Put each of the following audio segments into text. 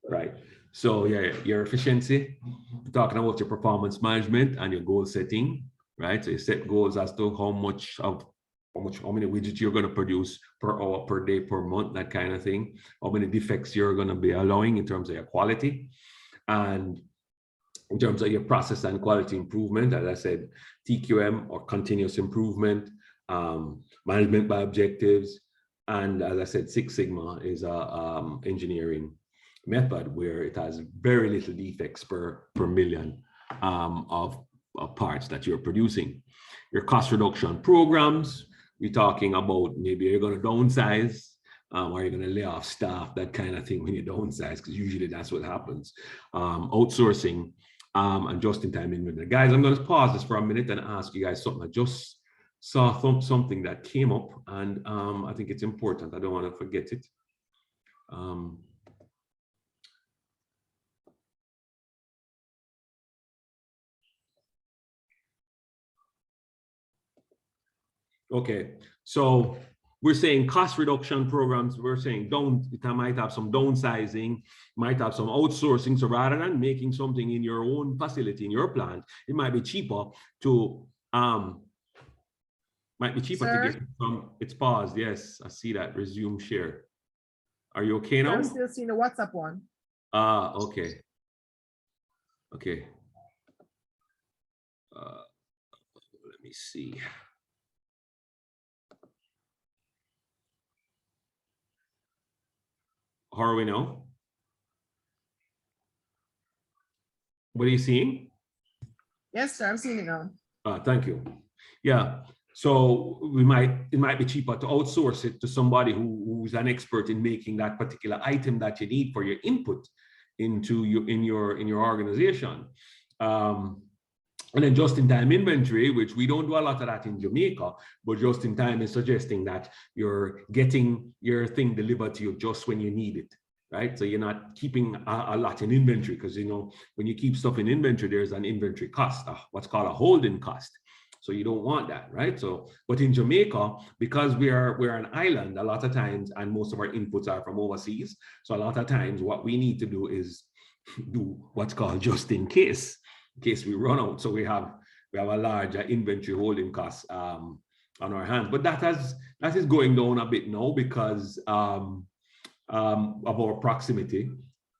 right? So yeah, your efficiency, talking about your performance management and your goal setting, right? So you set goals as to how many widgets you're going to produce per hour, per day, per month, that kind of thing. How many defects you're going to be allowing in terms of your quality. And in terms of your process and quality improvement, as I said, TQM or continuous improvement, management by objectives, and as I said, Six Sigma is a engineering method where it has very little defects per million of parts that you're producing. Your cost reduction programs, we're talking about maybe you're going to downsize, or you're going to lay off staff, that kind of thing when you downsize, because usually that's what happens. Outsourcing, and just-in-time inventory. Guys, I'm going to pause this for a minute and ask you guys something. I just saw something that came up, and I think it's important. I don't want to forget it. Okay, so we're saying cost reduction programs. We're saying it might have some downsizing, might have some outsourcing. So rather than making something in your own facility, in your plant, it might be cheaper to get some. It's paused. Yes, I see that. Resume share. Are you okay now? I'm still seeing the WhatsApp one. Okay. Okay. Let me see. How are we now? What are you seeing? Yes, sir, I'm seeing it now. Thank you. Yeah. So it might be cheaper to outsource it to somebody who's an expert in making that particular item that you need for your input into your organization. And then just-in-time inventory, which we don't do a lot of that in Jamaica, but just-in-time is suggesting that you're getting your thing delivered to you just when you need it, right? So you're not keeping a lot in inventory, because when you keep stuff in inventory, there's an inventory cost, what's called a holding cost. So you don't want that, right? So, but in Jamaica, because we're an island a lot of times, and most of our inputs are from overseas, so a lot of times what we need to do is do what's called just in case we run out. So we have a larger inventory holding cost on our hands. But that is going down a bit now because of our proximity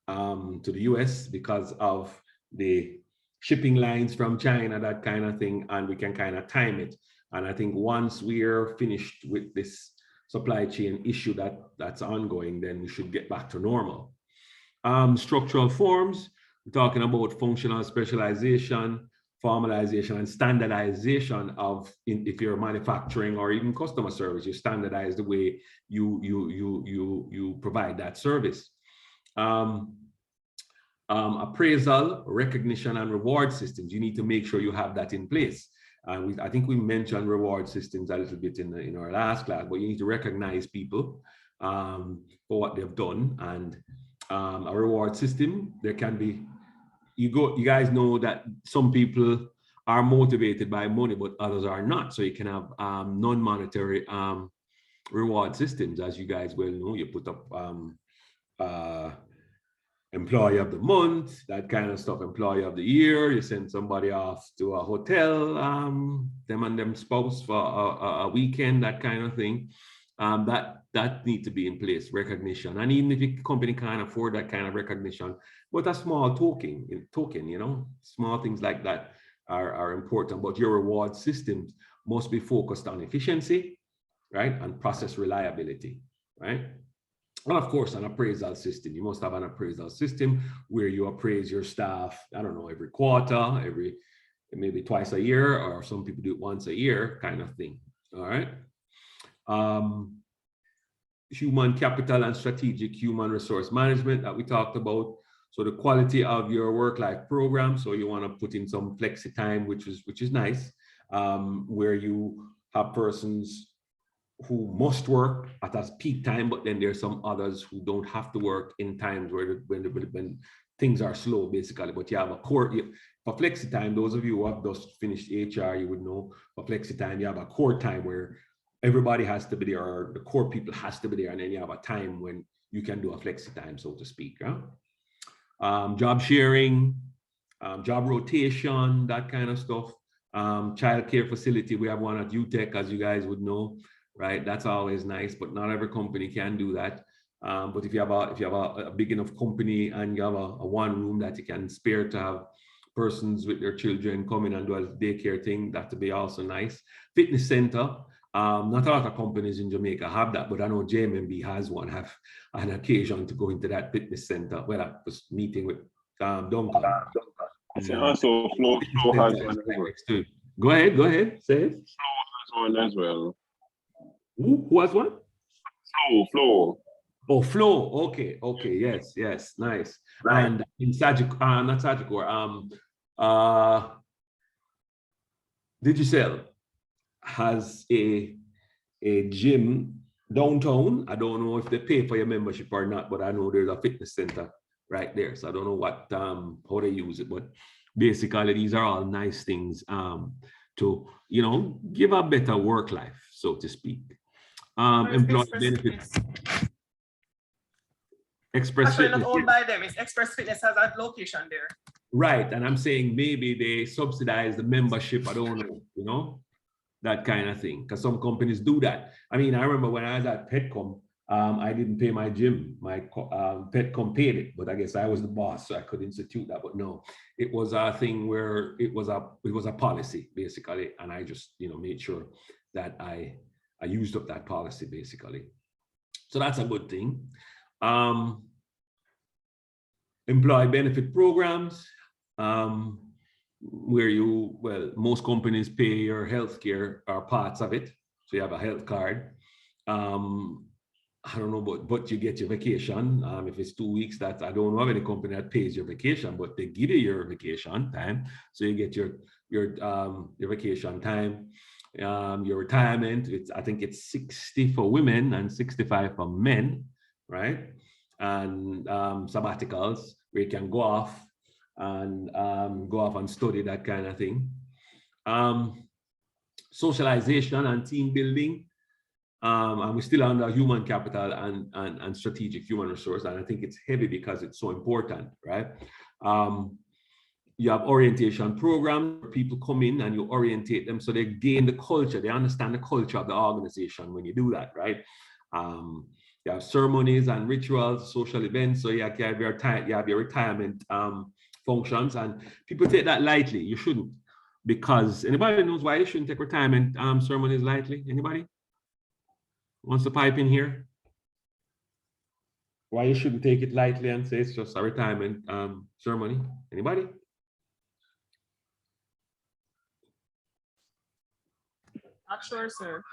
to the US, because of the shipping lines from China, that kind of thing, and we can kind of time it. And I think once we're finished with this supply chain issue that's ongoing, then we should get back to normal. Structural forms, we're talking about functional specialization, formalization, and standardization of, if you're manufacturing or even customer service, you standardize the way you provide that service. Appraisal, recognition, and reward systems. You need to make sure you have that in place. I think we mentioned reward systems a little bit in our last class, but you need to recognize people for what they've done. And a reward system, there can be, you guys know that some people are motivated by money, but others are not. So you can have non-monetary reward systems, as you guys well know. You put up employee of the month, that kind of stuff, employee of the year. You send somebody off to a hotel, them and them spouse for a weekend, that kind of thing. That need to be in place, recognition. And even if your company can't afford that kind of recognition, but a small token, small things like that are important. But your reward systems must be focused on efficiency, right, and process reliability, right? And of course, an appraisal system. You must have an appraisal system where you appraise your staff, I don't know, every quarter, maybe twice a year, or some people do it once a year, kind of thing. All right. Human capital and strategic human resource management that we talked about. So the quality of your work-life program. So you want to put in some flexi time, which is nice, where you have persons who must work at a peak time, but then there's some others who don't have to work in times when things are slow, basically. But you have a core, for flexi time, those of you who have just finished HR, you would know, for flexi time, you have a core time where everybody has to be there, or the core people has to be there, and then you have a time when you can do a flexi time, so to speak. Yeah? job sharing, job rotation, that kind of stuff. Child care facility, we have one at UTech, as you guys would know, right? That's always nice, but not every company can do that. But if you have a big enough company and you have a one room that you can spare to have persons with their children come in and do a daycare thing, that would be also nice. Fitness center. Not a lot of companies in Jamaica have that, but I know JMB has one, have an occasion to go into that fitness center. Well, I was meeting with Duncan. Also, Flow has one as well. Go ahead, say it. Flow has one as well. Who has one? Flow. Oh, Flow. Okay, yes, nice. Right. And in Sagicor, not Sagicor, Digicel has a gym downtown. I don't know if they pay for your membership or not, but I know there's a fitness center right there. So I don't know what how they use it, but basically these are all nice things to, you know, give a better work life, so to speak. Employee benefits. Express Actually Fitness. not owned by them. It's Express Fitness has a location there. Right, and I'm saying maybe they subsidize the membership. I don't know, you know, that kind of thing, because some companies do that. I mean, I remember when I was at Petcom, I didn't pay my gym. My Petcom paid it, but I guess I was the boss, so I could institute that. But no, it was a thing where it was a policy basically, and I just, you know, made sure that I used up that policy basically. So that's a good thing. Employee benefit programs, where most companies pay your healthcare or parts of it. So you have a health card. I don't know, but you get your vacation. If it's 2 weeks, that I don't know of any company that pays your vacation, but they give you your vacation time. So you get your vacation time, your retirement. I think it's 60 for women and 65 for men, right? And sabbaticals where you can go off and study, that kind of thing. Socialization and team building. And we're still under human capital and strategic human resource. And I think it's heavy because it's so important, right? You have orientation program where people come in and you orientate them so they gain the culture, they understand the culture of the organization when you do that, right? You have ceremonies and rituals, social events. So you have your retirement functions, and people take that lightly. You shouldn't, because anybody knows why you shouldn't take retirement ceremonies lightly? Anybody wants to pipe in here? Why you shouldn't take it lightly and say it's just a retirement ceremony? Anybody? Not sure, sir.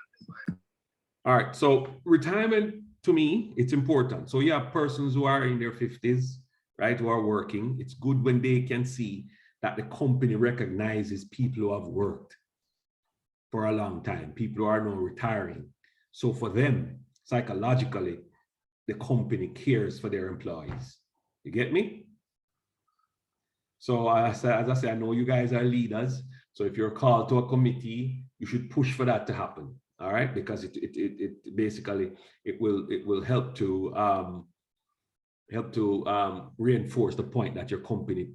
All right, so retirement, to me, it's important. So you have persons who are in their 50s, right, who are working. It's good when they can see that the company recognizes people who have worked for a long time, people who are now retiring. So for them, psychologically, the company cares for their employees. You get me? So as I say, I know you guys are leaders. So if you're called to a committee, you should push for that to happen. All right, because it basically it will help to reinforce the point that your company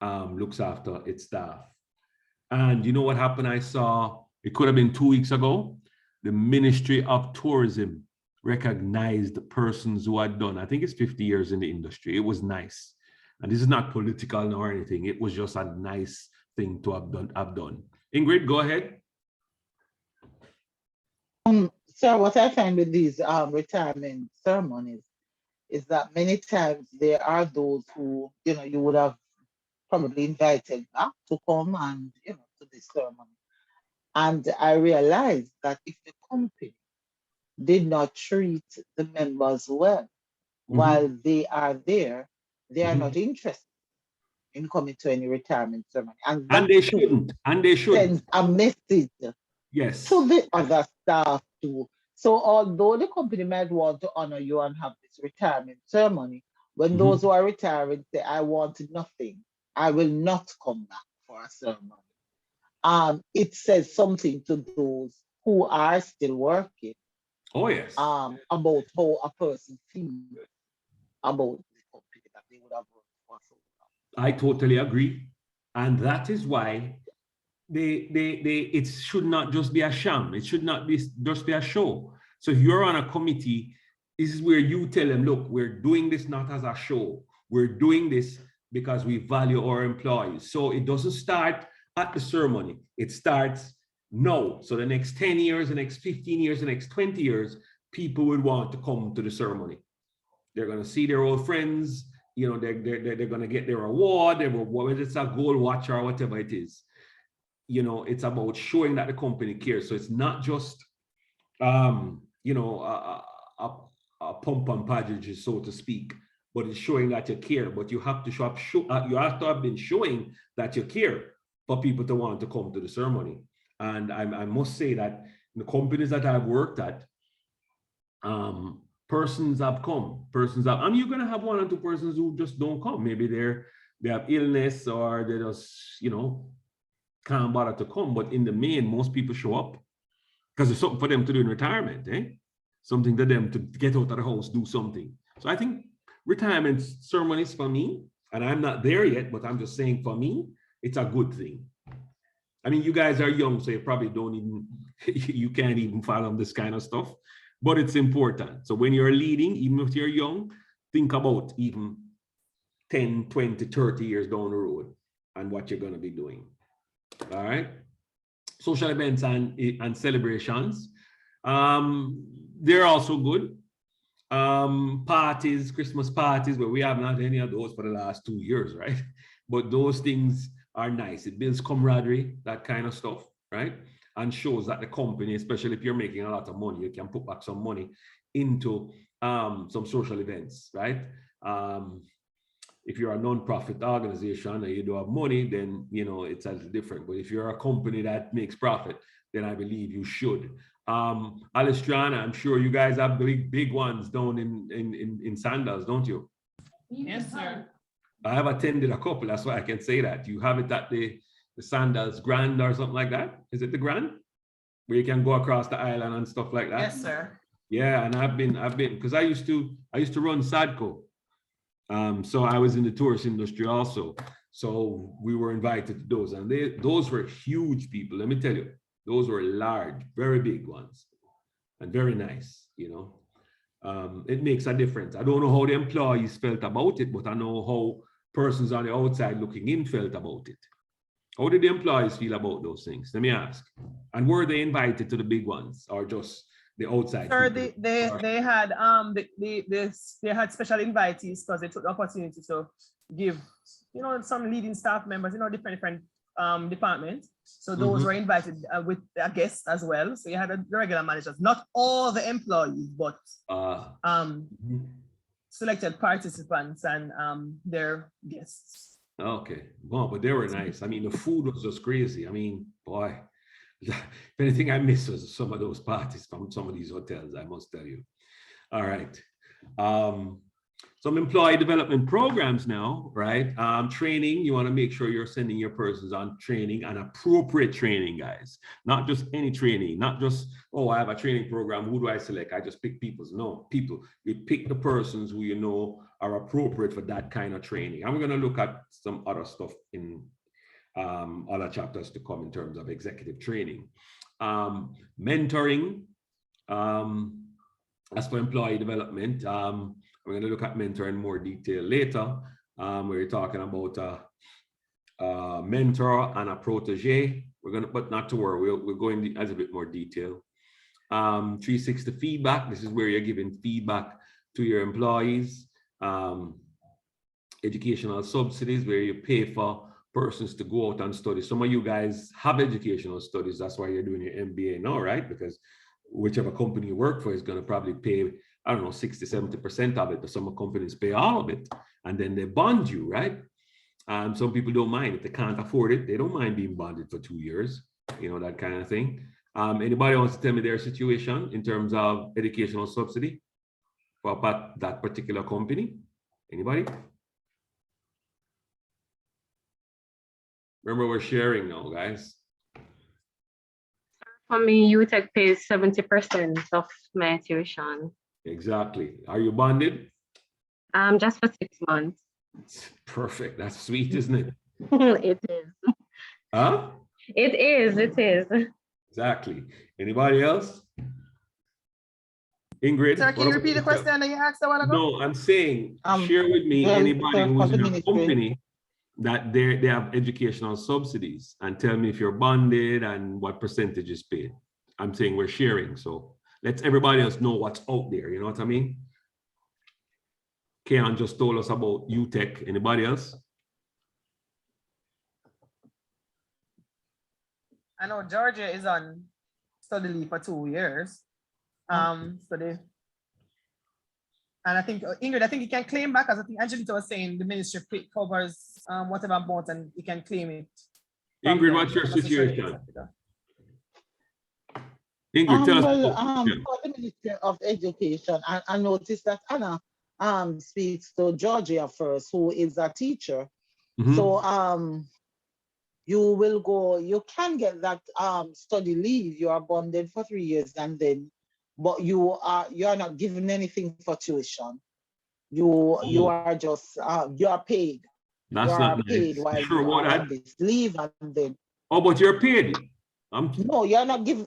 looks after its staff. And you know what happened? I saw, it could have been 2 weeks ago, the Ministry of Tourism recognized the persons who had done, I think it's 50 years in the industry. It was nice. And this is not political nor anything. It was just a nice thing to have done. Ingrid, go ahead. So what I find with these retirement ceremonies is that many times there are those who, you know, you would have probably invited back to come and, you know, to this ceremony. And I realized that if the company did not treat the members well while they are there, they are not interested in coming to any retirement ceremony. And they shouldn't. And they shouldn't. Sends a message yes, to the other staff too. So although the company might want to honor you and have this retirement ceremony, when those who are retiring say, I want nothing, I will not come back for a ceremony. It says something to those who are still working. Oh yes. About how a person feels about the company that they would have worked for so I totally agree. And that is why it should not just be a sham. It should not be just be a show. So if you're on a committee, this is where you tell them, look, we're doing this not as a show. We're doing this because we value our employees. So it doesn't start at the ceremony. It starts now. So the next 10 years, the next 15 years, the next 20 years, people would want to come to the ceremony. They're going to see their old friends. You know, they're going to get their award, whether it's a gold watch or whatever it is. You know, it's about showing that the company cares. So it's not just, you know, a pump and pageantry, so to speak, but it's showing that you care. But you have to you have to have been showing that you care for people to want to come to the ceremony. And I must say that in the companies that I've worked at, persons have come. I mean, you're going to have one or two persons who just don't come. Maybe they have illness or they just, you know, can't bother to come. But in the main, most people show up because it's something for them to do in retirement, eh? Something to them to get out of the house, do something. So I think retirement ceremonies for me, and I'm not there yet, but I'm just saying for me, it's a good thing. I mean, you guys are young, so you probably don't even, you can't even follow this kind of stuff, but it's important. So when you're leading, even if you're young, think about even 10, 20, 30 years down the road and what you're going to be doing. All right. Social events and celebrations. They're also good. Parties, Christmas parties, but we haven't had any of those for the last 2 years, right? But those things are nice. It builds camaraderie, that kind of stuff, right? And shows that the company, especially if you're making a lot of money, you can put back some money into some social events, right? If you're a non-profit organization and you don't have money, then, you know, it's a little different. But if you're a company that makes profit, then I believe you should. Alistriana, I'm sure you guys have big ones down in Sandals, don't you? Yes, sir. I have attended a couple, that's why I can say that. You have it at the Sandals Grand or something like that. Is it the Grand? Where you can go across the island and stuff like that? Yes, sir. Yeah, and I've been, because I used to run Sadco. So I was in the tourist industry also. So we were invited to those, and those were huge people. Let me tell you, those were large, very big ones, and very nice, you know. It makes a difference. I don't know how the employees felt about it, but I know how persons on the outside looking in felt about it. How did the employees feel about those things? Let me ask. And were they invited to the big ones or just the outside? Sir, they had they had special invitees because they took the opportunity to give, you know, some leading staff members, you know, different departments. So those were invited with a guest as well. So you had the regular managers, not all the employees, but selected participants and their guests. Okay, well, but they were nice. I mean, the food was just crazy. I mean, boy, if anything I missed was some of those parties from some of these hotels, I must tell you. All right. Some employee development programs now, right? Training, you want to make sure you're sending your persons on training and appropriate training, guys. Not just any training, not just, oh, I have a training program, who do I select? I just pick people's. No, people, you pick the persons who you know are appropriate for that kind of training. And we're going to look at some other stuff in other chapters to come in terms of executive training. Mentoring, as for employee development, we're going to look at mentor in more detail later. We're talking about a mentor and a protege. We're going to, but not to worry, we're going as a bit more detail. 360 feedback. This is where you're giving feedback to your employees. Educational subsidies, where you pay for persons to go out and study. Some of you guys have educational studies. That's why you're doing your MBA now, right? Because whichever company you work for is going to probably pay, I don't know, 60, 70% of it, but some companies pay all of it, and then they bond you, right? Some people don't mind. If they can't afford it, they don't mind being bonded for 2 years, you know, that kind of thing. Anybody wants to tell me their situation in terms of educational subsidy for that particular company? Anybody? Remember, we're sharing now, guys. For me, UTech pays 70% of my tuition. Exactly. Are you bonded? Just for 6 months. It's perfect. That's sweet, isn't it? It is. Huh? It is. It is. Exactly. Anybody else? Ingrid, Sir, can what you about repeat the yourself? question that you asked a while ago? No, I'm saying share with me Well, anybody sir, for who's the in a ministry. company that they have educational subsidies and tell me if you're bonded and what percentage is paid. I'm saying we're sharing, so let everybody else know what's out there. You know what I mean? Keon just told us about UTech. Anybody else? I know Georgia is on study leave for 2 years. Study. And I think, Ingrid, I think you can claim back, as I think Angelita was saying, the ministry covers whatever amount and you can claim it. Ingrid, what's your situation? Ingrid, tell us. For the Ministry of Education, I noticed that Anna speaks to Georgia first, who is a teacher. So you will go, you can get that study leave. You are bonded for 3 years, and then, but you are not given anything for tuition. You are just you are paid. That's you not are nice. paid while Sure you about are that? on this leave, and then Oh, but you're paid. no, you're not given.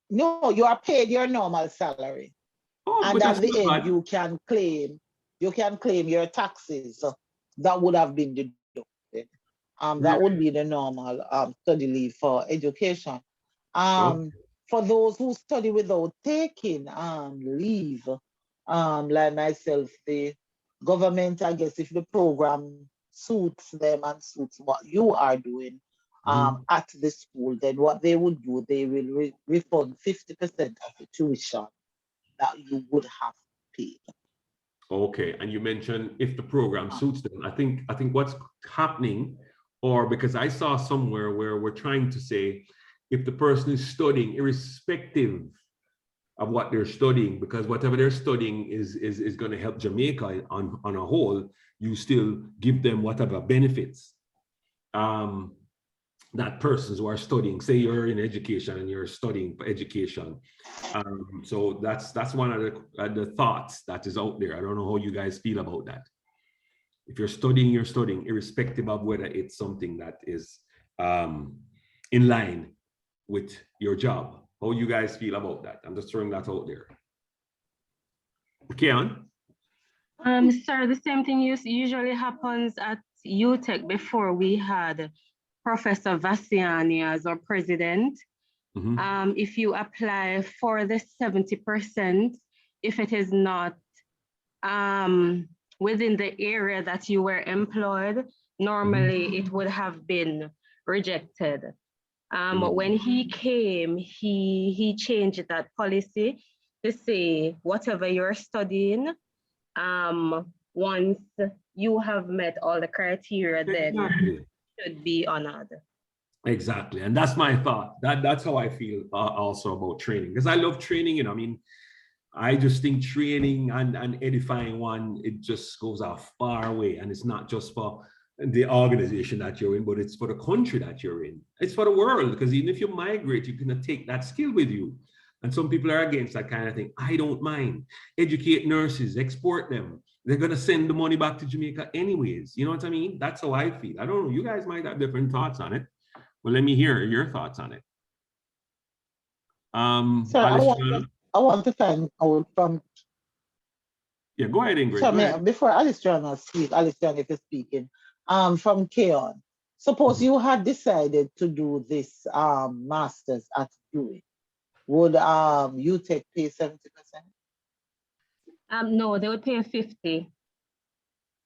No, you are paid your normal salary. Oh, And but at that's the not end, bad. you can claim your taxes that would have been deducted. That would be the normal study leave for education. For those who study without taking leave, like myself, the government, I guess, if the program suits them and suits what you are doing at the school, then what they would do, they will refund 50% of the tuition that you would have paid. Okay, and you mentioned if the program suits them. I think what's happening, or because I saw somewhere where we're trying to say if the person is studying, irrespective of what they're studying, because whatever they're studying is going to help Jamaica on a whole, you still give them whatever benefits that persons who are studying. Say you're in education and you're studying for education. So that's one of the thoughts that is out there. I don't know how you guys feel about that. If you're studying, irrespective of whether it's something that is in line with your job. How you guys feel about that? I'm just throwing that out there. Keon? Sir, the same thing usually happens at UTech. Before we had Professor Vassiani as our president. If you apply for the 70%, if it is not within the area that you were employed, normally it would have been rejected. When he came, he changed that policy to say whatever you're studying, once you have met all the criteria, then it should be honored. Exactly, and that's my thought. That's how I feel also about training, because I love training. You know, I mean, I just think training and edifying one, it just goes a far way, and it's not just for the organization that you're in, but it's for the country that you're in. It's for the world, because even if you migrate, you can take that skill with you. And some people are against that kind of thing. I don't mind. Educate nurses, export them. They're going to send the money back to Jamaica anyways. You know what I mean? That's how I feel. I don't know. You guys might have different thoughts on it. Well, let me hear your thoughts on it. So I want to find out from. Yeah, go ahead, Ingrid. So go ahead. Before Alistriana speak, Alistriana, if you're speaking, from Keon. Suppose you had decided to do this masters at UTech, would UTech pay 70%? No, they would pay 50.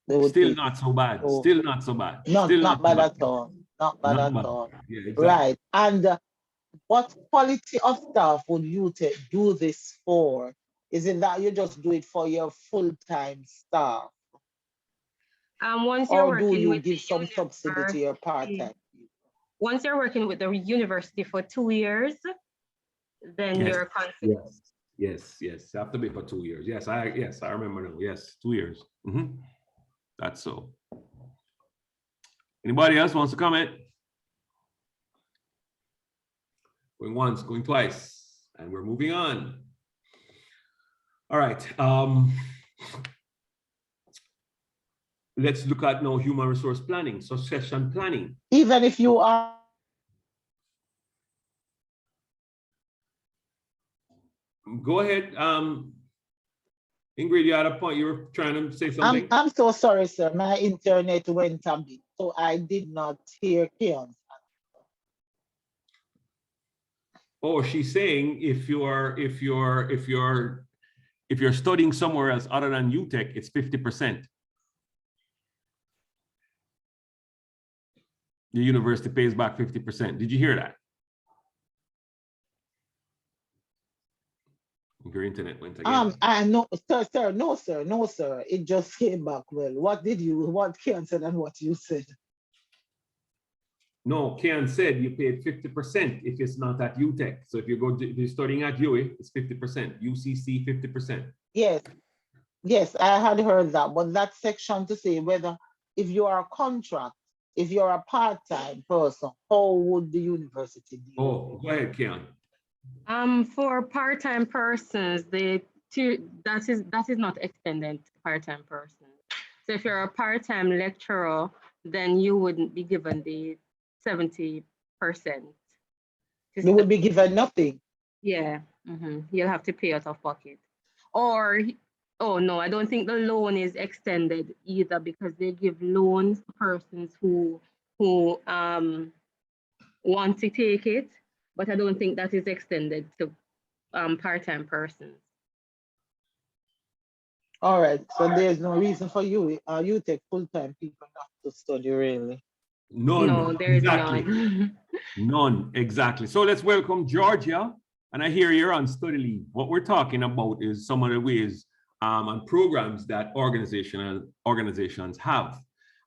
They would Still pay not so bad. so, Still not so bad. not Still not bad at all. Not bad at all. Yeah, exactly. Right. And what quality of staff would UTech do this for? Is it that you just do it for your full-time staff? Once you're Or do working you with give some subsidy to your part-time people? Once you're working with the university for 2 years, then you're considered. Yes. You have to be for 2 years. Yes, I remember now. Yes, 2 years. That's so. Anybody else wants to comment? Going once, going twice, and we're moving on. All right. let's look at now human resource planning, succession planning. Even if you are. Go ahead. Ingrid, you had a point. You were trying to say something? I'm so sorry, sir. My internet went a bit, so I did not hear Keon's. Oh, she's saying if you're studying somewhere else other than UTech, it's 50%. The university pays back 50%. Did you hear that? Your internet went again. I know, sir, no, sir. It just came back well. What Keon said and what you said? No, Kian said you paid 50% if it's not at UTech. So if if you're studying at UWI, it's 50%. UCC 50%. Yes, I had heard that, but that section to say whether if you are a contract, if you're a part-time person, how would the university deal? Oh, go ahead, Kian. For part-time persons, that is not extended to part-time persons. So if you're a part-time lecturer, then you wouldn't be given the 70%. You would be given nothing. Yeah, you'll have to pay out of pocket. Or, oh no, I don't think the loan is extended either, because they give loans to persons who want to take it, but I don't think that is extended to part-time persons. All right, so there's no reason for you take full-time people not to study, really. None. No, there is exactly. none. None, exactly. So let's welcome Georgia. And I hear you're on study leave. What we're talking about is some of the ways and programs that organizations have.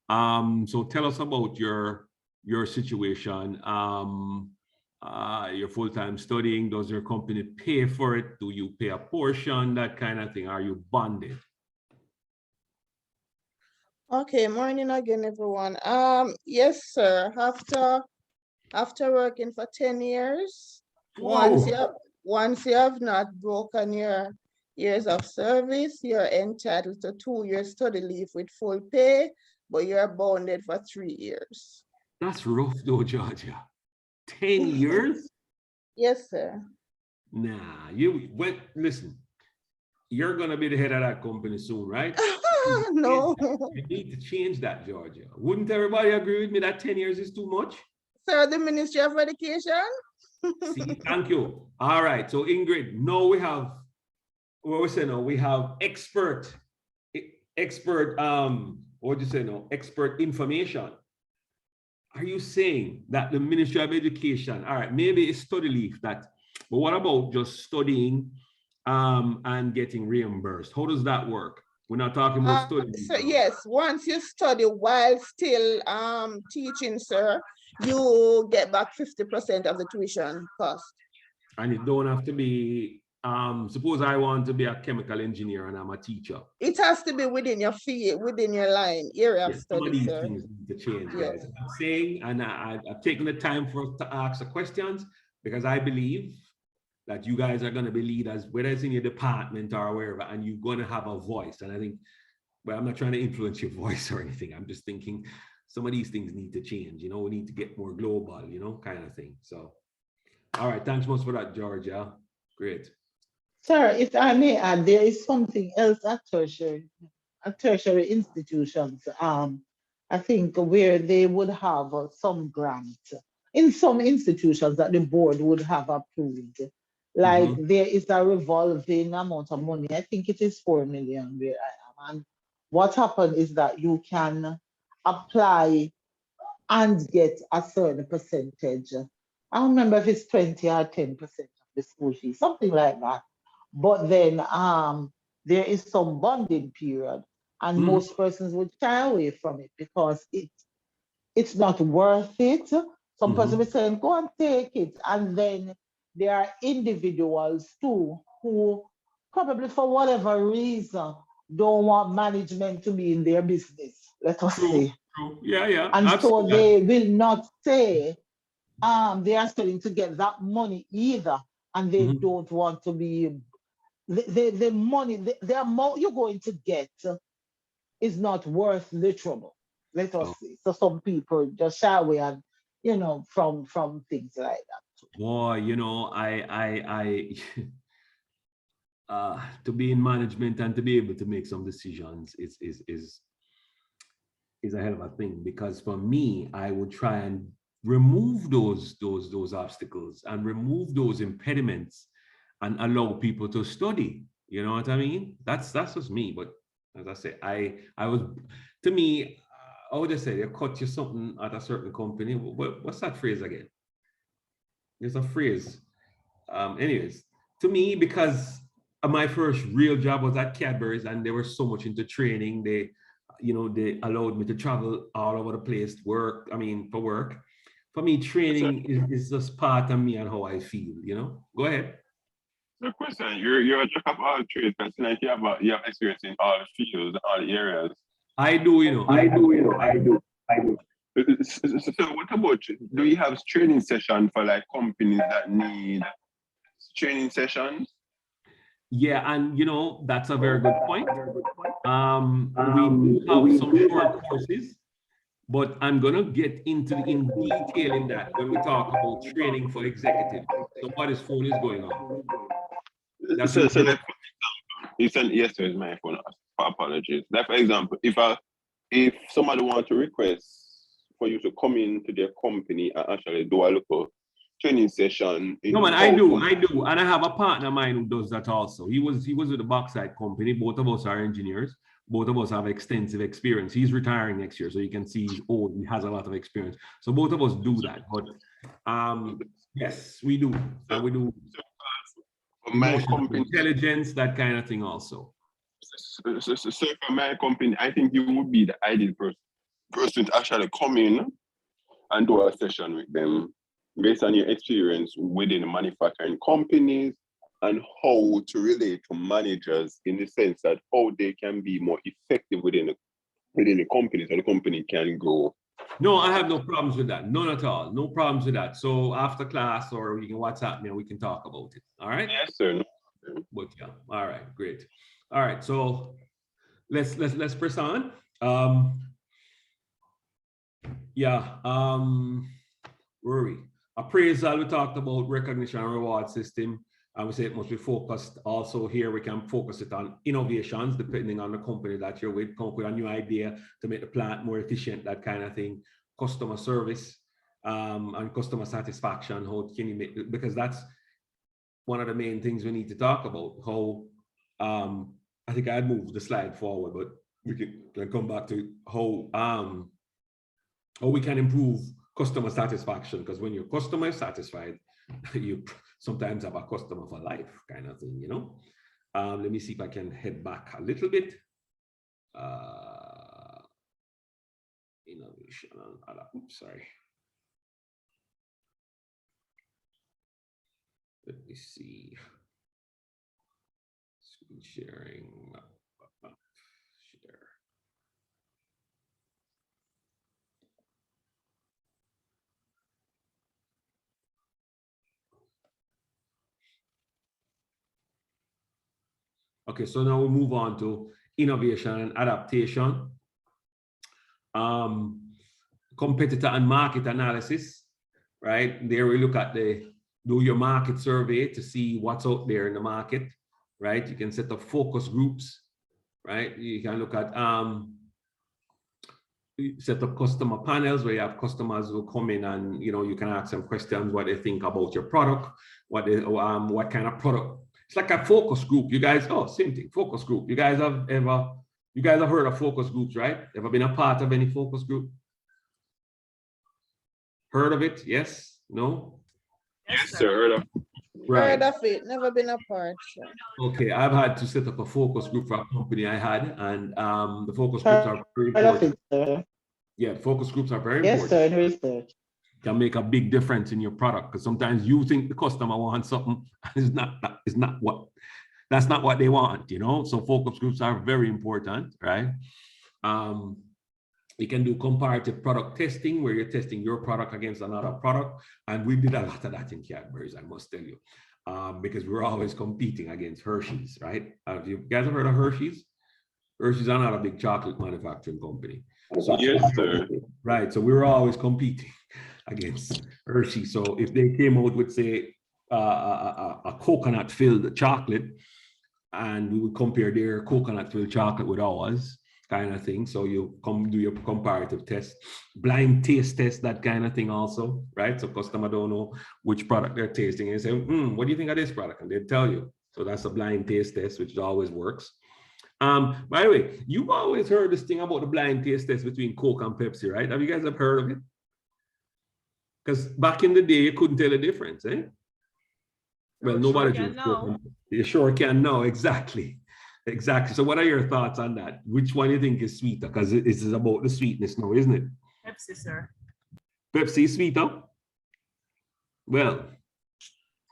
So tell us about your situation. Your full-time studying, does your company pay for it? Do you pay a portion, that kind of thing? Are you bonded? Okay, morning again, everyone. Yes, sir. After working for 10 years, once you have not broken your years of service, you're entitled to 2 years study leave with full pay, but you're bonded for 3 years. That's rough though, Georgia. 10 years? Yes, sir. Nah, listen, you're gonna be the head of that company soon, right? No. You need to change that, Georgia. Wouldn't everybody agree with me that 10 years is too much? Sir, the Ministry of Education. See, thank you. All right, so Ingrid, now we have, what we say now, we have expert, what do you say now? Expert information. Are you saying that the Ministry of Education, all right, maybe it's study leave that, but what about just studying and getting reimbursed? How does that work? We're not talking about studying. So yes, once you study while still teaching, sir, you get back 50% of the tuition cost. And it don't have to be, suppose I want to be a chemical engineer and I'm a teacher. It has to be within your field, within your area of Some study, of these sir. things need to change, Yes. guys. I'm saying, and I've taken the time for us to ask the questions because I believe that you guys are going to be leaders, whether it's in your department or wherever, and you're going to have a voice. And I think, well, I'm not trying to influence your voice or anything. I'm just thinking some of these things need to change. You know, we need to get more global, you know, kind of thing. So, all right. Thanks much for that, Georgia. Great. Sir, if I may add, there is something else at tertiary institutions. I think where they would have some grants in some institutions that the board would have approved. Like there is a revolving amount of money. I think it is 4 million where I am. And what happened is that you can apply and get a certain percentage. I don't remember if it's 20 or 10% of the school fee, something like that. But then there is some bonding period, and most persons would shy away from it because it's not worth it. Some person will say, go and take it. And then there are individuals too who probably for whatever reason don't want management to be in their business, let us say. True. Yeah. And so they will not say they are starting to get that money either. And they don't want to be, the money, the amount you're going to get is not worth literable. Let us say. So some people just shy away and from things like that. Boy, to be in management and to be able to make some decisions is a hell of a thing, because for me, I would try and remove those obstacles and remove those impediments and allow people to study. You know what I mean? That's just me. But as I say, I was, to me, I would just say they cut you something at a certain company. What's that phrase again? There's a phrase. Anyways, to me, because my first real job was at Cadbury's, and they were so much into training. They allowed me to travel all over the place to work. I mean, for work. For me, training is just part of me and how I feel. Go ahead. The question, you're a jack of all trades, because like you have experience in all the fields, all the areas. I do. I do. So what about, do you have training session for like companies that need training sessions? Yeah, and that's a very good point. We do have some short courses, but I'm gonna get into in detail in that when we talk about training for executives. Somebody's phone is going on. That's So like, for example, you sent yesterday my phone. Apologies. Like for example, if somebody wants to request for you to come into their company and actually do a little training session. No, man, I do, and I have a partner of mine who does that also. He was with the bauxite company. Both of us are engineers. Both of us have extensive experience. He's retiring next year, so you can see he's old. He has a lot of experience. So both of us do that. But yes, we do, and we do my company, intelligence, that kind of thing also. So for my company, I think you would be the ideal person to actually come in and do a session with them based on your experience within manufacturing companies and how to relate to managers, in the sense that how they can be more effective within the company so the company can grow. No, I have no problems with that. None at all. No problems with that. So after class, or you can WhatsApp me and we can talk about it. All right? Yes, sir. But yeah, all right, great. All right, so let's press on. Where are we? Appraisal, we talked about recognition and reward system. I would say it must be focused also here. We can focus it on innovations, depending on the company that you're with. Come up with a new idea to make the plant more efficient, that kind of thing. Customer service and customer satisfaction. How can you make, because that's one of the main things we need to talk about. How I think I'd move the slide forward, but we can come back to how we can improve customer satisfaction, because when your customer is satisfied, you sometimes have a customer for life kind of thing, Let me see if I can head back a little bit. Innovation, oops, sorry. Let me see. Screen sharing. Share. Okay, so now we move on to innovation and adaptation. Competitor and market analysis, right? There we look at do your market survey to see what's out there in the market, right? You can set up focus groups, right? You can look at set up customer panels where you have customers who come in and you can ask them questions, what they think about your product, what kind of product. It's like a focus group. You guys, same thing, focus group. You guys have heard of focus groups, right? Ever been a part of any focus group? Heard of it? Yes? No? Yes, sir. Heard of it. Right. Heard of it, never been a part. Okay, I've had to set up a focus group for a company I had, and the focus groups are very important. Yeah, focus groups are very important. Yes, sir, research. Can make a big difference in your product, because sometimes you think the customer wants something, and that's not what they want, So focus groups are very important, right? You can do comparative product testing, where you're testing your product against another product, and we did a lot of that in Cadbury's, I must tell you, because we're always competing against Hershey's, right? Have you guys ever heard of Hershey's? Hershey's another big chocolate manufacturing company. So, Yes, sir. right. So we were always competing against Hershey. So if they came out with, say, a coconut-filled chocolate, and we would compare their coconut-filled chocolate with ours, kind of thing. So you come do your comparative test, blind taste test, that kind of thing also, right? So customer don't know which product they're tasting and say, what do you think of this product? And they tell you. So that's a blind taste test, which always works. By the way, you've always heard this thing about the blind taste test between Coke and Pepsi, right? Have you guys ever heard of it? Because back in the day, you couldn't tell the difference, eh? Well, nobody drinks Coke. You sure can now, exactly. Exactly. So what are your thoughts on that? Which one do you think is sweeter? Because it is about the sweetness now, isn't it? Pepsi, sir. Pepsi is sweeter? Well.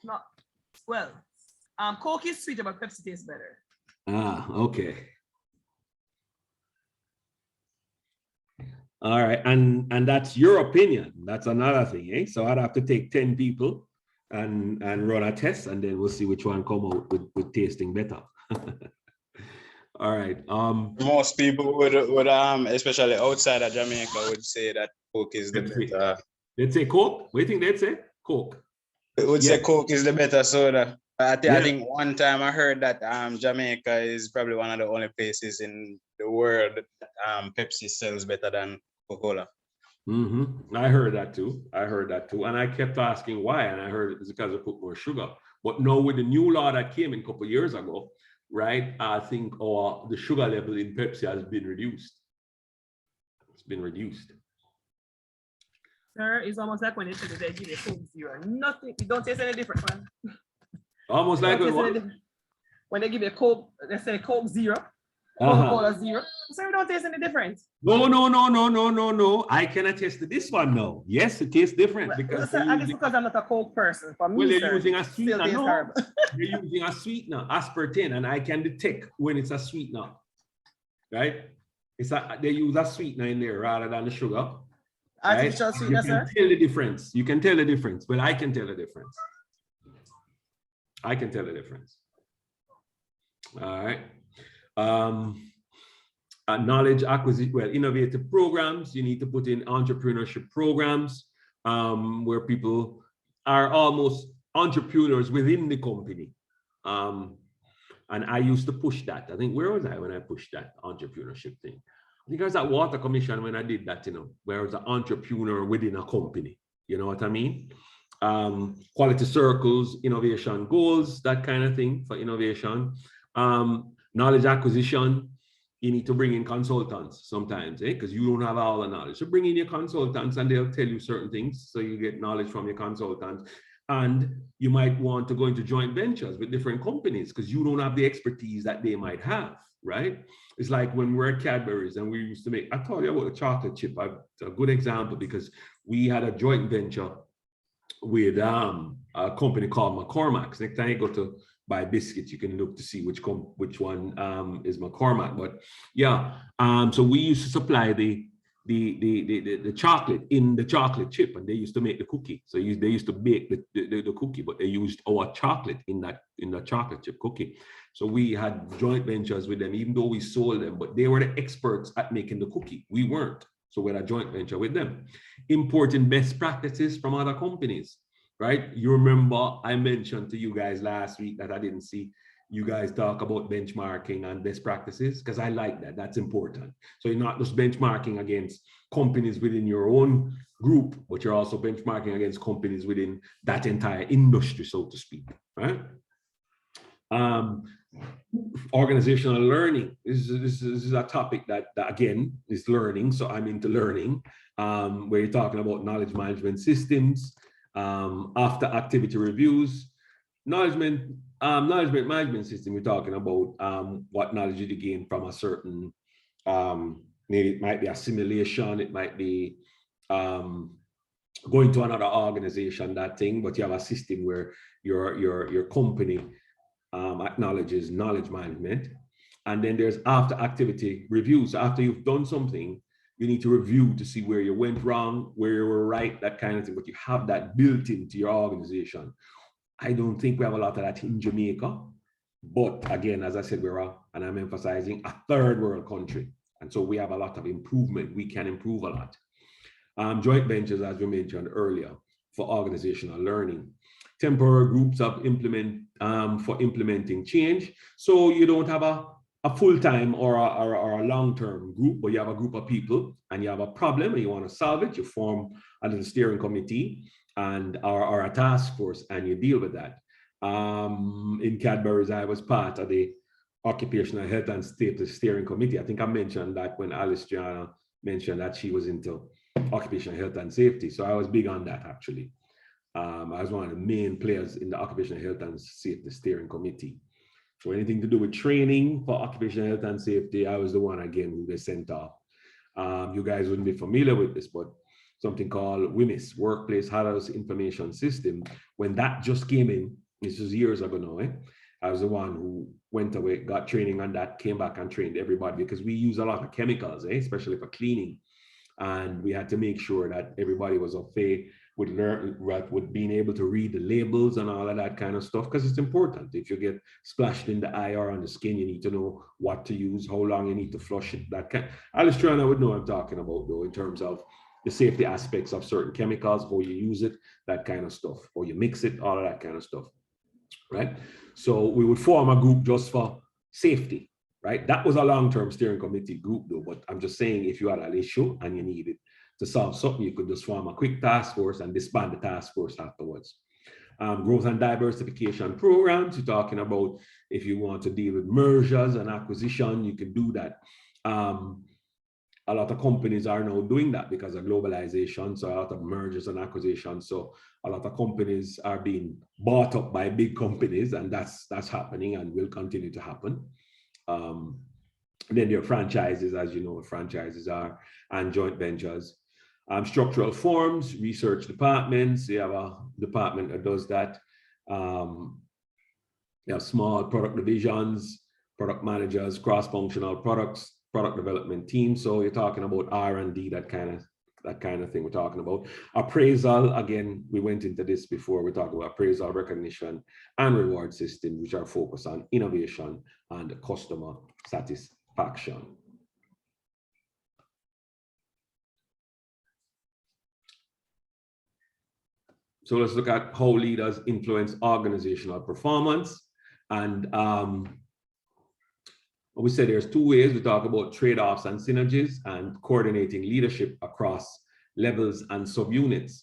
No, well, Coke is sweeter, but Pepsi tastes better. Ah, okay. All right, and that's your opinion. That's another thing, eh? So I'd have to take 10 people and run a test, and then we'll see which one come out with tasting better. All right. Most people would especially outside of Jamaica would say that Coke is the better. They'd say Coke? What do you think they'd say? Coke. They would say Coke is the better soda. I think one time I heard that Jamaica is probably one of the only places in the world that Pepsi sells better than Coca-Cola. I heard that too. And I kept asking why, and I heard it's because they put more sugar. But now with the new law that came in a couple of years ago, right? I think the sugar level in Pepsi has been reduced. It's been reduced. Sir, it's almost like when they give you Coke Zero. Nothing, you don't taste any different, man. Almost like when they give you Coke, they say Coke Zero, Coca-Cola Zero. So we don't taste any different. No. I cannot taste this one now. Yes, it tastes different because I guess because I'm not a Coke person. For me, they're using a sweetener. No, they're using a sweetener, aspartame, and I can detect when it's a sweetener. Right? They use a sweetener in there rather than the sugar. Artificial sweetener, sir. You can tell the difference. You can tell the difference. Well, I can tell the difference. I can tell the difference. All right. Knowledge acquisition, well, innovative programs. You need to put in entrepreneurship programs where people are almost entrepreneurs within the company. And I used to push that. I think, where was I when I pushed that entrepreneurship thing? I think I was at Water Commission when I did that, where I was an entrepreneur within a company. You know what I mean? Quality circles, innovation goals, that kind of thing for innovation. Knowledge acquisition, you need to bring in consultants sometimes, because you don't have all the knowledge. So bring in your consultants and they'll tell you certain things. So you get knowledge from your consultants. And you might want to go into joint ventures with different companies because you don't have the expertise that they might have, right? It's like when we were at Cadbury's and we used to make, I told you about the chocolate chip. It's a good example because we had a joint venture with a company called McCormack's. Next time you go to buy biscuits, you can look to see which one is McCormack. But yeah, so we used to supply the chocolate in the chocolate chip, and they used to make the cookie. So they used to bake the cookie, but they used our chocolate in the chocolate chip cookie. So we had joint ventures with them, even though we sold them, but they were the experts at making the cookie. We weren't. So we had a joint venture with them. Importing best practices from other companies, right? You remember I mentioned to you guys last week that I didn't see you guys talk about benchmarking and best practices, because I like that. That's important. So you're not just benchmarking against companies within your own group, but you're also benchmarking against companies within that entire industry, so to speak, right? Organizational learning. This is a topic that again is learning. So I'm into learning, where you're talking about knowledge management systems, after activity reviews, knowledge management system. We're talking about what knowledge you gain from a certain, maybe it might be a simulation, it might be going to another organization, that thing, but you have a system where your company acknowledges knowledge management. And then there's after activity reviews. So after you've done something, you need to review to see where you went wrong, where you were right, that kind of thing, but you have that built into your organization. I don't think we have a lot of that in Jamaica, But again, as I said, and I'm emphasizing, a third world country. And so we have a lot of improvement. We can improve a lot. Joint ventures, as we mentioned earlier, for organizational learning. Temporary groups of implementing change. So you don't have a full-time or a long-term group, but you have a group of people and you have a problem and you want to solve it. You form a little steering committee and or a task force and you deal with that. In Cadbury's, I was part of the Occupational Health and Safety Steering Committee. I think I mentioned that when Alice Gianna mentioned that she was into occupational health and safety. So I was big on that, actually. I was one of the main players in the Occupational Health and Safety Steering Committee. So anything to do with training for occupational health and safety, I was the one, again, who they sent off. You guys wouldn't be familiar with this, but something called WHMIS, Workplace Hazardous Information System. When that just came in, this was years ago now, I was the one who went away, got training on that, came back and trained everybody, because we use a lot of chemicals, especially for cleaning. And we had to make sure that everybody was okay with being able to read the labels and all of that kind of stuff, because it's important. If you get splashed in the eye or on the skin, you need to know what to use, how long you need to flush it. That kind. Alice Triana would know what I'm talking about, though, in terms of the safety aspects of certain chemicals, how you use it, that kind of stuff, or you mix it, all of that kind of stuff, right? So we would form a group just for safety, right? That was a long-term steering committee group, though, but I'm just saying, if you had an issue and you needed to solve something, you could just form a quick task force and disband the task force afterwards. Growth and diversification programs, you're talking about if you want to deal with mergers and acquisition, you can do that. A lot of companies are now doing that because of globalization, so a lot of mergers and acquisitions. So a lot of companies are being bought up by big companies, and that's happening and will continue to happen. Then there are franchises, as you know what franchises are, and joint ventures. Structural forms, research departments. You have a department that does that. You have small product divisions, product managers, cross-functional product development teams. So you're talking about R&D, that kind of thing we're talking about. Appraisal, again, we went into this before. We talked about appraisal, recognition, and reward systems, which are focused on innovation and customer satisfaction. So let's look at how leaders influence organizational performance. And we said there's two ways. We talk about trade-offs and synergies and coordinating leadership across levels and subunits.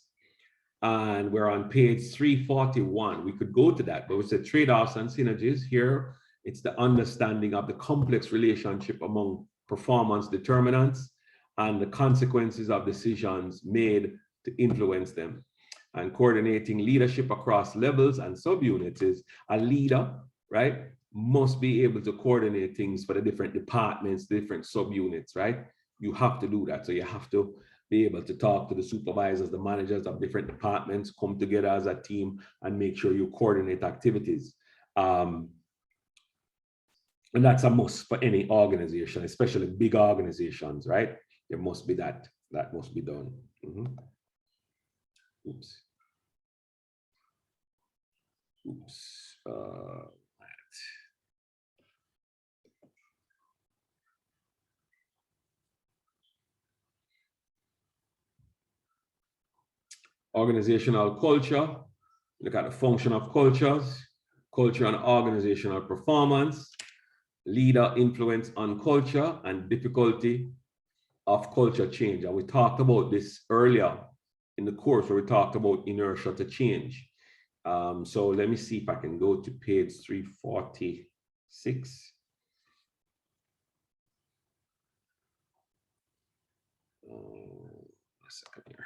And we're on page 341. We could go to that, but we said trade-offs and synergies. Here, it's the understanding of the complex relationship among performance determinants and the consequences of decisions made to influence them. And coordinating leadership across levels and subunits is a leader, right, must be able to coordinate things for the different departments, different subunits, right? You have to do that. So you have to be able to talk to the supervisors, the managers of different departments, come together as a team and make sure you coordinate activities. And that's a must for any organization, especially big organizations, right? There must be that must be done. Oops. Organizational culture. Look at the function of cultures, culture and organizational performance, leader influence on culture, and difficulty of culture change. And we talked about this earlier in the course where we talked about inertia to change. So let me see if I can go to page 346. A second here.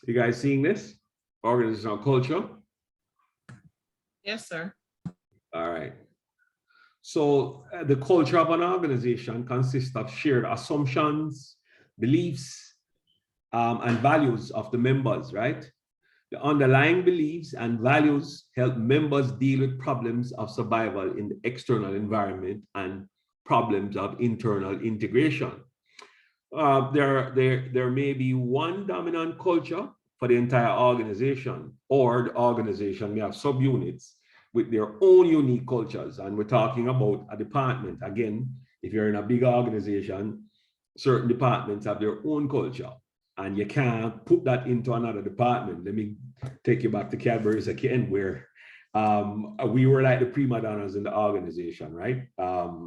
You guys seeing this? Organizational culture. Yes, sir. All right. So the culture of an organization consists of shared assumptions, beliefs, and values of the members, right? The underlying beliefs and values help members deal with problems of survival in the external environment and problems of internal integration. There may be one dominant culture for the entire organization, or the organization may have subunits with their own unique cultures. And we're talking about a department. Again, if you're in a big organization, certain departments have their own culture, and you can't put that into another department. Let me take you back to Cadbury's again, where we were like the prima donnas in the organization, right?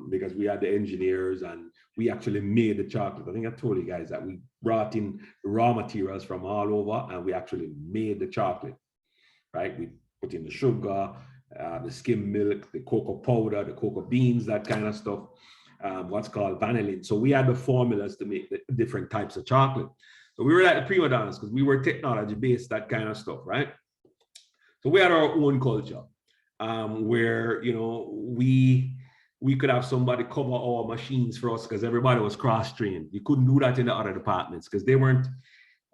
Because we had the engineers and we actually made the chocolate. I think I told you guys that we brought in raw materials from all over and we actually made the chocolate, right? We put in the sugar, the skim milk, the cocoa powder, the cocoa beans, that kind of stuff, what's called vanillin. So we had the formulas to make the different types of chocolate. So we were like the prima donnas because we were technology based, that kind of stuff, right? So we had our own culture where, you know, we could have somebody cover our machines for us because everybody was cross-trained. You couldn't do that in the other departments because they weren't,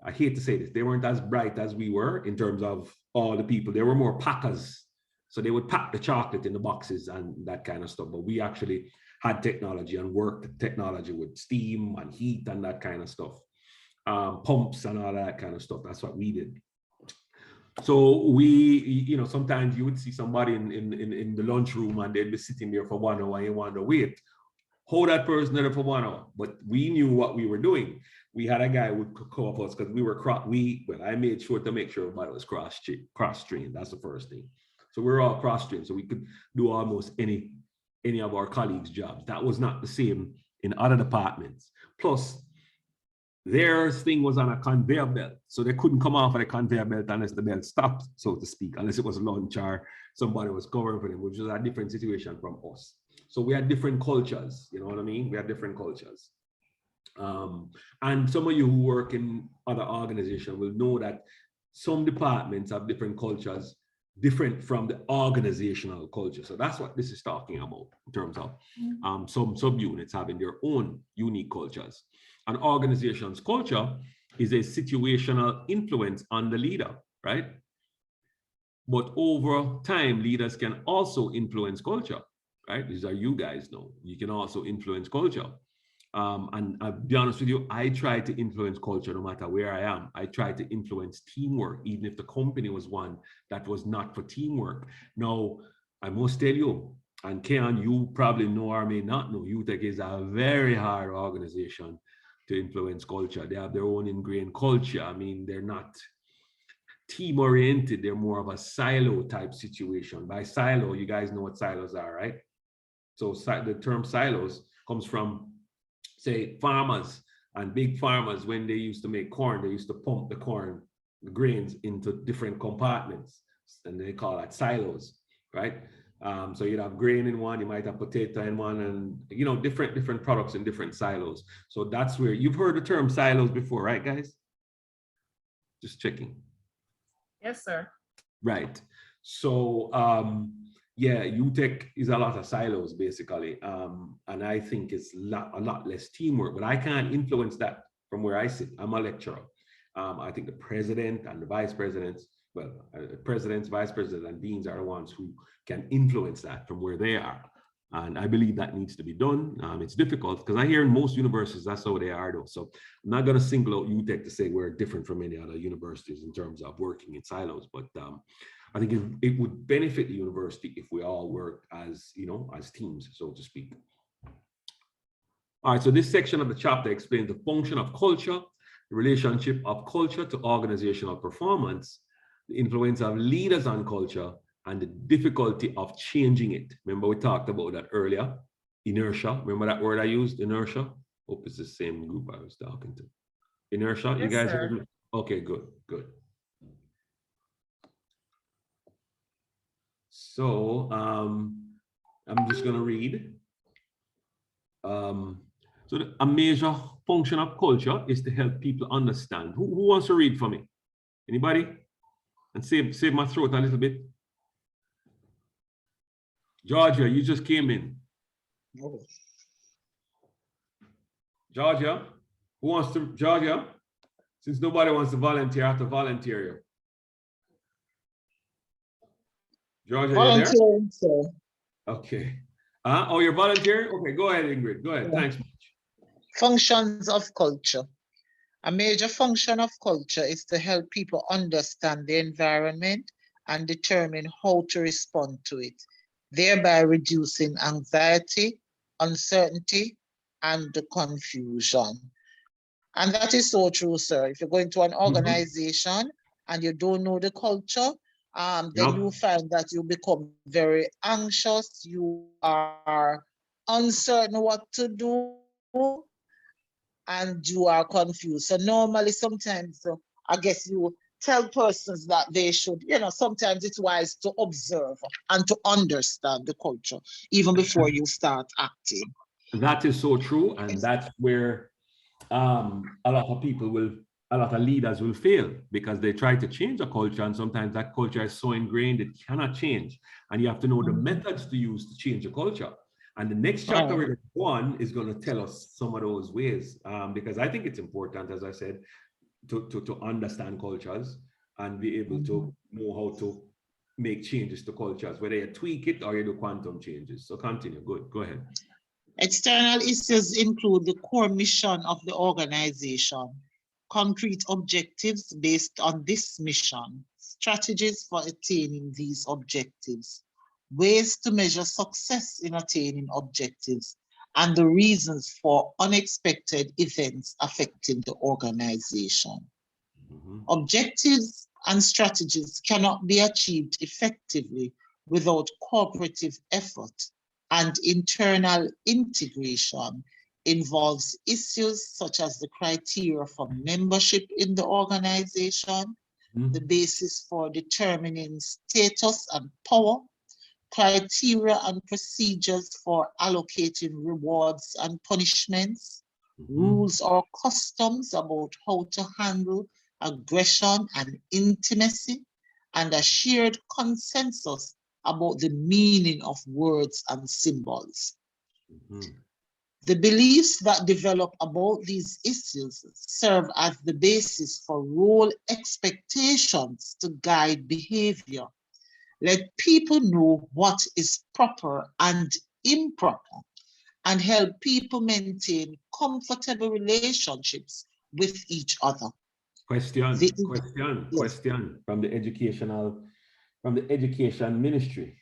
I hate to say this, they weren't as bright as we were in terms of all the people. They were more packers. So they would pack the chocolate in the boxes and that kind of stuff. But we actually had technology and worked technology with steam and heat and that kind of stuff. Pumps and all that kind of stuff. That's what we did. So we, you know, sometimes you would see somebody in the lunchroom and they'd be sitting there for 1 hour and you wonder, wait, hold that person there for 1 hour. But we knew what we were doing. We had a guy who would call up us because we were, I made sure to make sure everybody was cross-trained. That's the first thing. So we were all cross-trained, so we could do almost any of our colleagues' jobs. That was not the same in other departments. Plus, their thing was on a conveyor belt, so they couldn't come off of the conveyor belt unless the belt stopped, so to speak, unless it was lunch or somebody was covering for them, which was a different situation from us. So we had different cultures, you know what I mean? We had different cultures. And some of you who work in other organizations will know that some departments have different cultures, different from the organizational culture. So that's what this is talking about in terms of some subunits having their own unique cultures. An organization's culture is a situational influence on the leader, right? But over time, leaders can also influence culture, right? These are you guys know. You can also influence culture. And I'll be honest with you, I try to influence culture no matter where I am. I try to influence teamwork, even if the company was one that was not for teamwork. Now, I must tell you, and Keon, you probably know or may not know, UTech is a very hard organization to influence culture. They have their own ingrained culture. I mean, they're not team-oriented. They're more of a silo type situation. By silo, you guys know what silos are, right? So the term silos comes from, say, farmers and big farmers. When they used to make corn, they used to pump the corn, the grains, into different compartments, and they call that silos, right? So you'd have grain in one, you might have potato in one, and you know, different products in different silos. So that's where you've heard the term silos before, right, guys? Just checking. Yes, sir. Right. So yeah, UTech is a lot of silos basically, and I think it's a lot less teamwork. But I can't influence that from where I sit. I'm a lecturer. I think the president and the vice presidents, well, presidents, vice presidents, and deans are the ones who can influence that from where they are. And I believe that needs to be done. It's difficult because I hear in most universities that's how they are though. So I'm not going to single out UTech to say we're different from any other universities in terms of working in silos, but I think it would benefit the university if we all work as, you know, as teams, so to speak. All right, so this section of the chapter explains the function of culture, the relationship of culture to organizational performance, the influence of leaders on culture, and the difficulty of changing it. Remember, we talked about that earlier. Inertia. Remember that word I used, inertia? Hope it's the same group I was talking to. Inertia, Yes, you guys sir. heard me? Okay, good, good. So I'm just gonna read. So a major function of culture is to help people understand. Who wants to read for me? Anybody? And save my throat a little bit. Georgia, you just came in. Oh. Georgia, who wants to, Georgia? Since nobody wants to volunteer, I have to volunteer you. Georgia, you there? Volunteering, sir. Okay. Oh, you're volunteering? Okay, go ahead, Ingrid. Go ahead. Yeah. Thanks much. Functions of culture. A major function of culture is to help people understand the environment and determine how to respond to it, thereby reducing anxiety, uncertainty, and confusion. And that is so true, sir. If you go into an organization and you don't know the culture, then you find that you become very anxious, you are uncertain what to do, and you are confused. So normally, sometimes, I guess you tell persons that they should, sometimes it's wise to observe and to understand the culture even before you start acting. That is so true. And that's where a lot of leaders will fail, because they try to change a culture, and sometimes that culture is so ingrained it cannot change. And you have to know the methods to use to change a culture. And the next chapter we're going to go on is going to tell us some of those ways, because I think it's important, as I said, to understand cultures and be able to know how to make changes to cultures, whether you tweak it or you do quantum changes. So continue. Good. Go ahead. External issues include the core mission of the organization, concrete objectives based on this mission, strategies for attaining these objectives, ways to measure success in attaining objectives, and the reasons for unexpected events affecting the organization. Objectives and strategies cannot be achieved effectively without cooperative effort, and internal integration involves issues such as the criteria for membership in the organization, the basis for determining status and power, criteria and procedures for allocating rewards and punishments, rules or customs about how to handle aggression and intimacy, and a shared consensus about the meaning of words and symbols. The beliefs that develop about these issues serve as the basis for role expectations to guide behavior. Let people know what is proper and improper, and help people maintain comfortable relationships with each other. Question from the education ministry.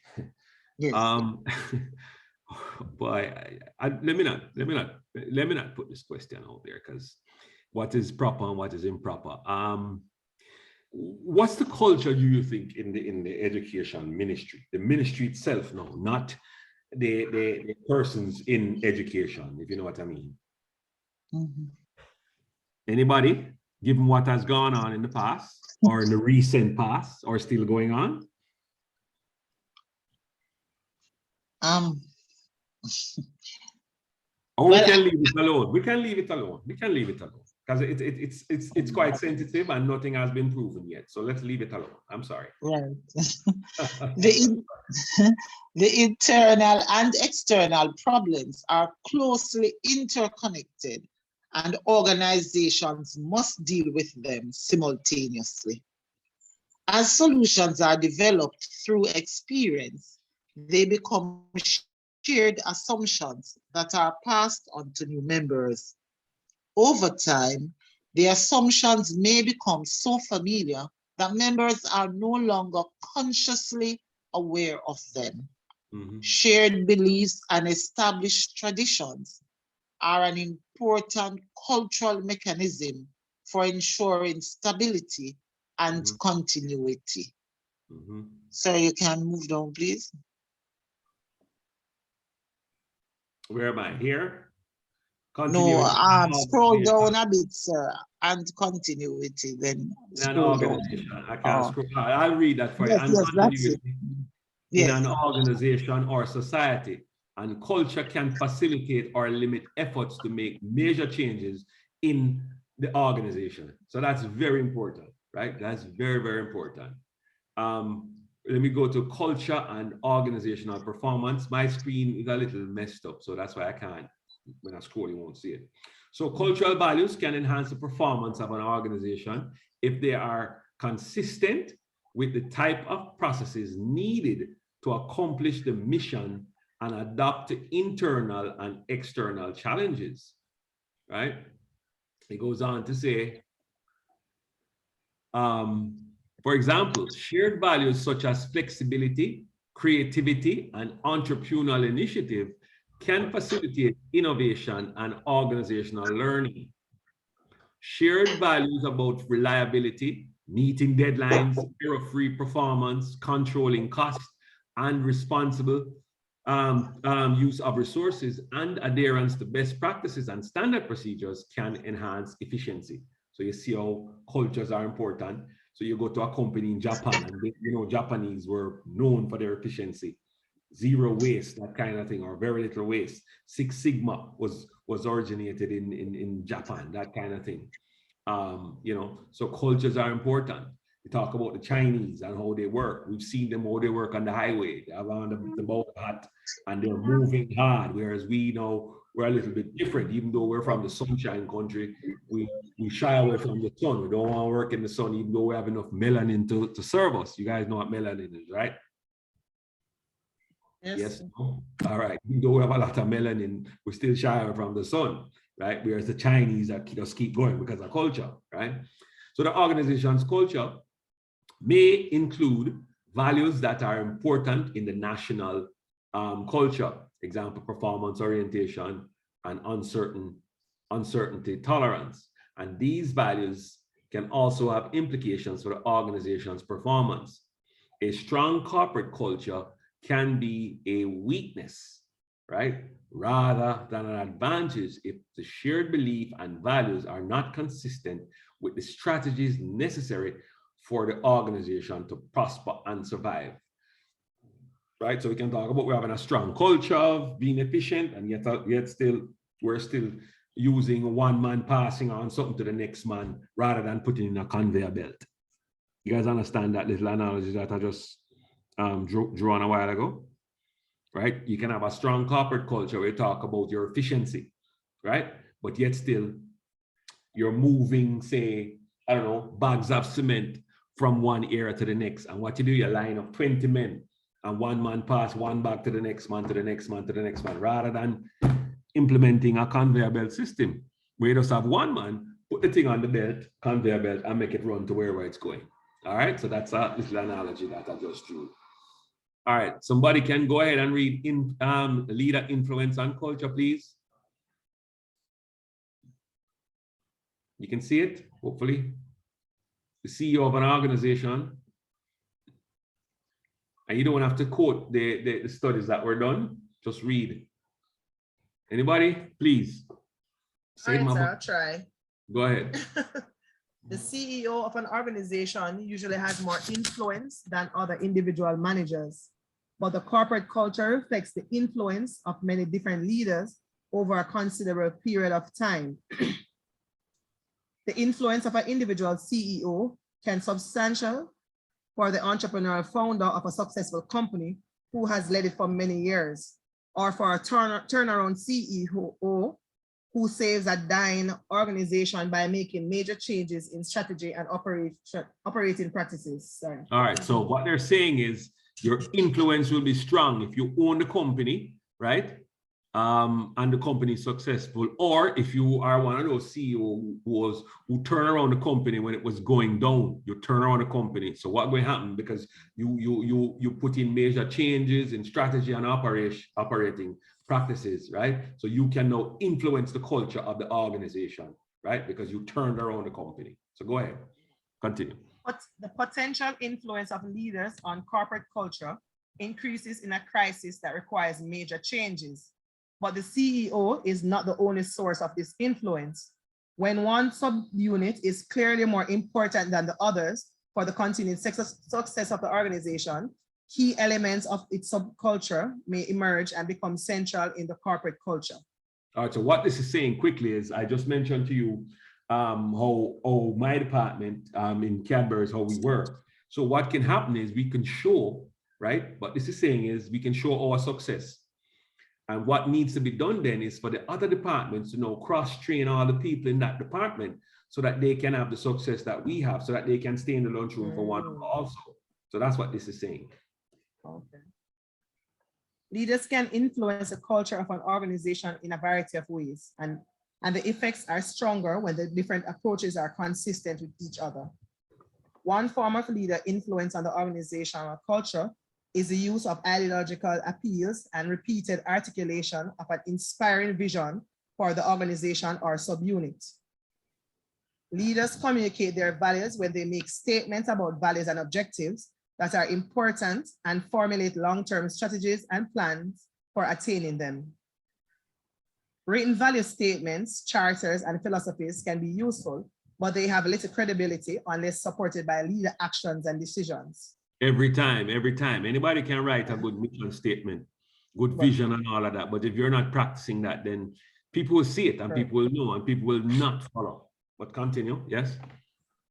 Yes. Boy, let me not put this question out there, because what is proper and what is improper. What's the culture do you think in the education ministry? The ministry itself, no, not the persons in education, if you know what I mean. Anybody, given what has gone on in the past, or in the recent past, or still going on? Or we can leave it alone. We can leave it alone. We can leave it alone, because it's quite sensitive and nothing has been proven yet. So let's leave it alone. I'm sorry. Right. The internal and external problems are closely interconnected, and organizations must deal with them simultaneously. As solutions are developed through experience, they become shared assumptions that are passed on to new members. Over time, the assumptions may become so familiar that members are no longer consciously aware of them. Shared beliefs and established traditions are an important cultural mechanism for ensuring stability and continuity. So you can move down, please. Where am I? Here? Continue. No, scroll down a bit, sir, and continuity. Then scroll down. I can't scroll. I'll read that for you. Yes, yes, that's it. In an organization or society, and culture can facilitate or limit efforts to make major changes in the organization. So that's very important. right? That's very, very important. Let me go to culture and organizational performance. My screen is a little messed up, so that's why I can't, when I scroll, you won't see it. So cultural values can enhance the performance of an organization if they are consistent with the type of processes needed to accomplish the mission and adapt to internal and external challenges, right? It goes on to say, for example, shared values such as flexibility, creativity, and entrepreneurial initiative can facilitate innovation and organizational learning. Shared values about reliability, meeting deadlines, error-free performance, controlling costs, and responsible use of resources and adherence to best practices and standard procedures can enhance efficiency. So you see how cultures are important. So you go to a company in Japan, and they, you know, Japanese were known for their efficiency, zero waste, that kind of thing, or very little waste. Six Sigma was originated in Japan, that kind of thing. You know, so cultures are important. We talk about the Chinese and how they work. We've seen them how they work on the highway. They have on the boat hat and they're moving hard, whereas we know we're a little bit different. Even though we're from the sunshine country, we shy away from the sun. We don't want to work in the sun, even though we have enough melanin to serve us. You guys know what melanin is, right? Yes. No? All right. Even though we have a lot of melanin, we still shy away from the sun, right? Whereas the Chinese that just keep going because of culture, right? So the organization's culture may include values that are important in the national culture. Example, performance orientation and uncertainty tolerance. And these values can also have implications for the organization's performance. A strong corporate culture can be a weakness, right? Rather than an advantage if the shared belief and values are not consistent with the strategies necessary for the organization to prosper and survive, right? So we can talk about we're having a strong culture of being efficient, and yet we're still using one man passing on something to the next man rather than putting in a conveyor belt. You guys understand that little analogy that I just drew on a while ago, right? You can have a strong corporate culture where you talk about your efficiency, right? But yet still you're moving, say, I don't know, bags of cement from one area to the next. And what you do, you line up 20 men and one man pass one bag to the next man, to the next man, to the next man, rather than implementing a conveyor belt system where you just have one man, put the thing on the belt, conveyor belt, and make it run to wherever it's going. All right, so that's a little analogy that I just drew. All right, somebody can go ahead and read leader influence on culture, please. You can see it, hopefully. The CEO of an organization, and you don't have to quote the studies that were done, just read. Anybody, please. All right, sir, I'll try. Go ahead. The CEO of an organization usually has more influence than other individual managers, but the corporate culture reflects the influence of many different leaders over a considerable period of time. The influence of an individual CEO can be substantial for the entrepreneurial founder of a successful company who has led it for many years, or for a turnaround CEO who saves a dying organization by making major changes in strategy and operating practices. Sorry. All right, so what they're saying is your influence will be strong if you own the company, right? And the company is successful, or if you are one of those CEOs who turn around the company when it was going down, you turn around the company. So what will happen? Because you put in major changes in strategy and operating practices, right? So you can now influence the culture of the organization, right? Because you turned around the company. So go ahead, continue. But the potential influence of leaders on corporate culture increases in a crisis that requires major changes. But the CEO is not the only source of this influence. When one subunit is clearly more important than the others for the continued success of the organization, key elements of its subculture may emerge and become central in the corporate culture. All right, so what this is saying quickly is, I just mentioned to you how my department in Cadbury is how we work. So what can happen is we can show, right? What this is saying is we can show our success. And what needs to be done then is for the other departments to cross-train all the people in that department so that they can have the success that we have, so that they can stay in the lunchroom for one hour also. So that's what this is saying. Okay. Leaders can influence the culture of an organization in a variety of ways, and the effects are stronger when the different approaches are consistent with each other. One form of leader influence on the organizational culture is the use of ideological appeals and repeated articulation of an inspiring vision for the organization or subunit. Leaders communicate their values when they make statements about values and objectives that are important and formulate long-term strategies and plans for attaining them. Written value statements, charters, and philosophies can be useful, but they have little credibility unless supported by leader actions and decisions. Every time. Anybody can write a good mission statement, good vision and all of that. But if you're not practicing that, then people will see it and people will know and people will not follow. But continue, yes?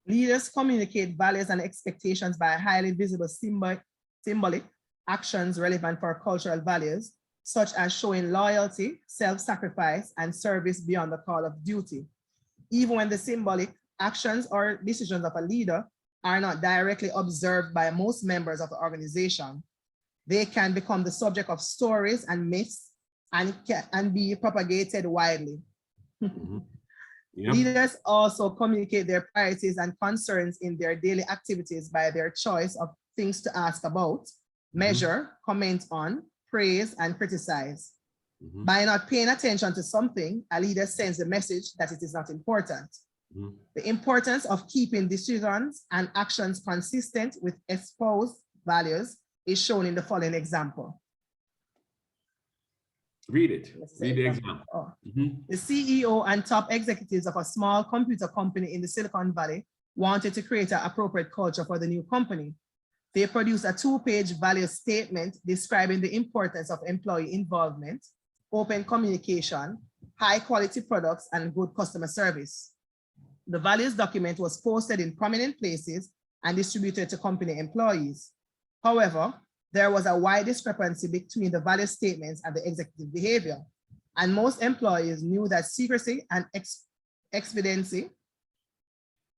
Leaders communicate values and expectations by highly visible symbolic actions relevant for cultural values, such as showing loyalty, self-sacrifice, and service beyond the call of duty. Even when the symbolic actions or decisions of a leader are not directly observed by most members of the organization, they can become the subject of stories and myths and be propagated widely. Yep. Leaders also communicate their priorities and concerns in their daily activities by their choice of things to ask about, measure, comment on, praise, and criticize. By not paying attention to something, a leader sends a message that it is not important. The importance of keeping decisions and actions consistent with espoused values is shown in the following example. Read it. Read the example. Oh. The CEO and top executives of a small computer company in the Silicon Valley wanted to create an appropriate culture for the new company. They produced a 2-page value statement describing the importance of employee involvement, open communication, high quality products, and good customer service. The values document was posted in prominent places and distributed to company employees. However, there was a wide discrepancy between the value statements and the executive behavior, and most employees knew that secrecy and expediency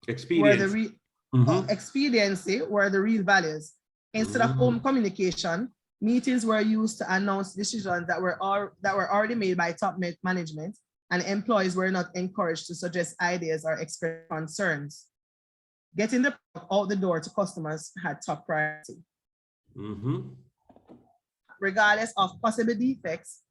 were the real values. Instead of open communication, meetings were used to announce decisions that were already made by top management, and employees were not encouraged to suggest ideas or express concerns. Getting the product out the door to customers had top priority. Regardless of possible defects,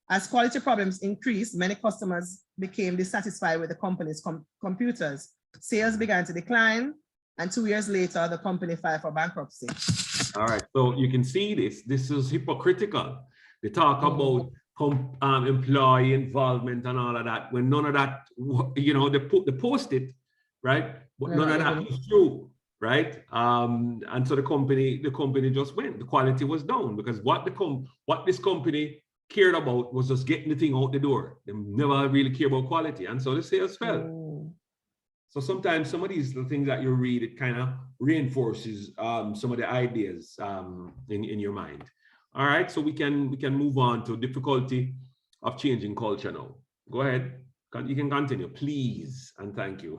as quality problems increased, many customers became dissatisfied with the company's computers. Sales began to decline, and 2 years later, the company filed for bankruptcy. All right, so you can see this is hypocritical. They talk about employee involvement and all of that, when none of that, they post it, right? But none of that is true. Right, and so the company just went. The quality was down because what this company cared about was just getting the thing out the door. They never really care about quality, and so the sales fell. So sometimes some of these things that you read, it kind of reinforces some of the ideas in your mind. All right, so we can move on to difficulty of changing culture now. Go ahead, you can continue, please, and thank you.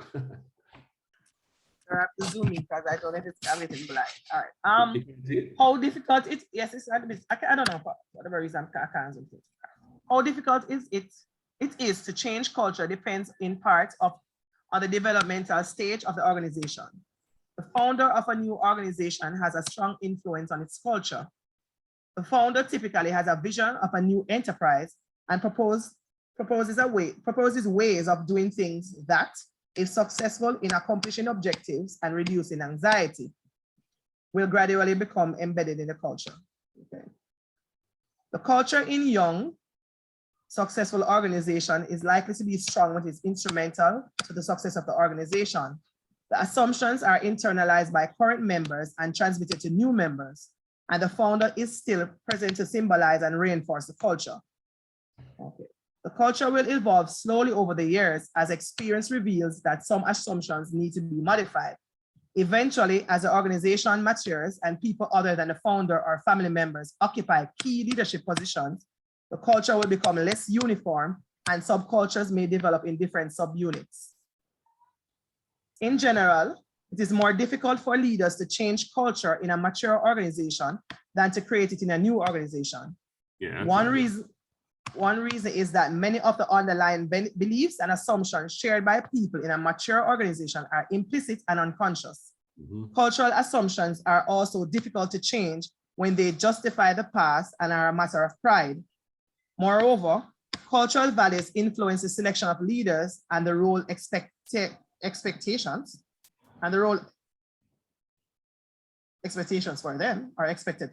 I have to zoom in because I don't know if it's everything black. All right. How difficult it? Yes, it's a bit. I don't know for whatever reason I can't zoom in. How difficult is it? It is to change culture depends in part on the developmental stage of the organization. The founder of a new organization has a strong influence on its culture. The founder typically has a vision of a new enterprise and proposes ways of doing things that, if successful in accomplishing objectives and reducing anxiety, will gradually become embedded in the culture. The culture in young, successful organization is likely to be strong when it's instrumental to the success of the organization. The assumptions are internalized by current members and transmitted to new members, and the founder is still present to symbolize and reinforce the culture. The The culture will evolve slowly over the years as experience reveals that some assumptions need to be modified. Eventually, as the organization matures and people other than the founder or family members occupy key leadership positions, the culture will become less uniform and subcultures may develop in different subunits. In general, it is more difficult for leaders to change culture in a mature organization than to create it in a new organization. Yeah. One reason is that many of the underlying beliefs and assumptions shared by people in a mature organization are implicit and unconscious. Cultural assumptions are also difficult to change when they justify the past and are a matter of pride. Moreover, cultural values influence the selection of leaders and the role expectations for them are expected.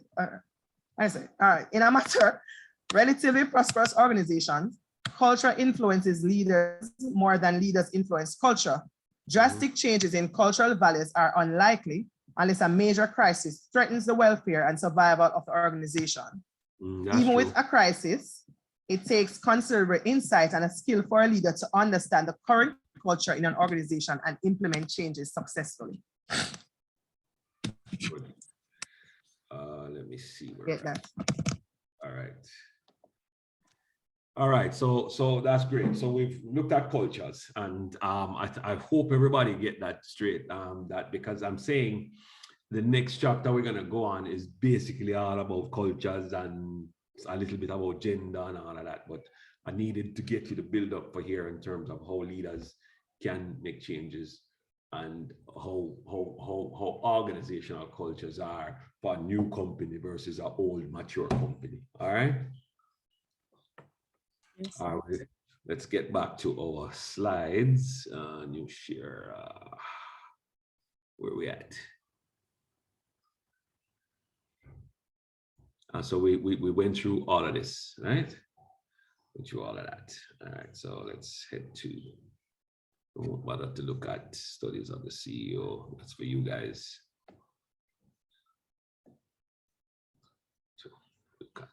I say, all right, in a matter relatively prosperous organizations, culture influences leaders more than leaders influence culture. Drastic changes in cultural values are unlikely unless a major crisis threatens the welfare and survival of the organization. Even with a crisis, it takes considerable insight and a skill for a leader to understand the current culture in an organization and implement changes successfully. Let me see. Get that. All right. All right, so that's great. So we've looked at cultures, and I hope everybody get that straight. That because I'm saying the next chapter we're gonna go on is basically all about cultures and a little bit about gender and all of that. But I needed to get you the build up for here in terms of how leaders can make changes and how organizational cultures are for a new company versus an old mature company. All right. Yes. All right, let's get back to our slides. New share. Where we at? So we went through all of this, right? Went through all of that. All right, so let's head to. Don't bother to look at studies of the CEO. That's for you guys. So look at.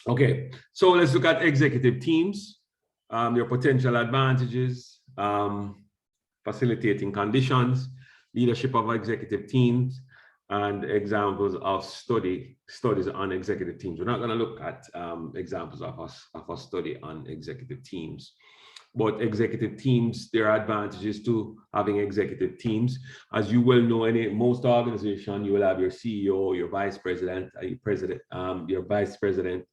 Okay, so let's look at executive teams, their potential advantages, facilitating conditions, leadership of executive teams, and examples of studies on executive teams. We're not going to look at examples of a study on executive teams, but executive teams, there are advantages to having executive teams. As you well know, in most organizations, you will have your CEO, your vice president, your vice president,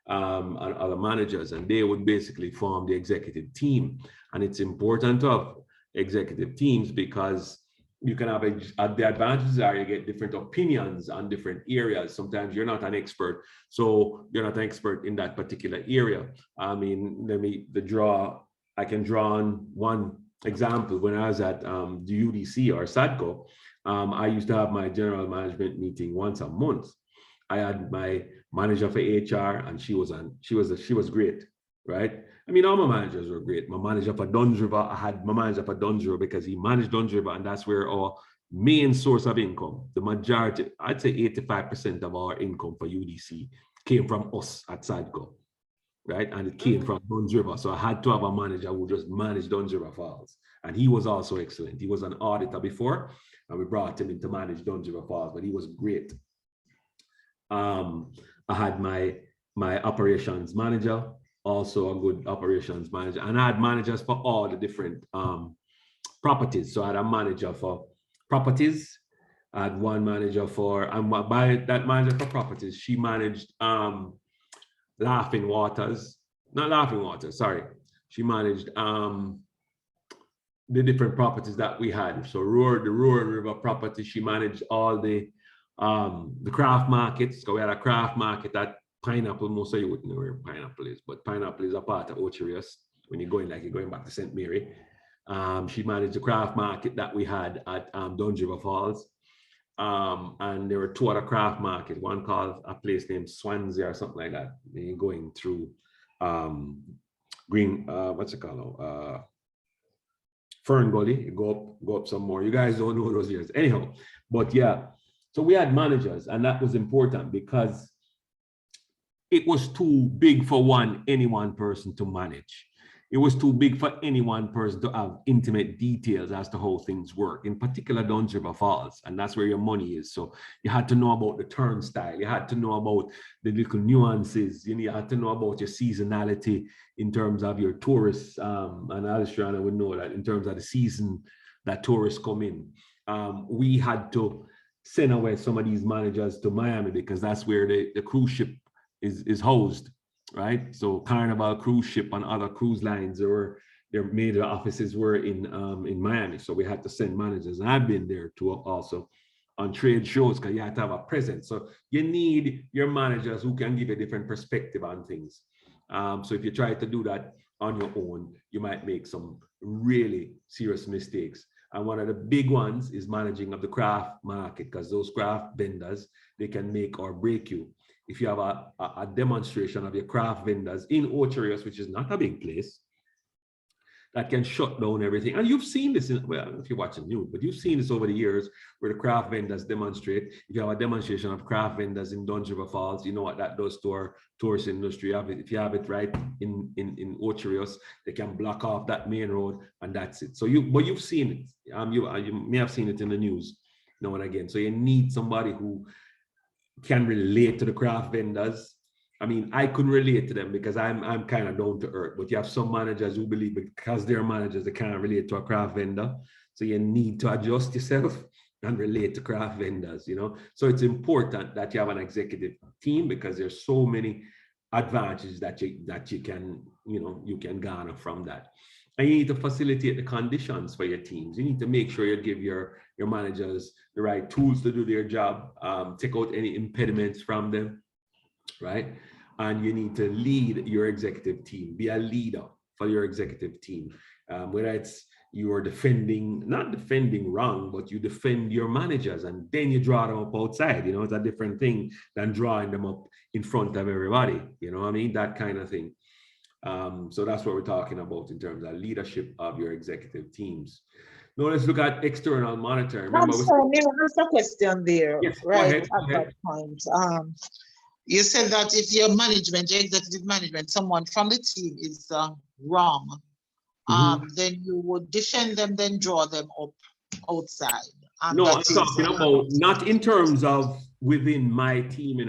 and other managers, and they would basically form the executive team. And it's important to have executive teams because you can have the advantages are you get different opinions on different areas. Sometimes you're not an expert, so you're not an expert in that particular area. I mean, I can draw on one example. When I was at the UDC or SADCO, I used to have my general management meeting once a month. I had my manager for HR, and she was great, right? I mean, all my managers were great. My manager for Duns River, I had my manager for Duns River because he managed Duns River, and that's where our main source of income, the majority, I'd say 85% of our income for UDC came from us at SADCO, right? And it came from Duns River. So I had to have a manager who just managed Duns River Falls. And he was also excellent. He was an auditor before, and we brought him in to manage Duns River Falls, but he was great. I had my operations manager, also a good operations manager, and I had managers for all the different properties. So I had a manager for properties. I had one manager for, and by that manager for properties, she managed Laughing Waters, not Laughing Waters, sorry. She managed the different properties that we had. So the Roaring River property, she managed all the craft markets. So we had a craft market at Pineapple. Most of you wouldn't know where Pineapple is, but Pineapple is a part of Ocherius when you're going back to St. Mary. She managed the craft market that we had at Duns River Falls. And there were two other craft markets, one called a place named Swansea or something like that. You're going through Green, what's it called? Fern Gully, go up some more. You guys don't know those years. Anyhow, but yeah, so we had managers, and that was important because it was too big for any one person to manage. It was too big for any one person to have intimate details as to how things work, in particular Duns River Falls, and that's where your money is. So you had to know about the turnstile, you had to know about the little nuances, you had to know about your seasonality in terms of your tourists, and Alistrana would know that in terms of the season that tourists come in. We had to send away some of these managers to Miami because that's where the cruise ship is housed. Right, so Carnival cruise ship and other cruise lines, or their major offices were in Miami. So we had to send managers, and I've been there too also on trade shows because you have to have a presence. So you need your managers who can give a different perspective on things. So if you try to do that on your own, you might make some really serious mistakes. And one of the big ones is managing of the craft market, because those craft vendors, they can make or break you. If you have a demonstration of your craft vendors in Ocherios, which is not a big place, that can shut down everything. And you've seen this, well, if you're watching news, but you've seen this over the years where the craft vendors demonstrate. If you have a demonstration of craft vendors in Duns River Falls, you know what that does to our tourist industry. If you have it right in Ocherios, they can block off that main road, and that's it. So you've seen it. You may have seen it in the news now and again. So you need somebody who can relate to the craft vendors. I mean, I couldn't relate to them because I'm kind of down to earth, but you have some managers who believe because they're managers, they can't relate to a craft vendor. So you need to adjust yourself and relate to craft vendors, So it's important that you have an executive team because there's so many advantages that you can, you can garner from that. And you need to facilitate the conditions for your teams. You need to make sure you give your managers the right tools to do their job, take out any impediments from them, right? And you need to lead your executive team, be a leader for your executive team. Whether it's you're not defending wrong, but you defend your managers and then you draw them up outside. It's a different thing than drawing them up in front of everybody. You know what I mean? That kind of thing. So that's what we're talking about in terms of leadership of your executive teams. Now let's look at external monitoring. Remember, there's a question there, yes, right? Go ahead. That point. You said that if your executive management, someone from the team is wrong, then you would defend them, then draw them up outside. No, I'm talking about not in terms of within my team,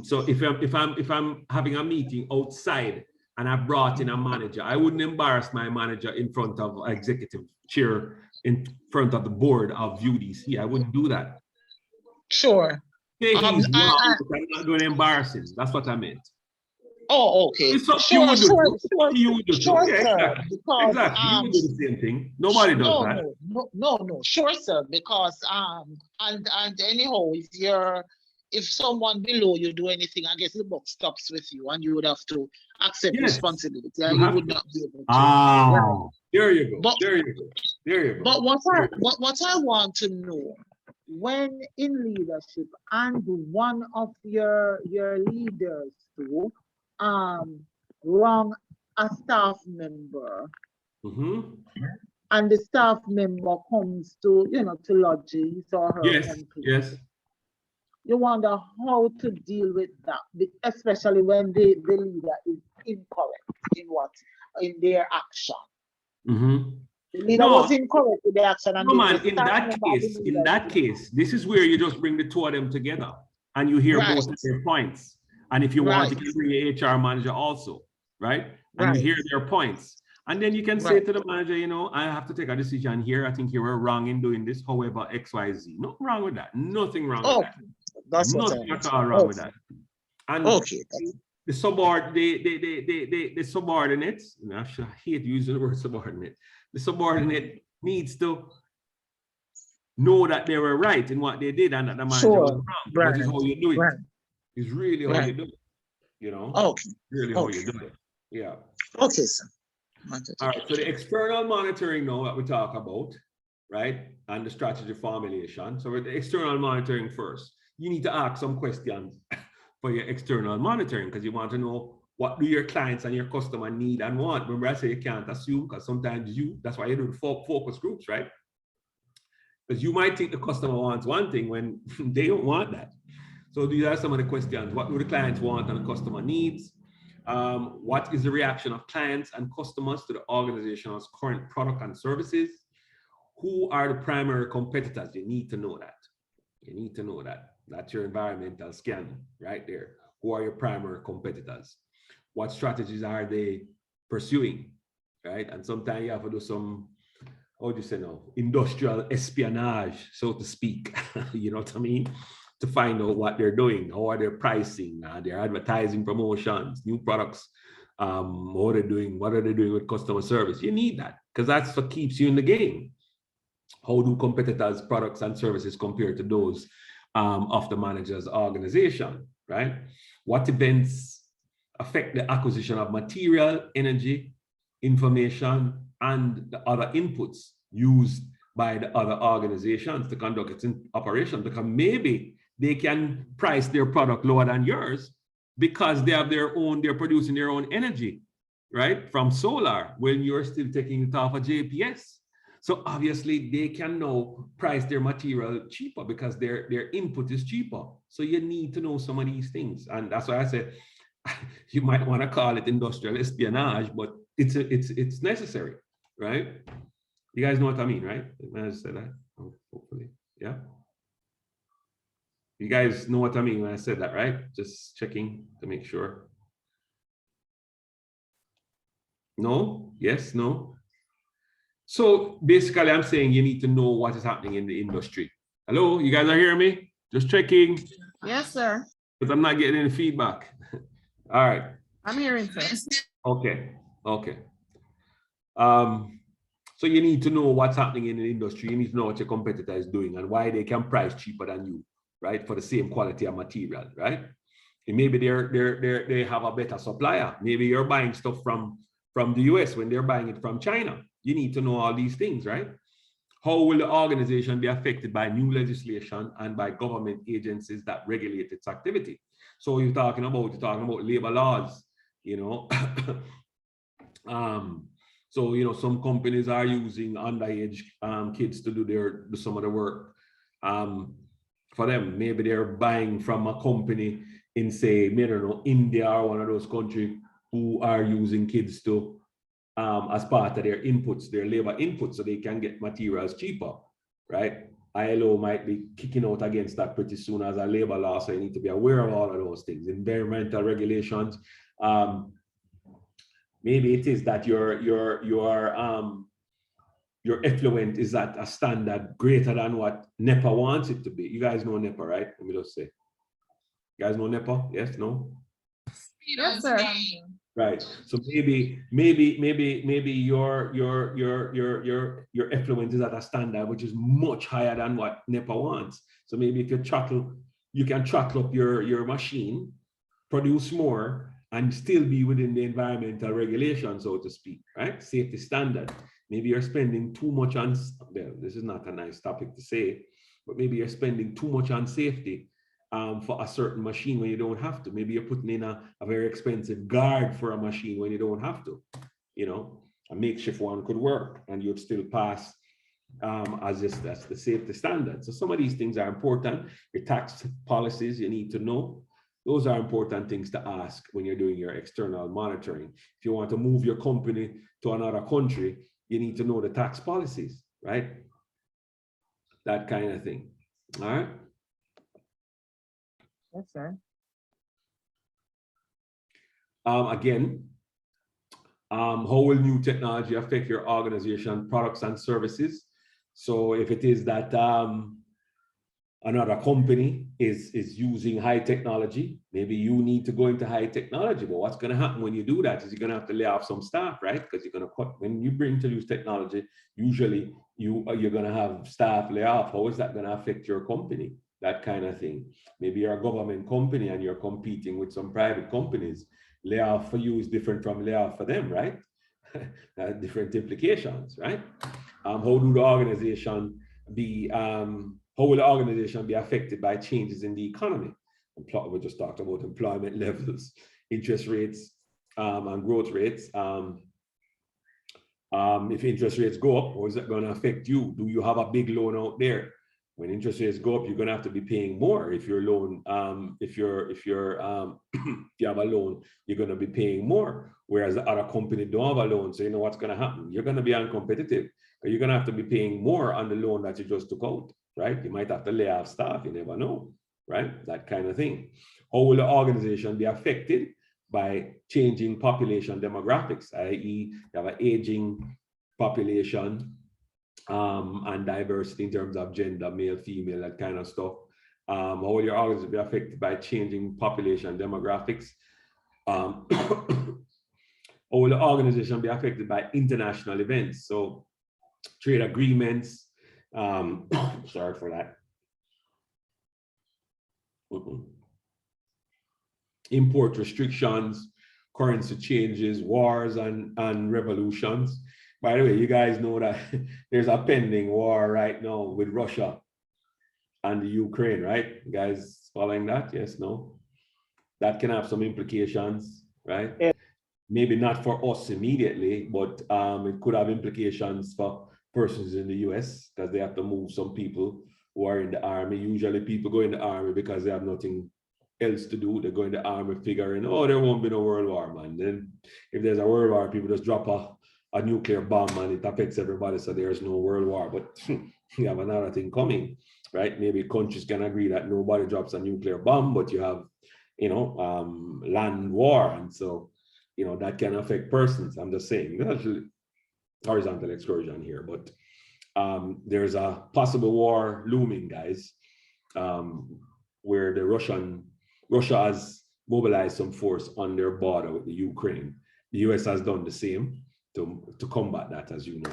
So if I'm having a meeting outside and I brought in a manager, I wouldn't embarrass my manager in front of executive chair, in front of the board of UDC. I wouldn't do that. Sure. Say he's wrong, but I'm not going to embarrass him. That's what I meant. Oh, okay. Sure, sir. Exactly. Because, You would do the same thing. Nobody does that. No. Sure, sir. Because and anyhow, if someone below you do anything, I guess the buck stops with you, and you would have to accept responsibility. You would not be able to. Right. There you go. There you go. But what I want to know, when in leadership and one of your leaders too, wrong a staff member, and the staff member comes to lodge his or her complaint. Yes. You wonder how to deal with that, especially when the leader is incorrect in their action. The leader was incorrect with the action. And in that case, this is where you just bring the two of them together and you hear both of their points. And if you want, you can bring your HR manager also, right? And you hear their points. And then you can say to the manager, I have to take a decision here. I think you were wrong in doing this. However, XYZ. Nothing wrong with that. Nothing wrong with that. That's nothing at all wrong with that. And the subordinates, I hate using the word subordinate. The subordinate needs to know that they were right in what they did and that the manager was wrong. But it's how you do it. It's really how you do it. Really how you do it. Yeah. Okay, sir. All right. So the external monitoring now that we talk about, right? And the strategy formulation. So with the external monitoring first, you need to ask some questions for your external monitoring because you want to know What do your clients and your customer need and want? Remember, I say you can't assume, because sometimes that's why you do the focus groups, right? Because you might think the customer wants one thing when they don't want that. So these are some of the questions. What do the clients want and the customer needs? What is the reaction of clients and customers to the organization's current product and services? Who are the primary competitors? You need to know that. You need to know that. That's your environmental scan right there. Who are your primary competitors? What strategies are they pursuing, right? And sometimes you have to do some, how do you say now, industrial espionage, so to speak, you know what I mean? To find out what they're doing, how are they pricing, their advertising promotions, new products, what they're doing, what are they doing with customer service? You need that, because that's what keeps you in the game. How do competitors' products and services compare to those of the manager's organization, right? What events affect the acquisition of material, energy, information, and the other inputs used by the other organizations to conduct its operation? Because maybe they can price their product lower than yours because they have their own, they're producing their own energy, right? From solar, when you're still taking it off a JPS. So obviously they can now price their material cheaper because their input is cheaper. So you need to know some of these things. And that's why I said, you might want to call it industrial espionage, but it's necessary, right? You guys know what I mean, right? I just said that, hopefully, yeah. You guys know what I mean when I said that, right? Just checking to make sure. No? Yes? No? So basically, I'm saying you need to know what is happening in the industry. Hello, you guys are hearing me? Just checking. Yes, sir. Because I'm not getting any feedback. All right. I'm hearing, sir. Okay. Okay. So you need to know what's happening in the industry. You need to know what your competitor is doing and why they can price cheaper than you, right? For the same quality of material, right? And maybe they have a better supplier. Maybe you're buying stuff from the US when they're buying it from China. You need to know all these things, right? How will the organization be affected by new legislation and by government agencies that regulate its activity? So you're talking about labor laws, you know. So, you know, some companies are using underage kids to do some of the work for them. Maybe they're buying from a company in, say, I don't know, India or one of those countries who are using kids to as part of their inputs, their labor inputs, so they can get materials cheaper, right? ILO might be kicking out against that pretty soon as a labor law, so you need to be aware of all of those things. Environmental regulations. Maybe it is that your effluent is at a standard greater than what NEPA wants it to be. You guys know NEPA, right? Let me just say. You guys know NEPA? Yes, no? Yes, sir. Right. So maybe your effluent is at a standard which is much higher than what NEPA wants. So maybe if you can throttle up your machine, produce more, and still be within the environmental regulation, so to speak, right? Safety standard. Maybe you're spending too much on, well, this is not a nice topic to say, but maybe you're spending too much on safety for a certain machine when you don't have to. Maybe you're putting in a very expensive guard for a machine when you don't have to. You know, a makeshift one could work and you'd still pass that's the safety standard. So some of these things are important. Your tax policies, you need to know. Those are important things to ask when you're doing your external monitoring. If you want to move your company to another country, you need to know the tax policies, right? That kind of thing. All right. Yes, sir. Again, how will new technology affect your organization, products and services? So if it is that another company is using high technology, maybe you need to go into high technology. But what's going to happen when you do that is you're going to have to lay off some staff, right? Because you're going to cut, when you introduce technology, usually you're going to have staff lay off. How is that going to affect your company? That kind of thing. Maybe you're a government company and you're competing with some private companies. Layoff for you is different from layoff for them, right? Different implications, right? How do the organization be, how will the organization be affected by changes in the economy? We just talked about employment levels, interest rates, and growth rates. If interest rates go up, how is it going to affect you? Do you have a big loan out there? When interest rates go up, you're going to have to be paying more. If your loan, if you have a loan, you're going to be paying more. Whereas the other company don't have a loan, so you know what's going to happen. You're going to be uncompetitive. You're going to have to be paying more on the loan that you just took out, right? You might have to lay off staff. You never know, right? That kind of thing. How will the organization be affected by changing population demographics, i.e., you have an aging population and diversity in terms of gender, male, female, that kind of stuff. How will your organization be affected by changing population demographics? How will the organization be affected by international events? So trade agreements, sorry for that. Import restrictions, currency changes, wars and revolutions. By the way, you guys know that there's a pending war right now with Russia and the Ukraine, right? You guys following that? Yes, no? That can have some implications, right? Yeah. Maybe not for us immediately, but it could have implications for persons in the US because they have to move some people who are in the army. Usually people go in the army because they have nothing else to do. They go in the army figuring, oh, there won't be no world war, man. Then if there's a world war, people just drop a nuclear bomb and it affects everybody, so there's no world war. But you have another thing coming, right? Maybe countries can agree that nobody drops a nuclear bomb, but you have, you know, land war. And so, you know, that can affect persons. I'm just saying, that's a horizontal excursion here, but there's a possible war looming, guys, where Russia has mobilized some force on their border with the Ukraine. The US has done the same to combat that, as you know.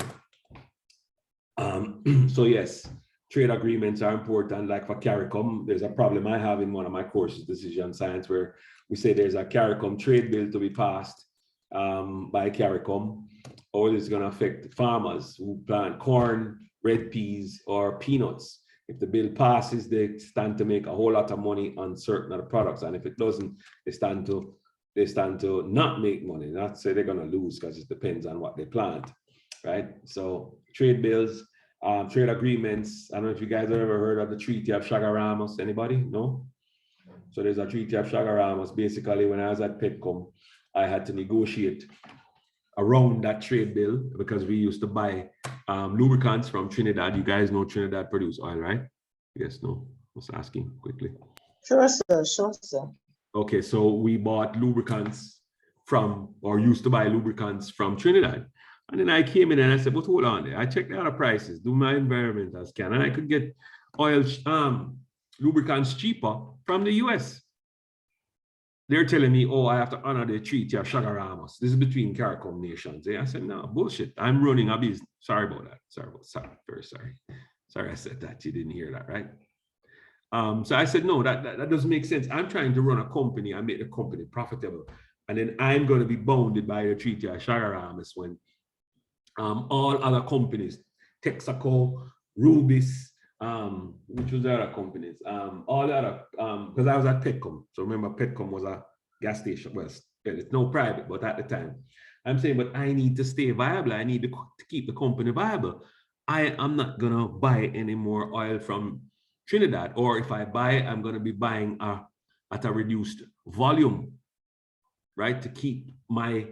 So yes, trade agreements are important. Like for CARICOM, there's a problem I have in one of my courses, Decision Science, where we say there's a CARICOM trade bill to be passed by CARICOM. All is going to affect farmers who plant corn, red peas, or peanuts. If the bill passes, they stand to make a whole lot of money on certain other products. And if it doesn't, they stand to not make money. Not say they're going to lose, because it depends on what they plant, right? So trade bills, trade agreements. I don't know if you guys have ever heard of the Treaty of Chaguaramas. Anybody? No? So there's a Treaty of Chaguaramas. Basically, when I was at Petcom, I had to negotiate around that trade bill because we used to buy lubricants from Trinidad. You guys know Trinidad produce oil, right? Yes, no? I was asking quickly. Sure, sir. Sure, sir. Okay, so we bought lubricants from, or used to buy lubricants from Trinidad. And then I came in and I said, but hold on there. I checked the other prices, do my environmental scan, and I could get oil, lubricants cheaper from the US. They're telling me, oh, I have to honor the Treaty of Chaguaramas. This is between CARICOM nations. I said, no, bullshit. I'm running a business. Sorry about that. Sorry, very sorry. Sorry I said that. You didn't hear that, right? So I said, no, that doesn't make sense. I'm trying to run a company and make the company profitable. And then I'm going to be bounded by the Treaty of Chaguaramas when all other companies, Texaco, Rubis, which was the other companies, all the other, because I was at Petcom. So remember, Petcom was a gas station. Well, it's no private, but at the time, I'm saying, but I need to stay viable. I need to keep the company viable. I am not going to buy any more oil from Trinidad, or if I buy, I'm going to be buying at a reduced volume, right? To keep my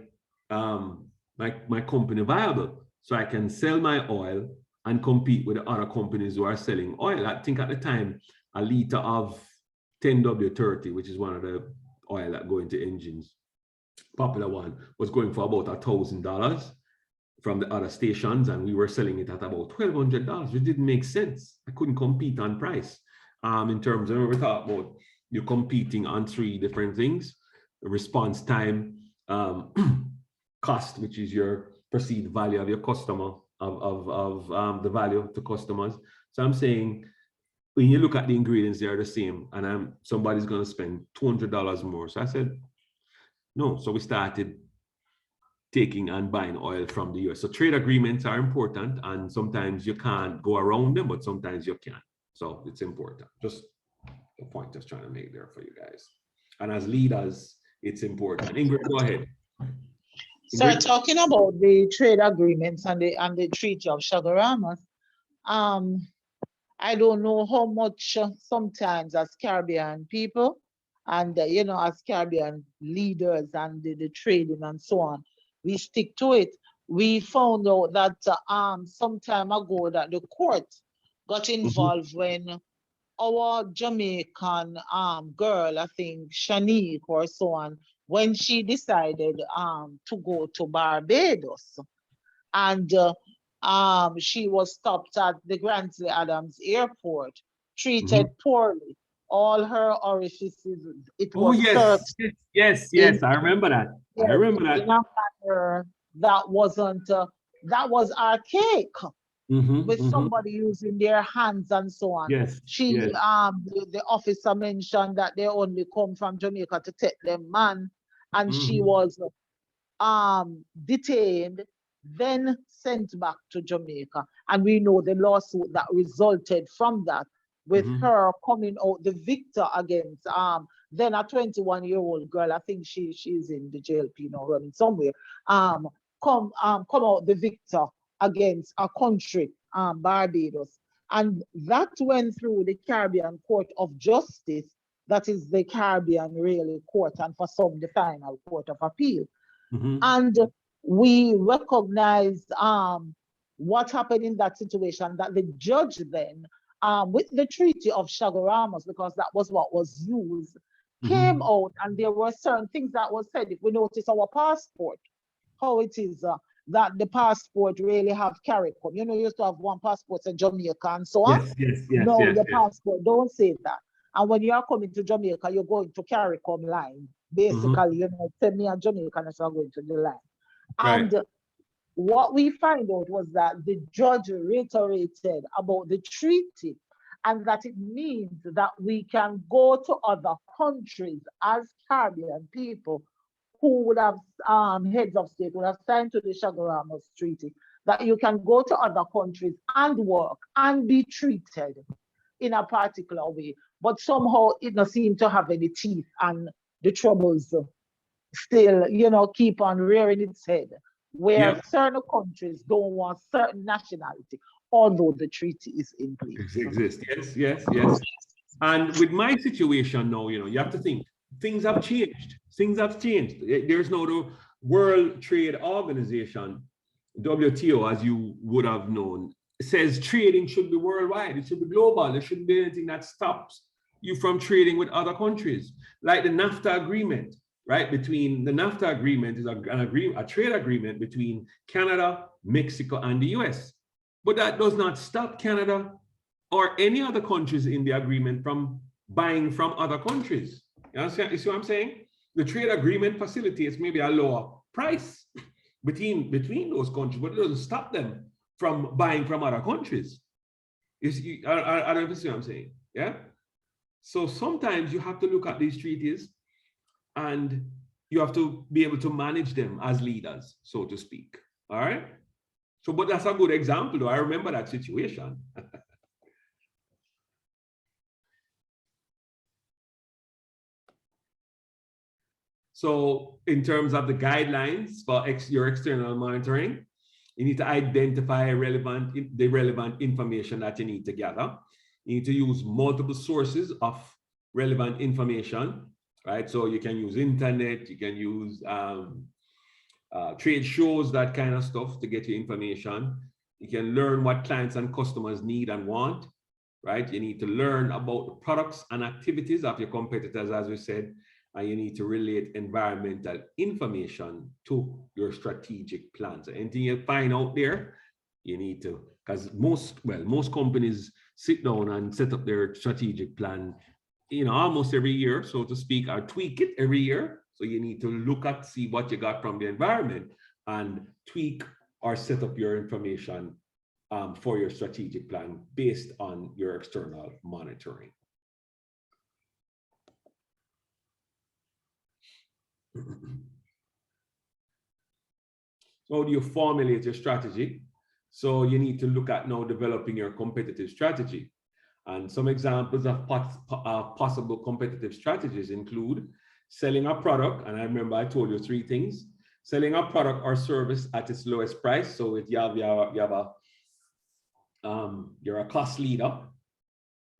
my company viable, so I can sell my oil and compete with the other companies who are selling oil. I think at the time, a liter of 10W30, which is one of the oil that go into engines, popular one, was going for about $1,000 from the other stations, and we were selling it at about $1,200. It didn't make sense. I couldn't compete on price. In terms of, we talk about you're competing on 3 different things: response time, cost, which is your perceived value of your customer, of the value to customers. So I'm saying, when you look at the ingredients, they are the same, and somebody's going to spend $200 more. So I said, no. So we started taking and buying oil from the US. So trade agreements are important, and sometimes you can't go around them, but sometimes you can. So it's important. Just the point I was trying to make there for you guys. And as leaders, it's important. Ingrid, go ahead. So talking about the trade agreements and the Treaty of Chaguaramas, I don't know how much sometimes as Caribbean people and you know, as Caribbean leaders and the trading and so on, we stick to it. We found out that some time ago that the court got involved when our Jamaican girl, I think Shanique or so on, when she decided to go to Barbados, and she was stopped at the Grantley Adams Airport, treated poorly. All her orifices, it was searched yes, I remember that. I remember that. in a manner that wasn't, that was archaic. With somebody using their hands and so on. Yes. She, the officer mentioned that they only come from Jamaica to take them man, and she was detained, then sent back to Jamaica. And we know the lawsuit that resulted from that, with her coming out the victor against then a 21-year-old girl. I think she's in the jail, running somewhere. Come out the victor against a country, Barbados. And that went through the Caribbean Court of Justice, that is the Caribbean really court, and for some, the final court of appeal. And we recognized what happened in that situation, that the judge then, with the Treaty of Chaguaramas, because that was what was used, came out, and there were certain things that was said. If we notice our passport, how it is that the passport really have CARICOM. You know, you used to have one passport in Jamaica and so on. No, the passport don't say that. And when you are coming to Jamaica, you're going to CARICOM line. Basically, you know, send me a Jamaican as I'm going to the line. And what we find out was that the judge reiterated about the treaty, and that it means that we can go to other countries as Caribbean people who would have heads of state, would have signed to the Chaguaramas Treaty, that you can go to other countries and work and be treated in a particular way. But somehow it doesn't seem to have any teeth, and the troubles still, you know, keep on rearing its head, where certain countries don't want certain nationality, although the treaty is in place. Yes. And with my situation now, you know, you have to think, things have changed. There's now the World Trade Organization, WTO, as you would have known, says trading should be worldwide. It should be global. There shouldn't be anything that stops you from trading with other countries. Like the NAFTA agreement, right? Between the NAFTA agreement is a trade agreement between Canada, Mexico, and the US. But that does not stop Canada or any other countries in the agreement from buying from other countries. You see what I'm saying? The trade agreement facilitates maybe a lower price between those countries, but it doesn't stop them from buying from other countries. I don't know if you see what I'm saying, yeah? So sometimes you have to look at these treaties and you have to be able to manage them as leaders, so to speak, all right? So, but that's a good example though. I remember that situation. So in terms of the guidelines for your external monitoring, you need to identify the relevant information that you need to gather. You need to use multiple sources of relevant information, right? So you can use internet, you can use trade shows, that kind of stuff to get your information. You can learn what clients and customers need and want, right? You need to learn about the products and activities of your competitors, as we said, and you need to relate environmental information to your strategic plans. Anything you find out there, you need to, because most companies sit down and set up their strategic plan, you know, almost every year, so to speak, or tweak it every year. So you need to look at, see what you got from the environment and tweak or set up your information for your strategic plan based on your external monitoring. So how do you formulate your strategy? So you need to look at now developing your competitive strategy. And some examples of possible competitive strategies include selling a product. And I remember I told you 3 things: selling a product or service at its lowest price. So if you're a cost leader,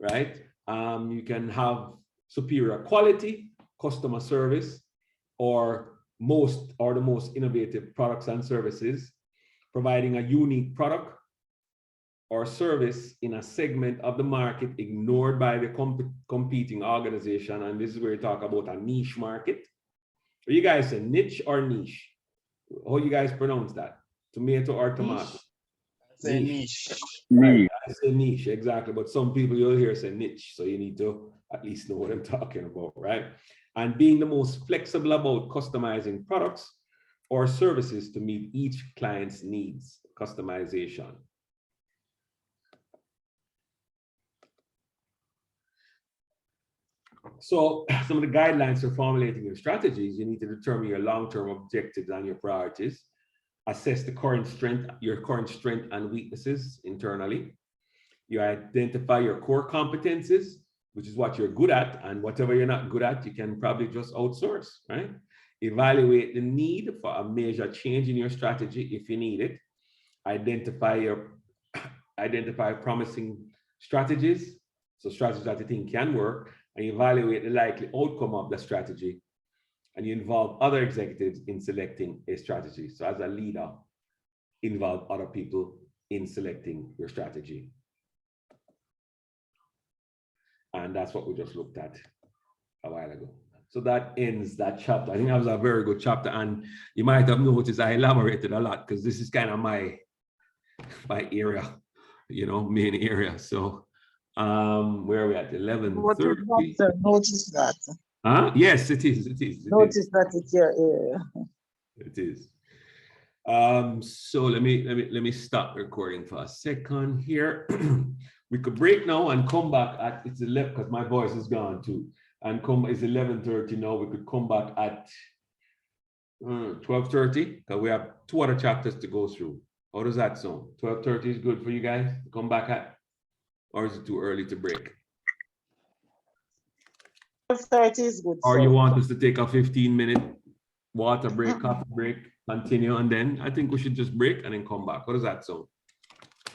right? You can have superior quality, customer service, or the most innovative products and services, providing a unique product or service in a segment of the market ignored by the competing organization. And this is where we talk about a niche market. Are you guys say niche or niche? How you guys pronounce that? Tomato or tomato? Say niche. Right, I say niche, exactly. But some people you'll hear say niche. So you need to at least know what I'm talking about, right? And being the most flexible about customizing products or services to meet each client's needs, customization. So some of the guidelines for formulating your strategies, you need to determine your long-term objectives and your priorities, assess the your current strength and weaknesses internally. You identify your core competencies, which is what you're good at, and whatever you're not good at, you can probably just outsource, right? Evaluate the need for a major change in your strategy if you need it. Identify promising strategies, so strategies that you think can work, and evaluate the likely outcome of the strategy. And you involve other executives in selecting a strategy. So as a leader, involve other people in selecting your strategy. And that's what we just looked at a while ago. So that ends that chapter. I think that was a very good chapter. And you might have noticed I elaborated a lot because this is kind of my area, main area. So where are we at? 11:30. Notice that. Yes, it is. Notice that it's your area. It is. So let me stop recording for a second here. We could break now and come back at it's 11 because my voice is gone too. And it's 11:30 now. We could come back at 12:30 because we have 2 other chapters to go through. How does that sound? 12:30 is good for you guys to come back at, or is it too early to break? 12:30 is good. Or you want us to take a 15-minute water break, coffee break, continue, and then I think we should just break and then come back. What does that sound?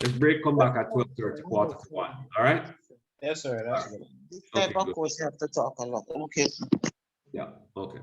Let's break, come back at 12:30, 1:15. All right? Yes, sir. That's good. This type of course you have to talk a lot. Okay. Yeah, okay.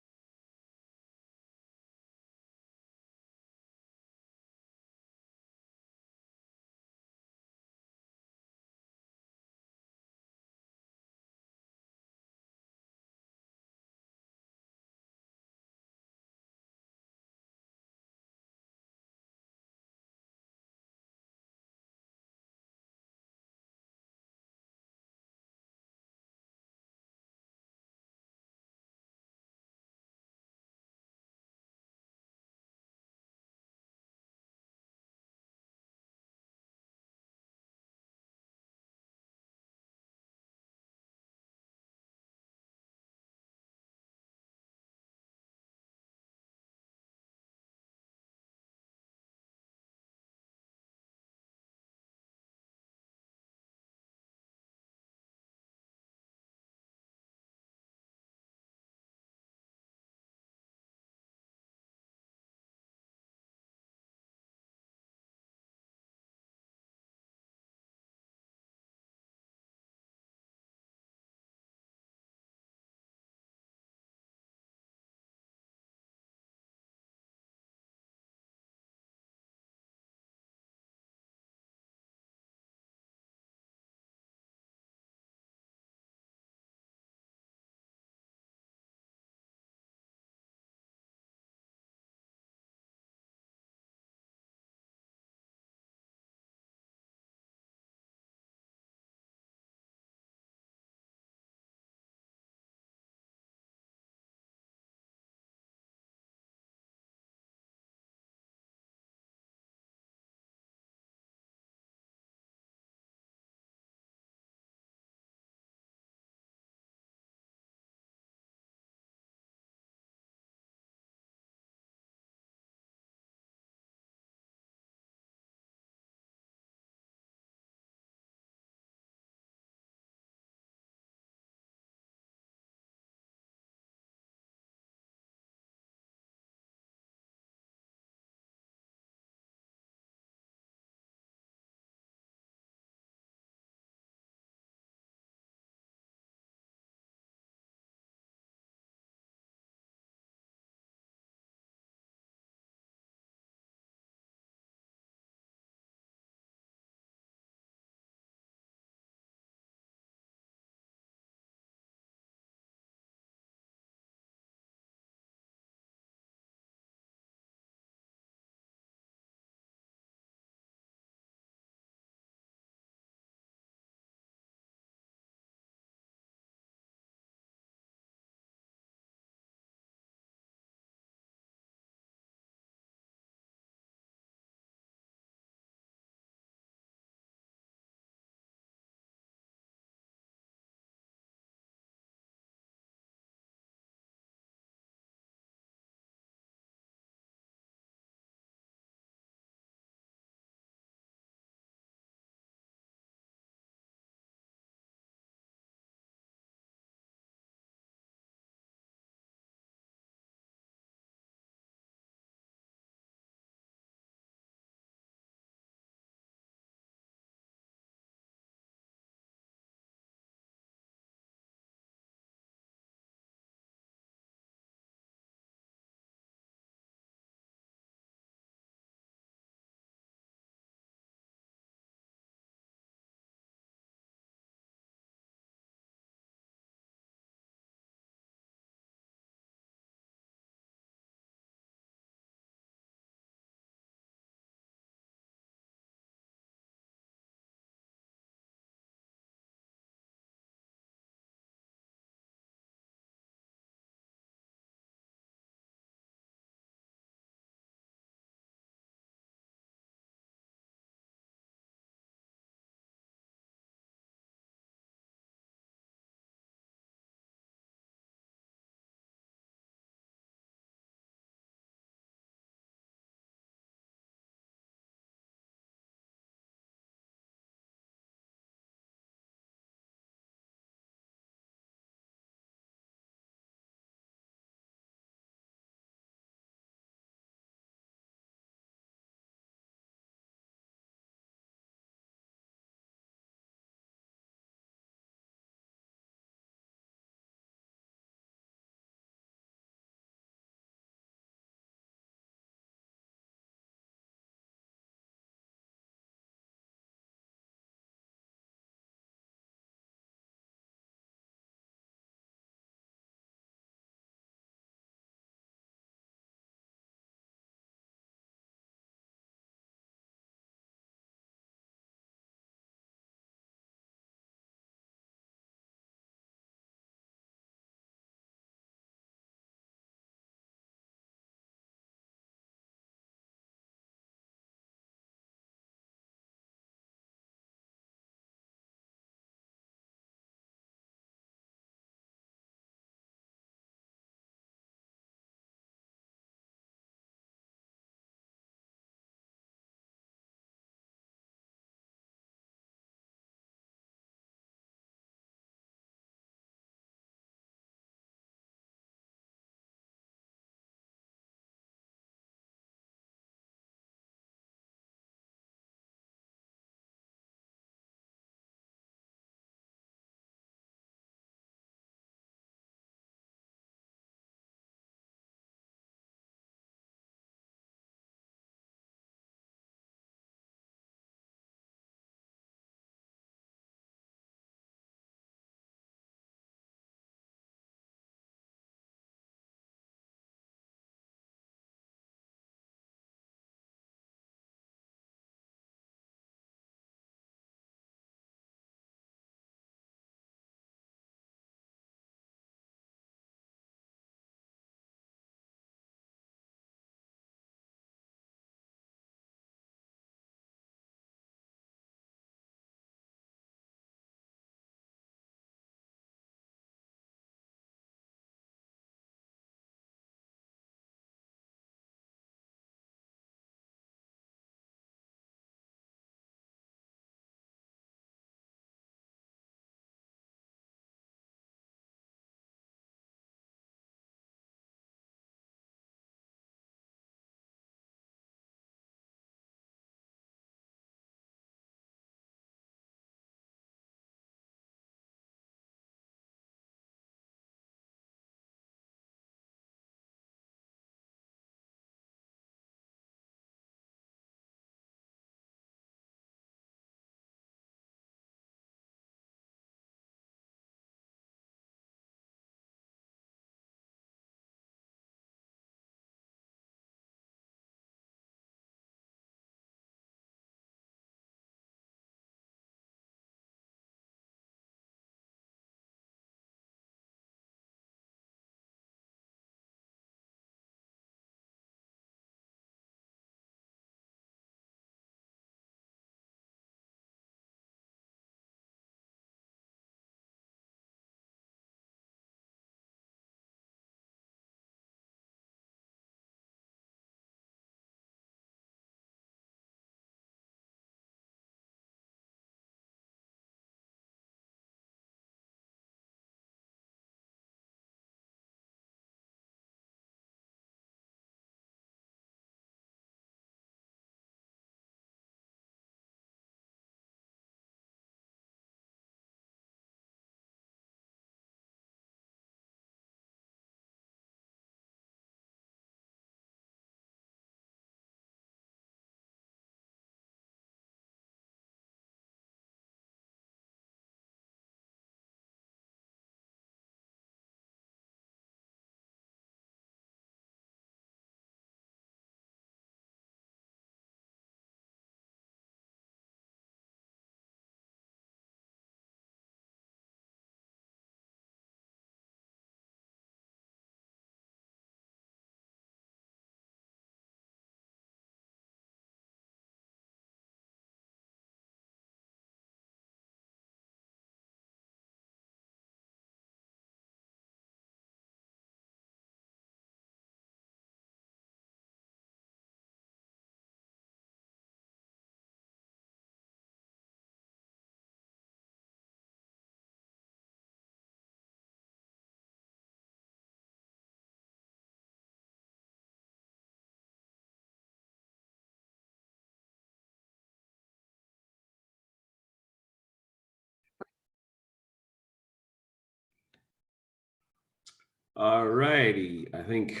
All righty, I think.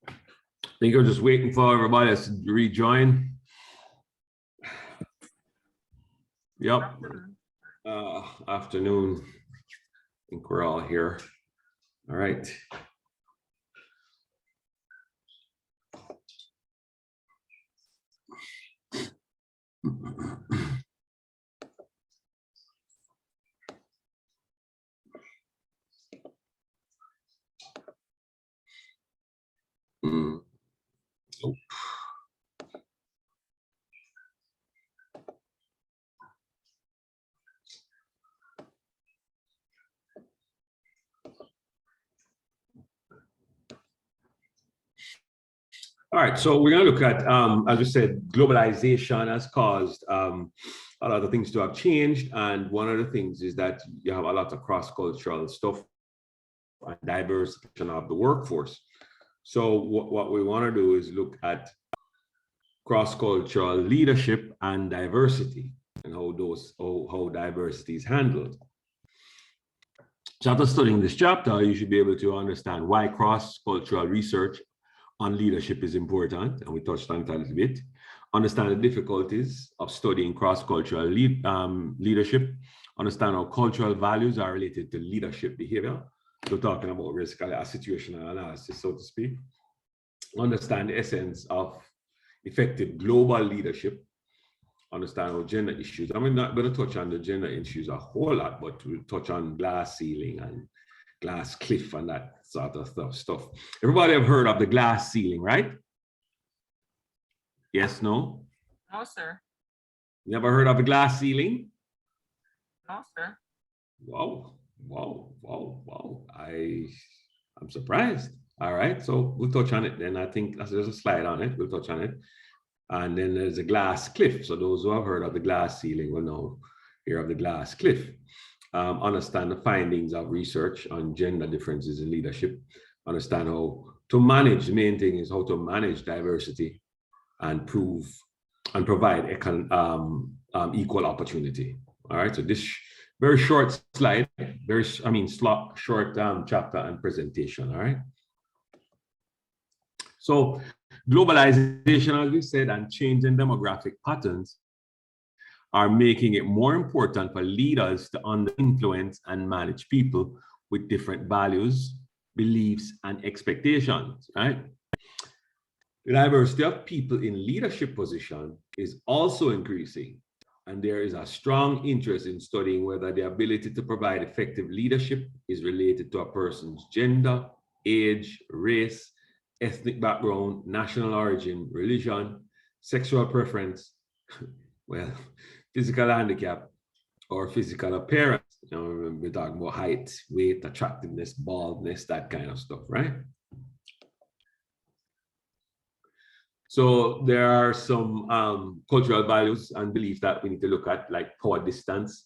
I think we're just waiting for everybody to rejoin. Yep. Afternoon. I think we're all here. All right. Oh. All right, so we're going to look at, as we said, globalization has caused a lot of things to have changed. And one of the things is that you have a lot of cross-cultural stuff and diversification of the workforce. So what we want to do is look at cross-cultural leadership and diversity and how diversity is handled. So after studying this chapter, you should be able to understand why cross-cultural research on leadership is important, and we touched on it a little bit. Understand the difficulties of studying cross-cultural leadership. Understand how cultural values are related to leadership behavior. We're talking about basically a situational analysis, so to speak. Understand the essence of effective global leadership. Understand how gender issues. I'm not going to touch on the gender issues a whole lot, but we'll touch on glass ceiling and glass cliff and that sort of stuff. Everybody have heard of the glass ceiling, right? Yes, no? No, sir. You never heard of the glass ceiling? No, sir. Wow, wow, wow, wow. I'm surprised. All right, so we'll touch on it then. I think there's a slide on it. We'll touch on it. And then there's a glass cliff. So those who have heard of the glass ceiling will now hear of the glass cliff. Understand the findings of research on gender differences in leadership. Understand how to manage, the main thing is how to manage diversity and provide equal opportunity. All right, so this very short slide, short chapter and presentation, all right? So globalization, as we said, and changing demographic patterns are making it more important for leaders to influence and manage people with different values, beliefs, and expectations, right? The diversity of people in leadership position is also increasing, and there is a strong interest in studying whether the ability to provide effective leadership is related to a person's gender, age, race, ethnic background, national origin, religion, sexual preference, well, physical handicap, or physical appearance. You know, we're talking about height, weight, attractiveness, baldness, that kind of stuff, right? So there are some cultural values and beliefs that we need to look at, like power distance,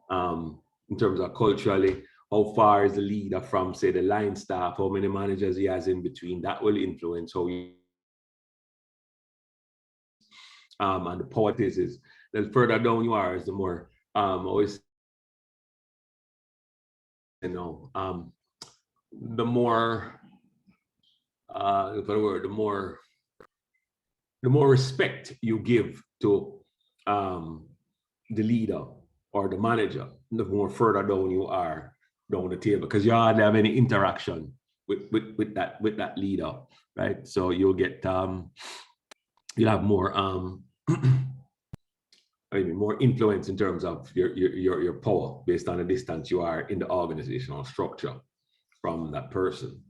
in terms of culturally, how far is the leader from, say, the line staff, how many managers he has in between. That will influence how you, and the power is the further down you are, is the more always, you know, the more the more respect you give to the leader or the manager, the more further down you are down the table, because you hardly have any interaction with that leader, right? So you'll get you'll have more more influence in terms of your power based on the distance you are in the organizational structure from that person.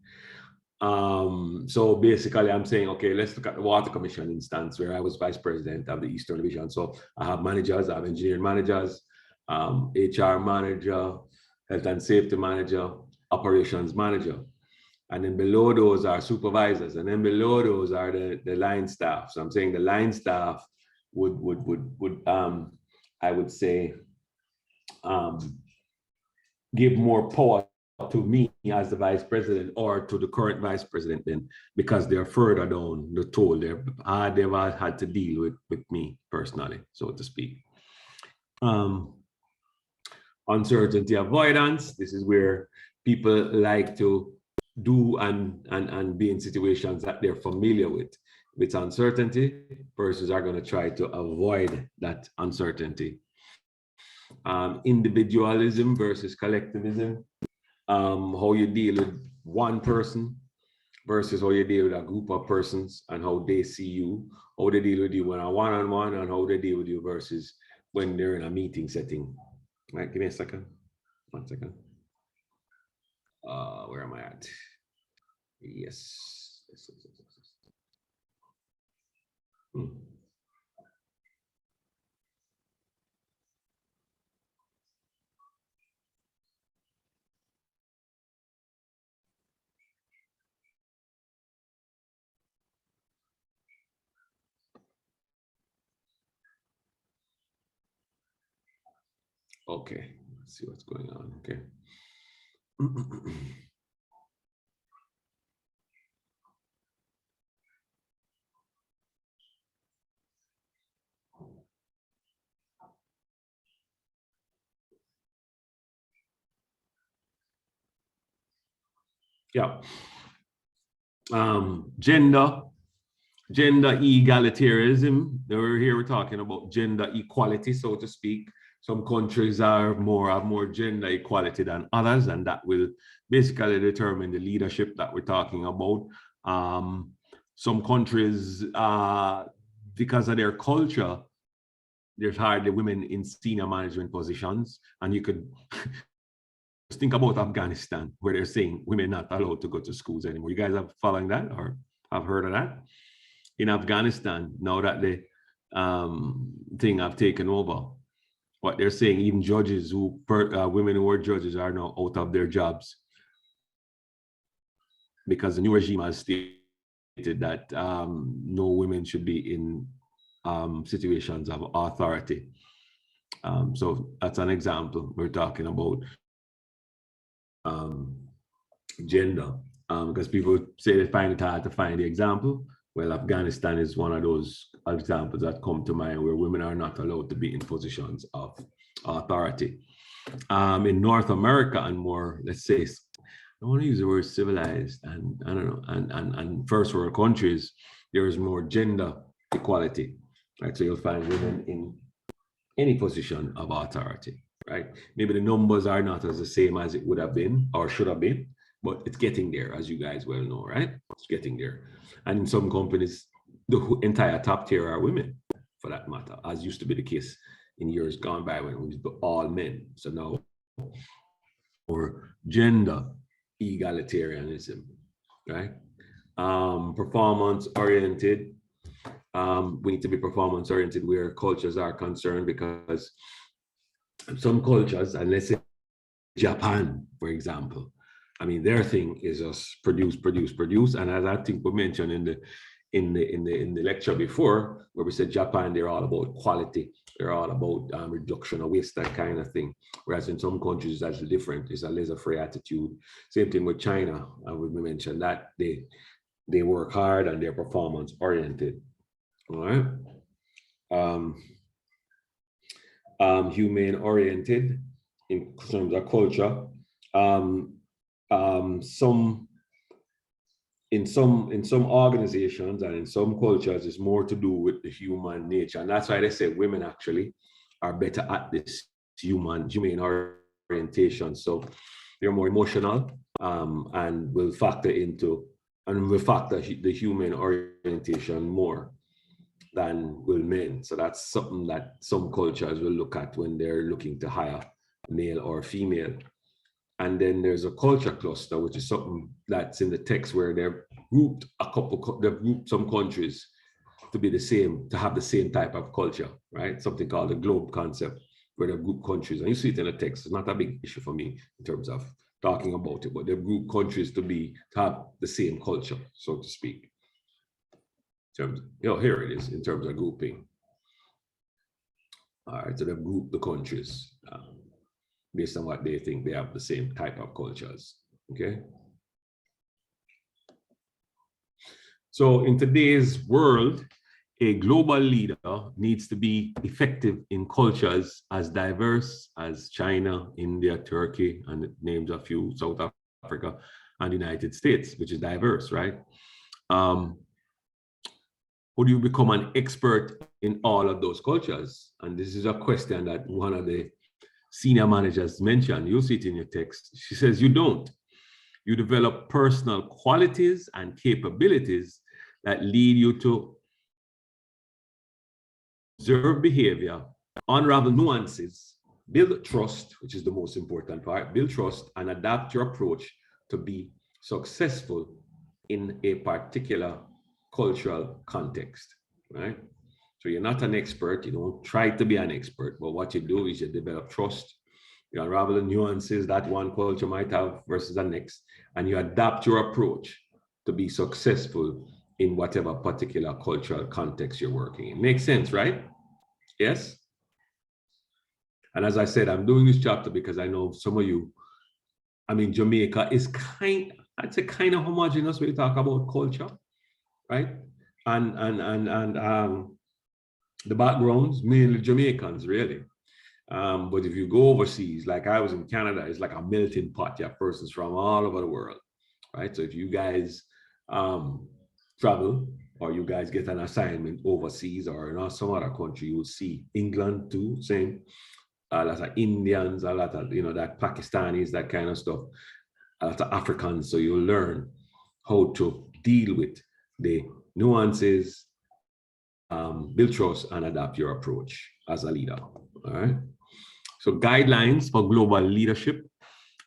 So basically I'm saying, okay, let's look at the Water Commission instance where I was vice president of the Eastern Division. So I have managers, I have engineering managers, HR manager, health and safety manager, operations manager. And then below those are supervisors. And then below those are the line staff. So I'm saying the line staff would I would say, give more power to me as the vice president or to the current vice president then, because they're further down the toll. They've had to deal with me personally, so to speak. Uncertainty avoidance. This is where people like to do and be in situations that they're familiar with uncertainty. Persons are going to try to avoid that uncertainty. Individualism versus collectivism. How you deal with one person versus how you deal with a group of persons and how they see you, how they deal with you when a one-on-one, and how they deal with you versus when they're in a meeting setting. Right, give me a second. 1 second. Where am I at? Yes. Okay, let's see what's going on. Okay. Yeah. Gender egalitarianism. We're talking about gender equality, so to speak. Some countries have more gender equality than others, and that will basically determine the leadership that we're talking about. Some countries, because of their culture, there's hardly women in senior management positions, and you could just think about Afghanistan, where they're saying women not allowed to go to schools anymore. You guys have following that or have heard of that? In Afghanistan, now that the thing have taken over, what they're saying, even judges women who are judges are now out of their jobs because the new regime has stated that no women should be in situations of authority. So that's an example. We're talking about gender, because people say they find it hard to find the example. Well, Afghanistan is one of those examples that come to mind where women are not allowed to be in positions of authority. In North America and more, let's say, I want to use the word civilized and I don't know, and first world countries, there is more gender equality, right? So you'll find women in any position of authority, right? Maybe the numbers are not as the same as it would have been or should have been, but it's getting there, as you guys well know, right? It's getting there. And in some companies, the entire top tier are women, for that matter, as used to be the case in years gone by when it was all men. So now, for gender egalitarianism, right? Performance oriented. We need to be performance oriented where cultures are concerned, because some cultures, and let's say Japan, for example, I mean, their thing is just produce. And as I think we mentioned in the lecture before, where we said Japan, they're all about quality. They're all about reduction of waste, that kind of thing. Whereas in some countries, that's different. It's a laissez-faire attitude. Same thing with China. We mentioned that they work hard and they're performance oriented. All right. Humane oriented in terms of culture. In some organizations and in some cultures, it's more to do with the human nature, and that's why they say women actually are better at this humane orientation. So they're more emotional, and will factor the human orientation more than will men. So that's something that some cultures will look at when they're looking to hire male or female. And then there's a culture cluster, which is something that's in the text where they've grouped some countries to be the same, to have the same type of culture, right? Something called the globe concept, where they've grouped countries. And you see it in the text. It's not a big issue for me in terms of talking about it, but they've grouped countries to have the same culture, so to speak. Here it is in terms of grouping. All right, so they've grouped the countries based on what they think they have the same type of cultures, okay? So in today's world, a global leader needs to be effective in cultures as diverse as China, India, Turkey, and it names a few, South Africa, and the United States, which is diverse, right? How do you become an expert in all of those cultures? And this is a question that one of the senior managers mentioned. You'll see it in your text. She says, you don't. You develop personal qualities and capabilities that lead you to observe behavior, unravel nuances, build trust, which is the most important part, build trust and adapt your approach to be successful in a particular cultural context, right? So you're not an expert, you don't try to be an expert, but what you do is you develop trust, you unravel the nuances that one culture might have versus the next, and you adapt your approach to be successful in whatever particular cultural context you're working in. Makes sense, right? Yes? And as I said, I'm doing this chapter because I know some of you, I mean, Jamaica is I'd say kind of homogeneous when you talk about culture, right? And the backgrounds, mainly Jamaicans, really. But if you go overseas, like I was in Canada, it's like a melting pot. You have persons from all over the world, right? So if you guys travel or you guys get an assignment overseas or in some other country, you will see England too, same. A lot of Indians, a lot of, you know, that Pakistanis, that kind of stuff, a lot of Africans. So you'll learn how to deal with the nuances, build trust, and adapt your approach as a leader, all right? So guidelines for global leadership: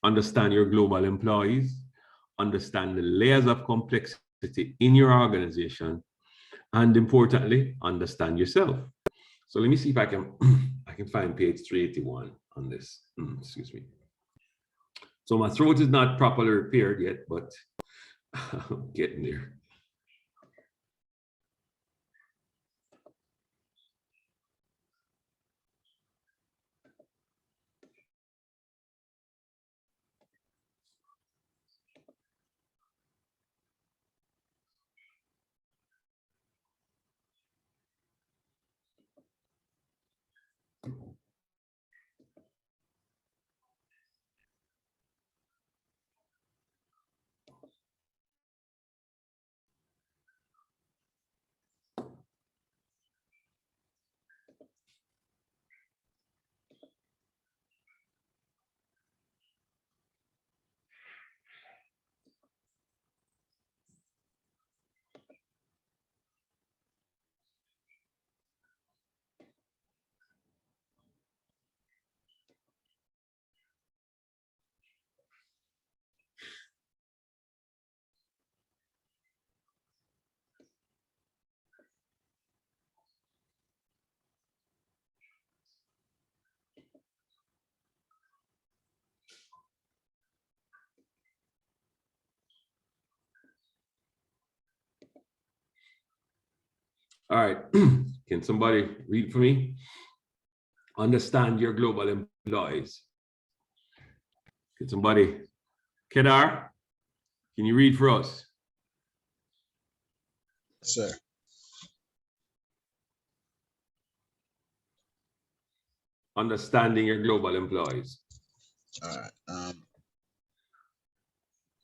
understand your global employees, understand the layers of complexity in your organization, and importantly, understand yourself. So let me see if I can find page 381 on this. Excuse me. So my throat is not properly repaired yet, but I'm getting there. All right, can somebody read for me? Understand your global employees. Can somebody, Kedar, can you read for us? Sir. Understanding your global employees. All right.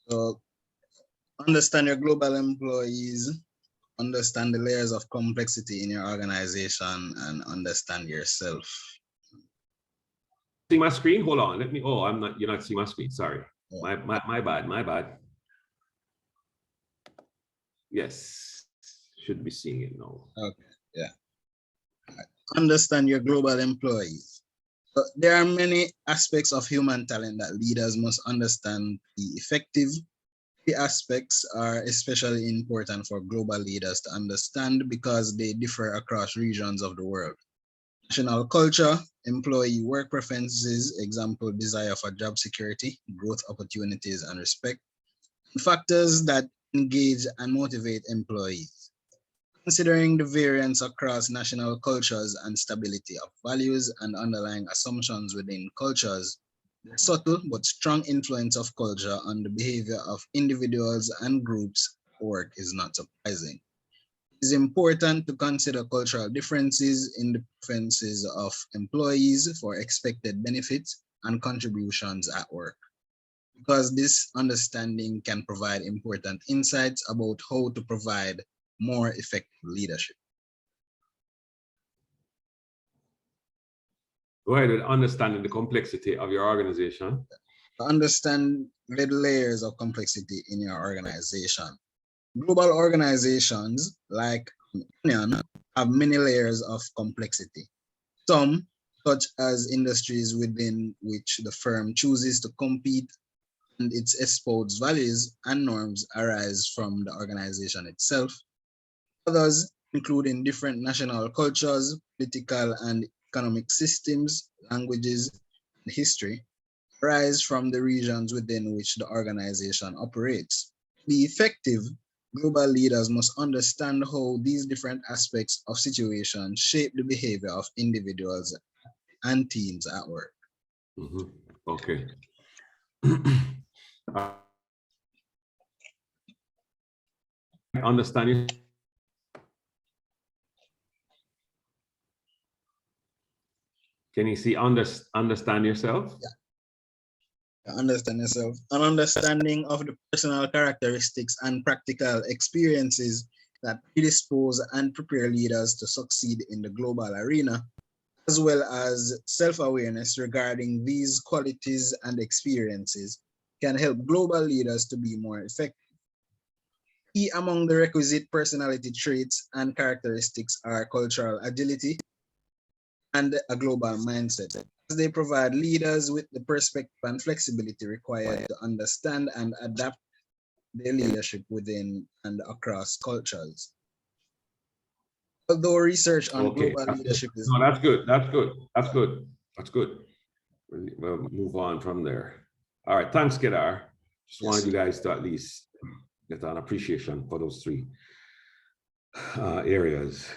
So understand your global employees, understand the layers of complexity in your organization, and understand yourself. See my screen? Hold on. Let me. Oh, I'm not. You're not seeing my screen. Sorry. My bad. My bad. Yes. Should be seeing it now. Okay. Yeah. Right. Understand your global employees. So there are many aspects of human talent that leaders must understand to be effective. The aspects are especially important for global leaders to understand because they differ across regions of the world. National culture, employee work preferences, example, desire for job security, growth opportunities, and respect. Factors that engage and motivate employees. Considering the variance across national cultures and stability of values and underlying assumptions within cultures, the subtle but strong influence of culture on the behavior of individuals and groups at work is not surprising. It's important to consider cultural differences in the preferences of employees for expected benefits and contributions at work, because this understanding can provide important insights about how to provide more effective leadership. Go ahead with understanding the complexity of your organization. To understand the layers of complexity in your organization. Global organizations like Onion have many layers of complexity. Some, such as industries within which the firm chooses to compete and its espoused values and norms, arise from the organization itself. Others, including different national cultures, political and economic systems, languages, and history, arise from the regions within which the organization operates. To be effective, global leaders must understand how these different aspects of situations shape the behavior of individuals and teams at work. Okay. Understand. Can you see understand yourself? Yeah. Understand yourself. An understanding of the personal characteristics and practical experiences that predispose and prepare leaders to succeed in the global arena, as well as self-awareness regarding these qualities and experiences, can help global leaders to be more effective. Key among the requisite personality traits and characteristics are cultural agility and a global mindset, as they provide leaders with the perspective and flexibility required to understand and adapt their leadership within and across cultures. Although research on global leadership is— No, that's good. That's good. That's good. That's good. We'll move on from there. All right. Thanks, Kedar. Just wanted you guys to at least get an appreciation for those three areas.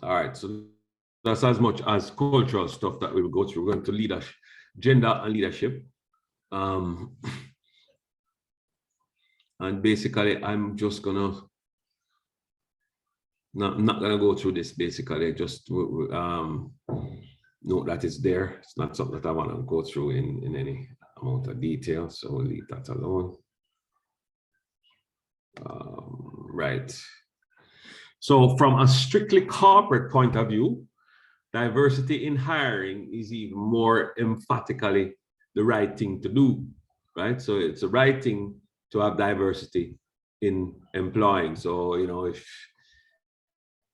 All right, so that's as much as cultural stuff that we will go through. We're going to leadership, gender and leadership. And basically, I'm just gonna not gonna go through this. Basically, just note that it's there. It's not something that I want to go through in any amount of detail, so we'll leave that alone. Right. So from a strictly corporate point of view, diversity in hiring is even more emphatically the right thing to do, right? So it's the right thing to have diversity in employing. So, you know, if,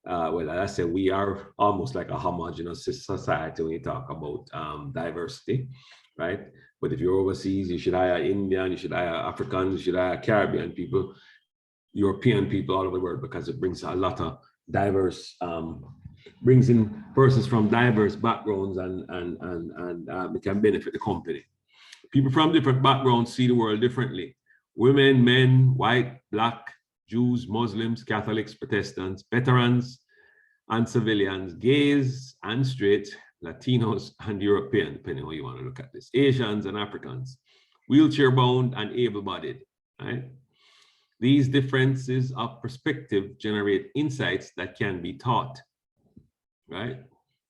well, as I said, we are almost like a homogeneous society when you talk about diversity, right? But if you're overseas, you should hire Indian, you should hire Africans, you should hire Caribbean people, European people all over the world, because it brings a lot of diverse, brings in persons from diverse backgrounds and it can benefit the company. People from different backgrounds see the world differently. Women, men, white, black, Jews, Muslims, Catholics, Protestants, veterans and civilians, gays and straight, Latinos and European, depending on how you want to look at this, Asians and Africans, wheelchair-bound and able-bodied, right? These differences of perspective generate insights that can be taught, right?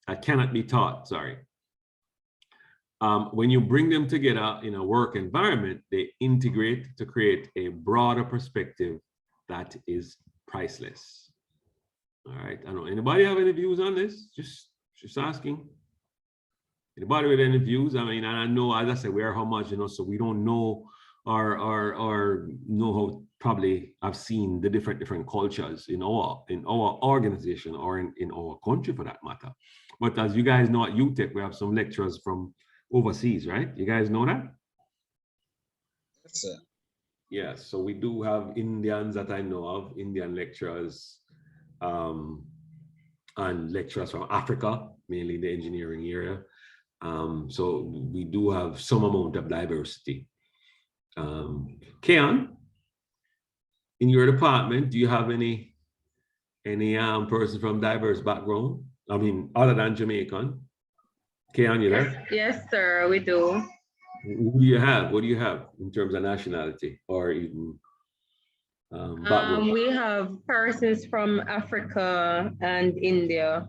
That cannot be taught, sorry. When you bring them together in a work environment, they integrate to create a broader perspective that is priceless. All right, I don't know, anybody have any views on this? Just asking. Anybody with any views? I mean, I know, as I said, we are homogeneous, so we don't know or know how probably I've seen the different cultures in our organization or in our country for that matter. But as you guys know, at UTech, we have some lecturers from overseas, right? You guys know that? Yes, sir. Yes, so we do have Indians that I know of, Indian lecturers, and lecturers from Africa, mainly the engineering area. So we do have some amount of diversity. Keon, in your department, do you have any person from diverse background? I mean, other than Jamaican? Keon, you there? Yes, sir, we do. Who do you have? What do you have in terms of nationality or even background? We have persons from Africa and India.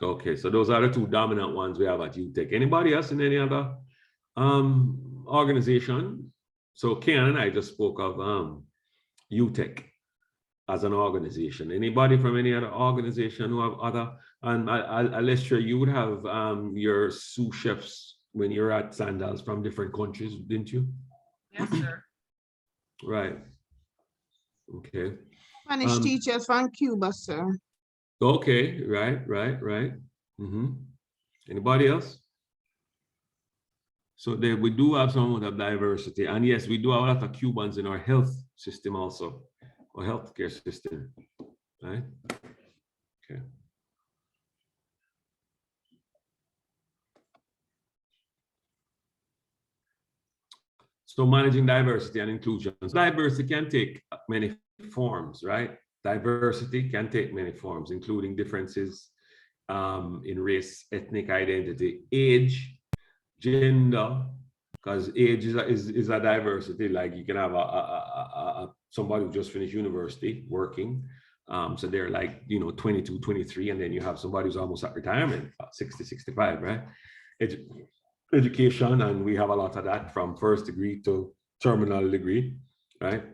Okay, so those are the two dominant ones we have at UTech. Anybody else in any other organization? So Ken and I just spoke of UTech as an organization. Anybody from any other organization who have other, and Alessia, you would have your sous chefs when you're at Sandals from different countries, didn't you? Yes, sir. Right. Okay. Spanish teachers from Cuba, sir. Okay, right. Anybody else? So there, we do have some of diversity, and yes, we do have a lot of Cubans in our health system also, or healthcare system, right? Okay. So managing diversity and inclusion. Diversity can take many forms, right? Diversity can take many forms, including differences in race, ethnic identity, age, gender, because age is a diversity. Like you can have somebody who just finished university working. So they're like, 22, 23, and then you have somebody who's almost at retirement, 60, 65, right? Education, and we have a lot of that from first degree to terminal degree, right?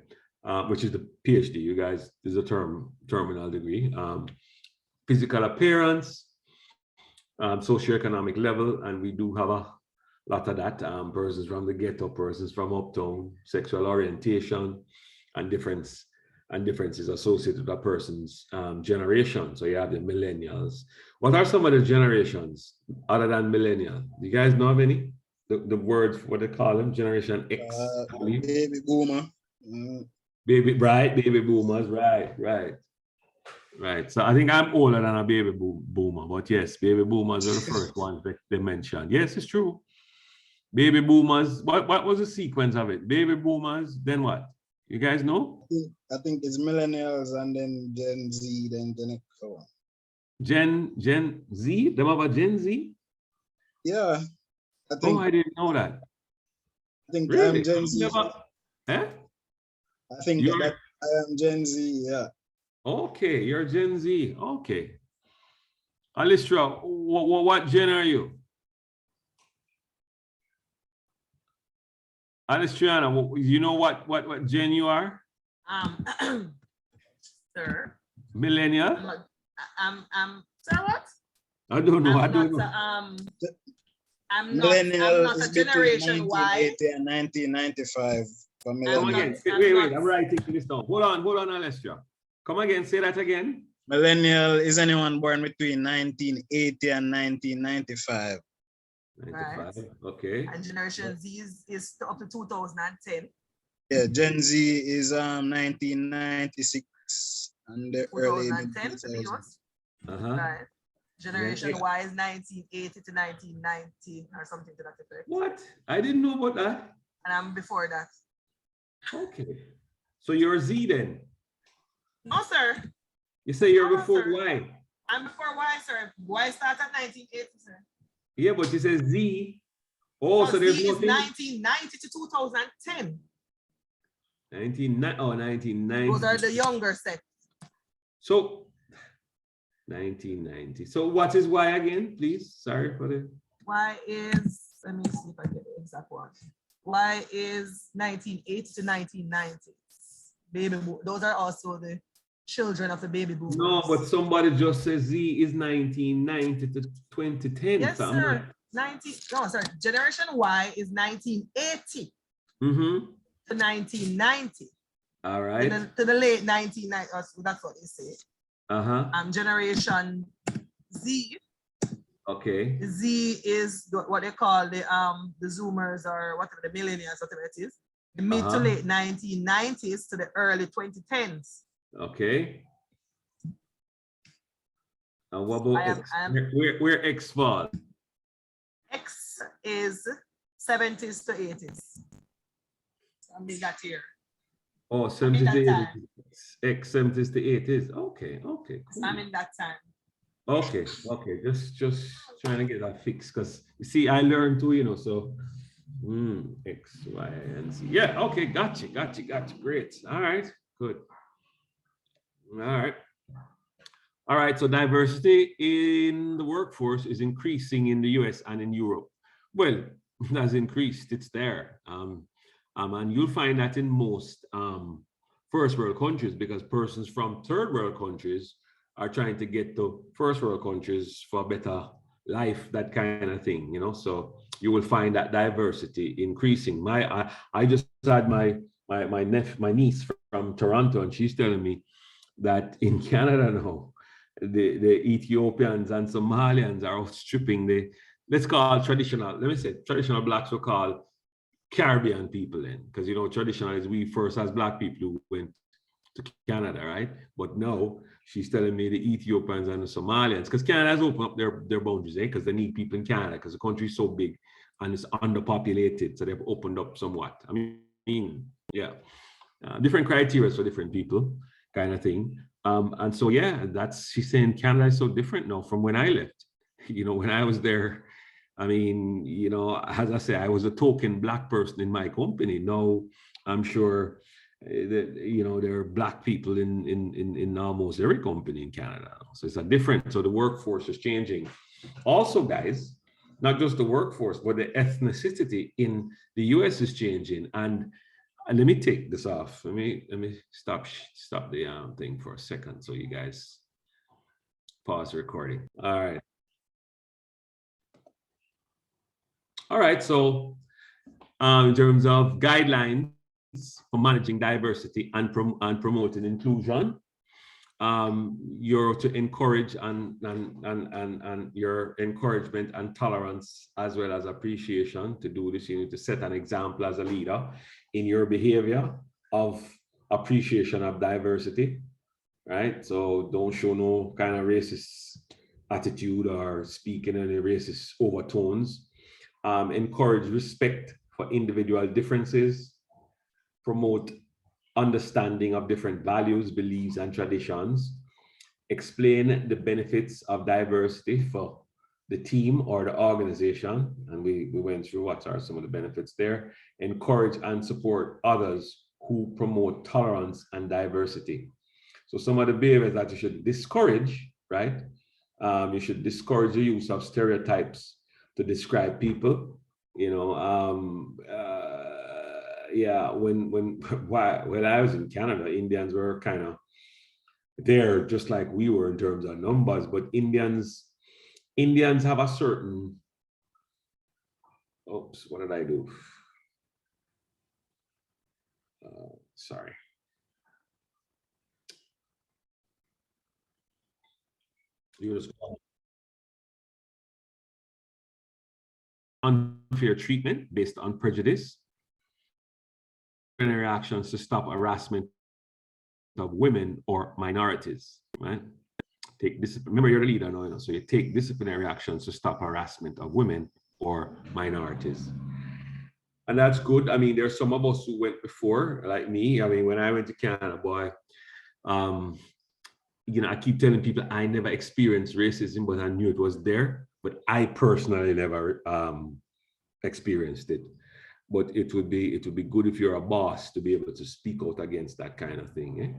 Which is the PhD. You guys, is a terminal degree. Physical appearance, socioeconomic level, and we do have a lot of that. Persons from the ghetto, persons from uptown, sexual orientation, and differences associated with a person's generation. So you have the millennials. What are some of the generations other than millennial? Do you guys know of any? The words, what they call them, Generation X, I believe. Baby boomer. Baby boomers, right. So I think I'm older than a baby boomer, but yes, baby boomers are the first ones they mentioned. Yes, it's true. Baby boomers, what was the sequence of it? Baby boomers, then what? You guys know? I think it's millennials and then Gen Z, then the next one. Gen Z? Them have a Gen Z? Yeah, I think. Oh, I didn't know that. I think Really? I'm Gen Z. Eh? I think that I am Gen Z, yeah. Okay, you're Gen Z. Okay. Alistra, what gen are you? Alistriana, you know what gen you are? Sir. Millennial? Sir, what? I don't know. I'm Millennial not is a Generation Y. 1980 and 1995 for Come millennial. again. Wait, I'm writing this down. Hold on, Alessia. Come again, say that again. Millennial is anyone born between 1980 and 1995. 95, Right. okay. And Generation Z is up to 2010. Yeah, Gen Z is 1996 and the early 2010 to be 2000s. honest. Right. Generation Y is 1980 to 1990 or something to that effect. What? I didn't know about that. And I'm before that. Okay. So you're Z then? No, sir. You say you're No, before sir. Y? I'm before Y, sir. Y started at 1980, sir. Yeah, but you say Z. Oh, so there's Z is nothing. 1990 to 2010. 1990. Those are the younger set. So 1990. So what is Y again, please? Sorry for the. Y is, let me see if I get the exact one. Y is 1980 to 1990. Those are also the children of the baby boomers. No, but somebody just says Z is 1990 to 2010. Yes, sir. 90. No, sorry. Generation Y is 1980 to 1990. All right. To the late 1990s. That's what they say. Uh-huh. Generation Z Okay. The Z is what they call the Zoomers or whatever, the millennials, whatever it is. The mid to late 1990s to the early 2010s. Okay. And what about X? Where X fall? X is 70s to 80s. I made that here. Oh, 70s to 80s. X 70s to 80s. Okay, okay. Cool. I'm in that time. Okay, okay. Just trying to get that fixed because you see, I learned too, you know, so X, Y, and Z. Yeah, okay, gotcha. Great. All right, good. All right, so diversity in the workforce is increasing in the US and in Europe. Well, it has increased, it's there. And you'll find that in most first world countries, because persons from third world countries are trying to get to first world countries for a better life, that kind of thing, you know. So you will find that diversity increasing. I just had my niece from Toronto, and she's telling me that in Canada now, the Ethiopians and Somalians are outstripping the, let's call traditional blacks will call Caribbean people in, because you know traditional is we first as black people who went to Canada, right? But now she's telling me the Ethiopians and the Somalians, because Canada has opened up their boundaries, because they need people in Canada because the country is so big and it's underpopulated, so they've opened up somewhat. I mean, yeah, different criteria for different people, kind of thing. And so yeah, she's saying Canada is so different now from when I left. You know, when I was there, I mean, you know, as I say, I was a token black person in my company. Now I'm sure that, you know, there are black people in almost every company in Canada. So it's a different, so the workforce is changing. Also, guys, not just the workforce, but the ethnicity in the US is changing. And let me take this off. Let me stop the thing for a second so you guys pause the recording. All right. All right, so in terms of guidelines for managing diversity and promoting inclusion, you're to encourage and your encouragement and tolerance, as well as appreciation. To do this, you need to set an example as a leader in your behavior of appreciation of diversity, right? So don't show no kind of racist attitude or speak in any racist overtones. Encourage respect for individual differences, promote understanding of different values, beliefs, and traditions, explain the benefits of diversity for the team or the organization, and we went through what are some of the benefits there. Encourage and support others who promote tolerance and diversity. So some of the behaviors that you should discourage, right? You should discourage the use of stereotypes to describe people, you know. Yeah, when I was in Canada, Indians were kind of there just like we were in terms of numbers, but Indians have a certain, oops, what did I do? Sorry. You just unfair treatment based on prejudice, actions to stop harassment of women or minorities, right? Take discipline. Remember, you're the leader now, you know, so you take disciplinary actions to stop harassment of women or minorities. And that's good. I mean, there's some of us who went before, like me. I mean, when I went to Canada, boy, you know, I keep telling people I never experienced racism, but I knew it was there. But I personally never experienced it. But it would be good if you're a boss to be able to speak out against that kind of thing. Eh?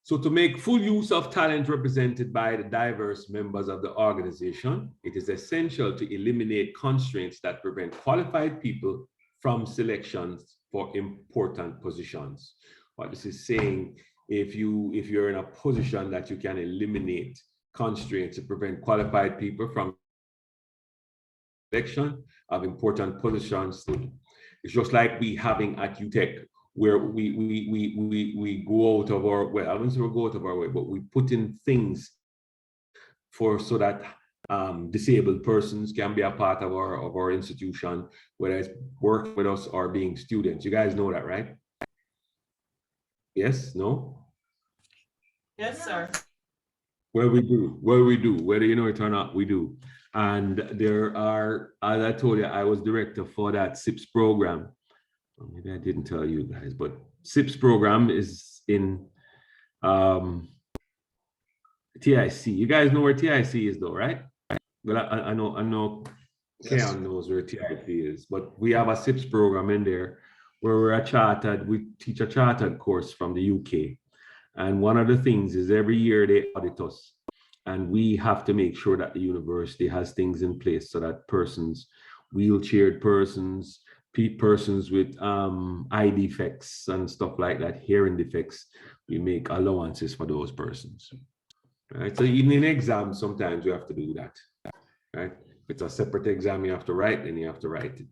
So to make full use of talent represented by the diverse members of the organization, it is essential to eliminate constraints that prevent qualified people from selections for important positions. What this is saying, if you're in a position that you can eliminate constraints to prevent qualified people from selection of important positions, it's just like we having at UTech where we go out of our way. I wouldn't say we go out of our way, but we put in things for so that disabled persons can be a part of our institution, whether it's working with us or being students. You guys know that, right? Yes, no? Yes, sir. Well, we do, whether you know it or not, we do. And there are, as I told you, I was director for that SIPS program. Well, maybe I didn't tell you guys, but SIPS program is in TIC. You guys know where TIC is though, right? Well, I know Yes. Keon knows where TIC is, but we have a SIPS program in there where we teach a chartered course from the UK. And one of the things is every year they audit us, and we have to make sure that the university has things in place so that persons, wheelchaired persons, persons with eye defects and stuff like that, hearing defects, we make allowances for those persons. Right? So even in exams, sometimes you have to do that. Right? It's a separate exam you have to write, and you have to write it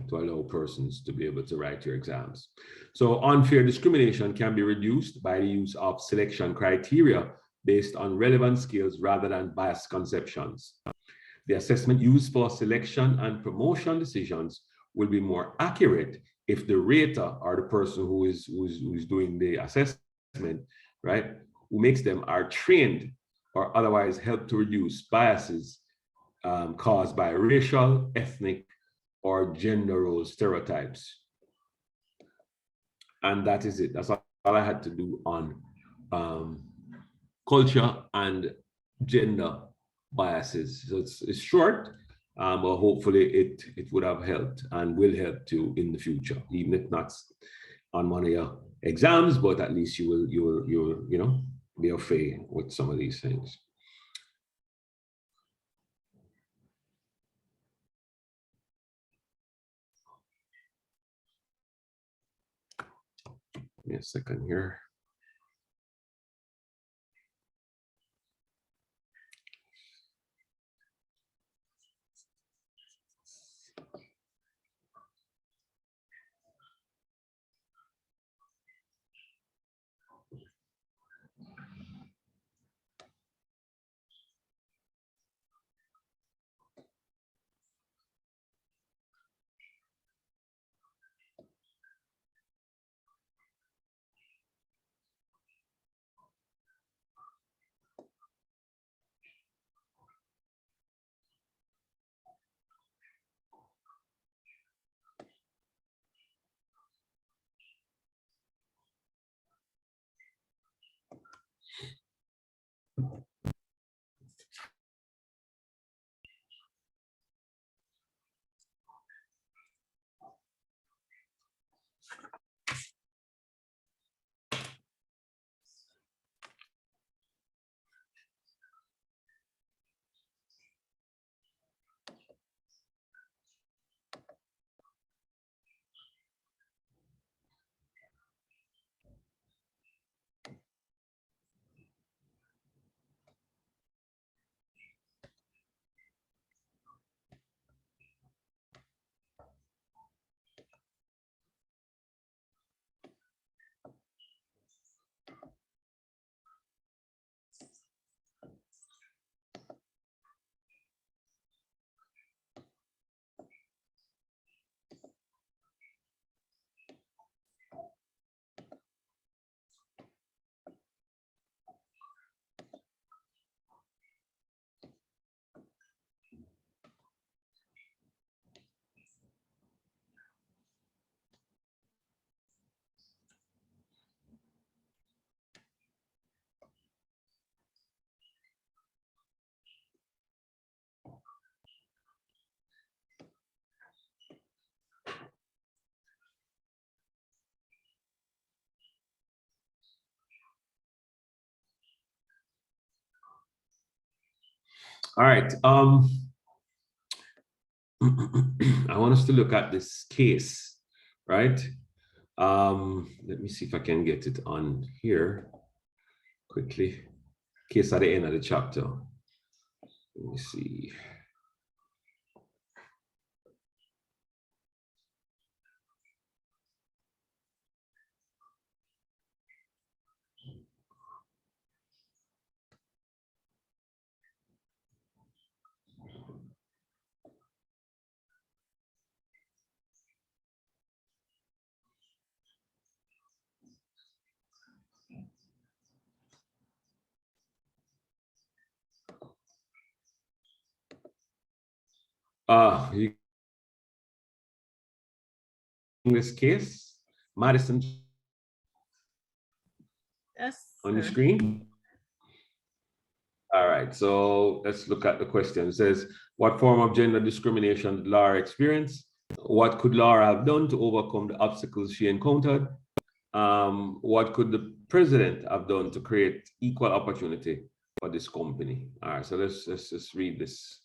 to allow persons to be able to write your exams. So unfair discrimination can be reduced by the use of selection criteria based on relevant skills rather than biased conceptions. The assessment used for selection and promotion decisions will be more accurate if the rater, or the person who is doing the assessment, right, who makes them, are trained or otherwise help to reduce biases caused by racial, ethnic, or gender role stereotypes. And that is it. That's all I had to do on culture and gender biases. So it's short, but hopefully it would have helped and will help too in the future, even if not on one of your exams, but at least you will you know, be au fait with some of these things. Give me a second here. All right. I want us to look at this case, right? Let me see if I can get it on here quickly. Case at the end of the chapter. Let me see. in this case, Madison Yes. on the sir. screen. All right, so let's look at the question. It says, what form of gender discrimination did Laura experience? What could Laura have done to overcome the obstacles she encountered? What could the president have done to create equal opportunity for this company? All right, so let's just read this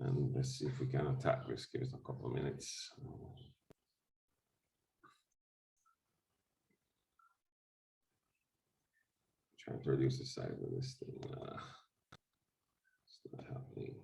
and let's see if we can attack this. Give us a couple of minutes. Trying to reduce the size of this thing. It's not happening.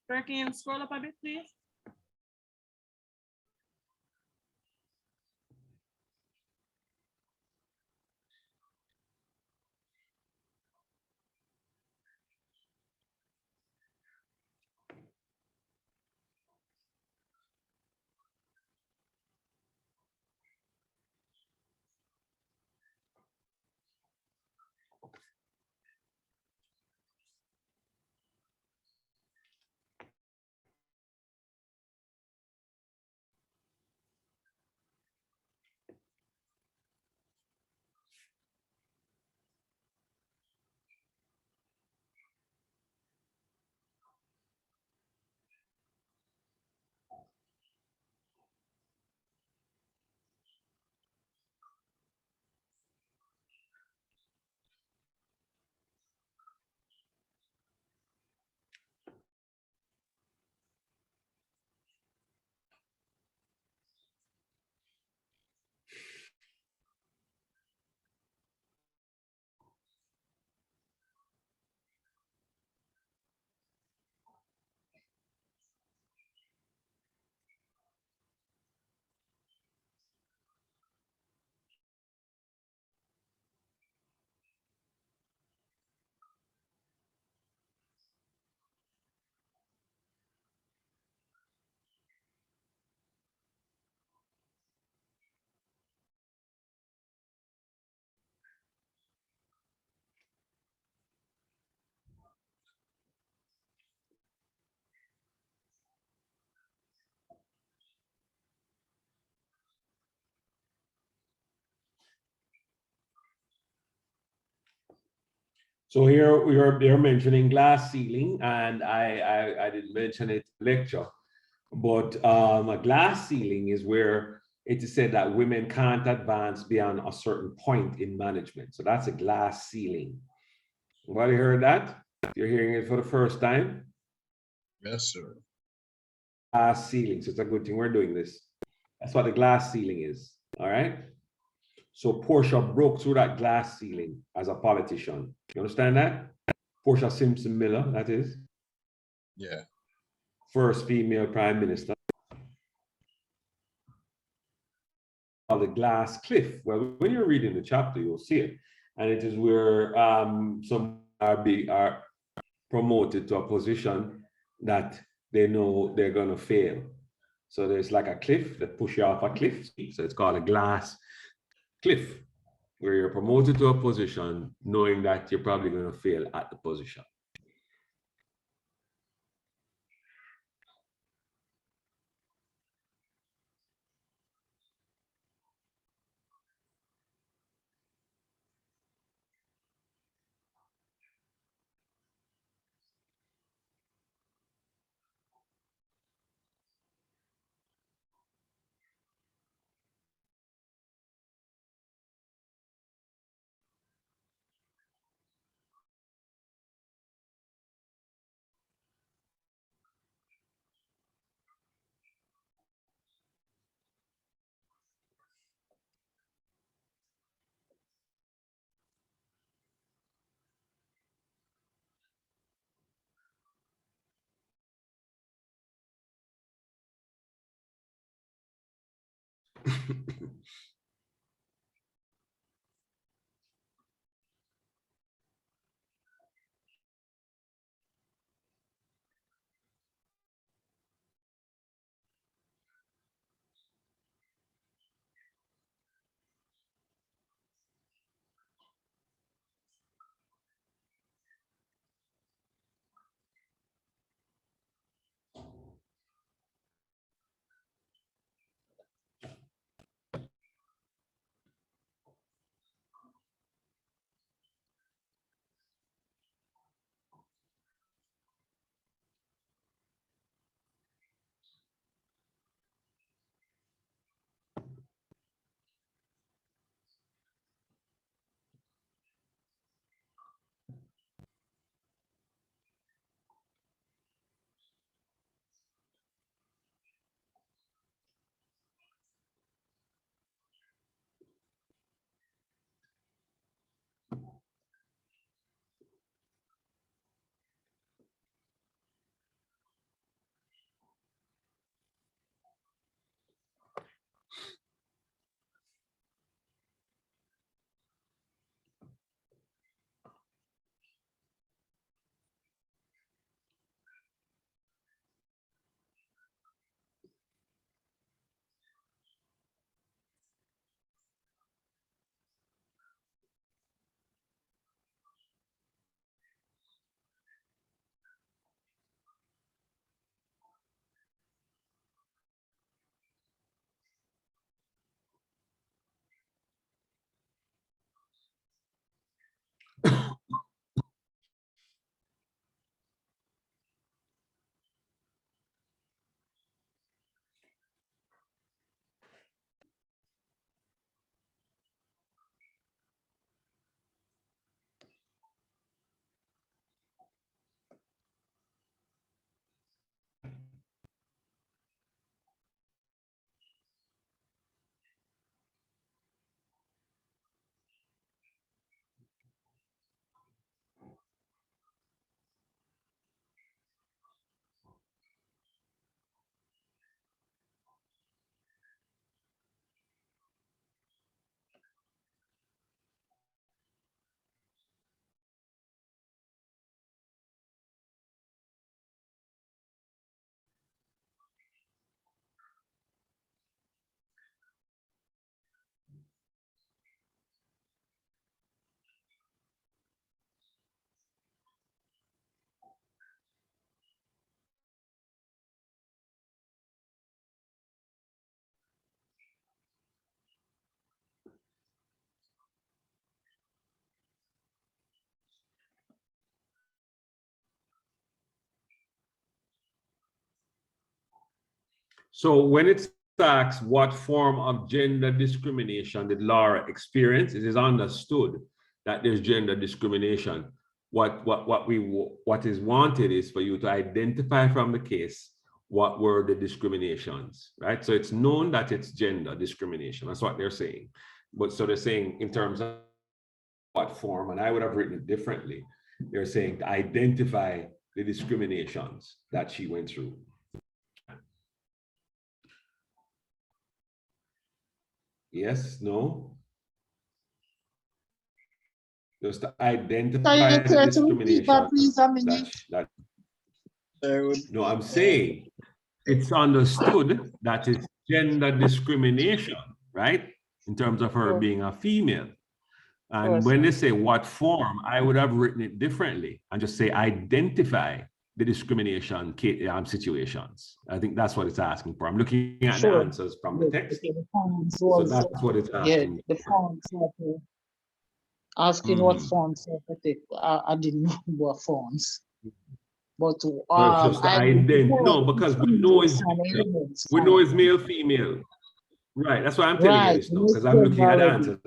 Sir, can you scroll up a bit, please? So here they're mentioning glass ceiling, and I didn't mention it in lecture, but a glass ceiling is where it is said that women can't advance beyond a certain point in management. So that's a glass ceiling. Anybody heard that? You're hearing it for the first time? Yes, sir. Glass ceiling. So it's a good thing we're doing this. That's what the glass ceiling is. All right. So Portia broke through that glass ceiling as a politician. You understand that? Portia Simpson Miller, that is. Yeah. First female prime minister. The glass cliff. Well, when you're reading the chapter, you'll see it. And it is where some are promoted to a position that they know they're going to fail. So there's like a cliff that pushes you off a cliff. So it's called a glass cliff, where you're promoted to a position knowing that you're probably going to fail at the position. So when it asks what form of gender discrimination did Laura experience, it is understood that there's gender discrimination. What is wanted is for you to identify from the case what were the discriminations, right? So it's known that it's gender discrimination. That's what they're saying. But so they're saying in terms of what form, and I would have written it differently. They're saying to identify the discriminations that she went through. Yes, no? Just to identify the discrimination no, I'm saying it's understood that it's gender discrimination, right? In terms of her being a female. And when they say what form, I would have written it differently and just say identify the discrimination situations. I think that's what it's asking for. I'm looking at the answers from the text. So that's what it's asking. Yeah, the forms asking what forms. I didn't know what forms. But just no, because we know it's male, female. Right. That's why I'm telling you this now, because I'm looking at the answer.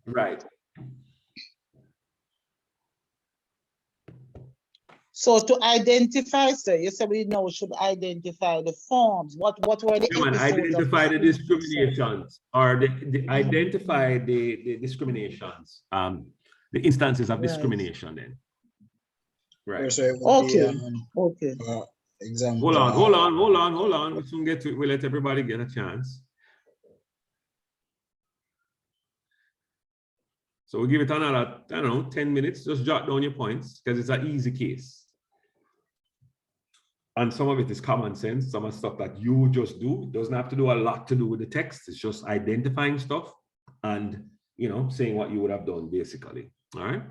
Right. So to identify, sir, you said we know we should identify the forms. What were the identify the discriminations or identify the discriminations, the instances of discrimination then. Right. Okay. Okay. Example. Hold on. We'll soon get to it. We'll let everybody get a chance. So we'll give it another, I don't know, 10 minutes. Just jot down your points because it's an easy case. And some of it is common sense, some of the stuff that you just do. It doesn't have to do a lot to do with the text. It's just identifying stuff and, you know, saying what you would have done basically. All right.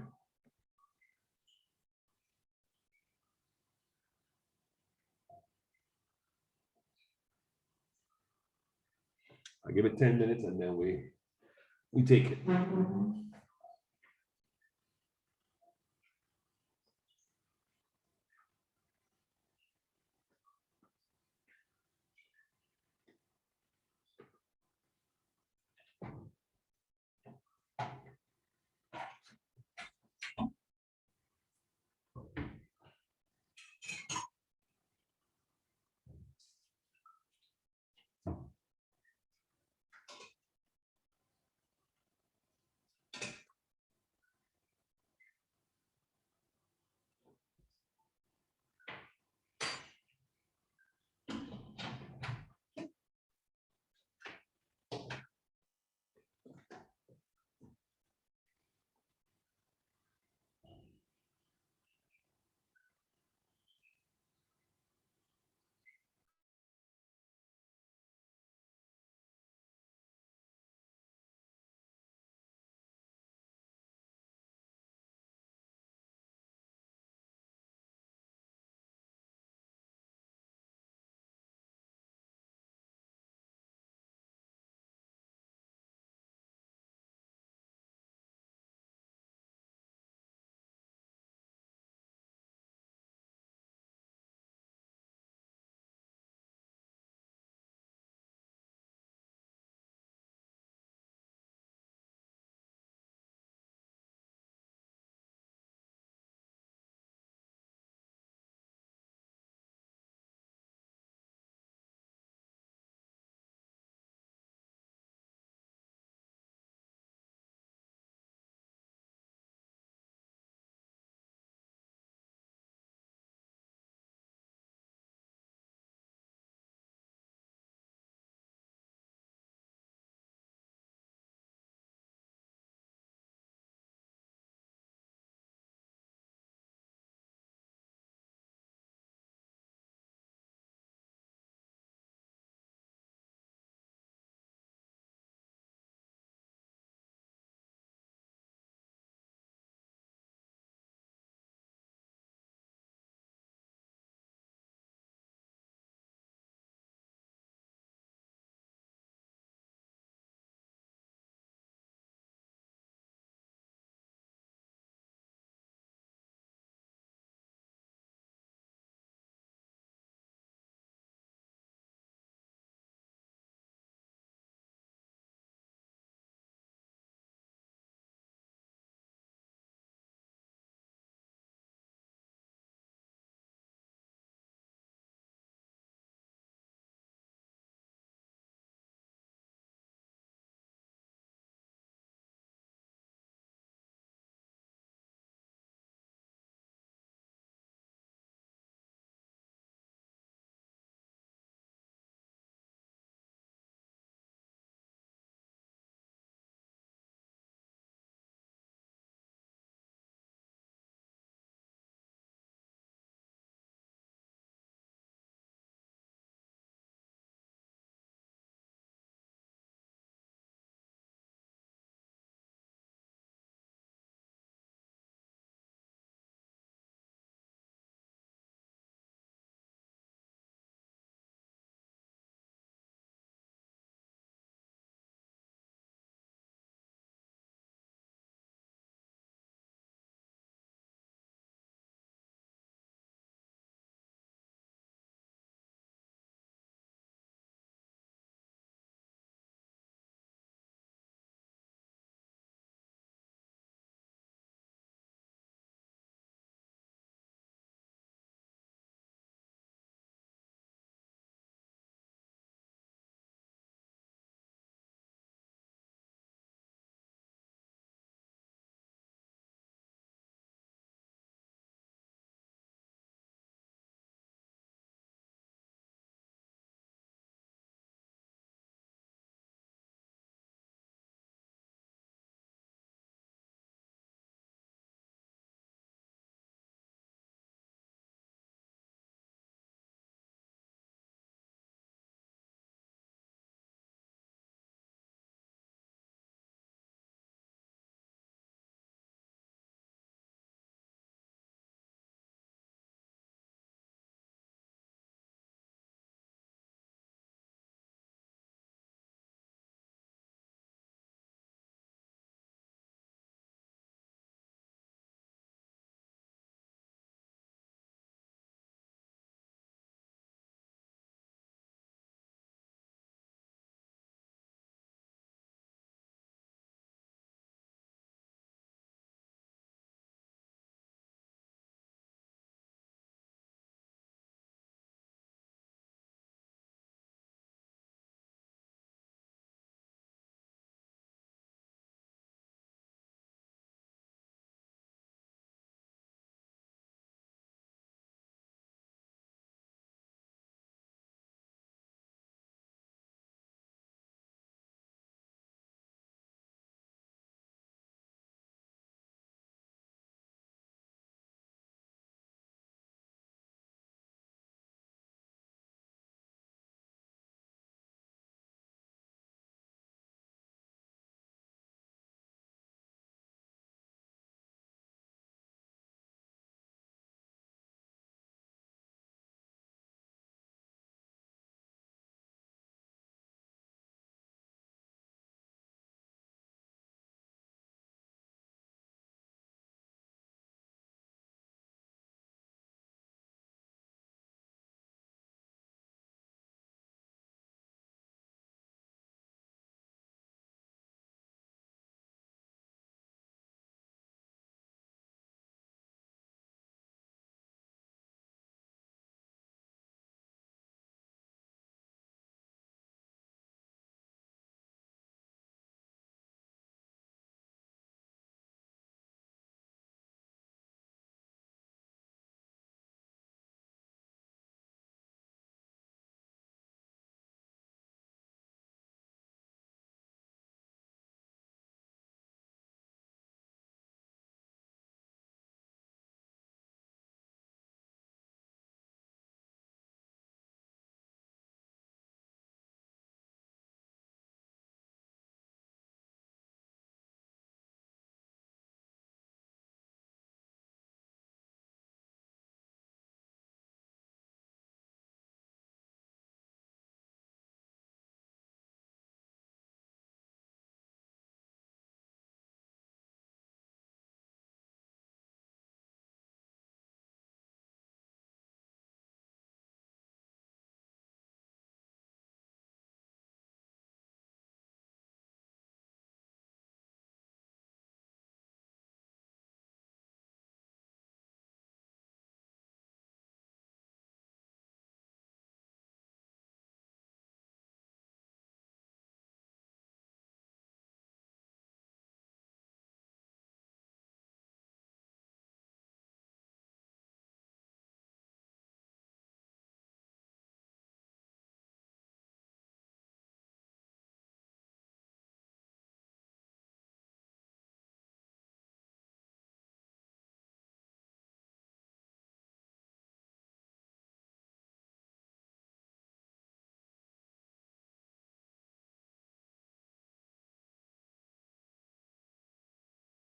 I'll give it 10 minutes and then we take it.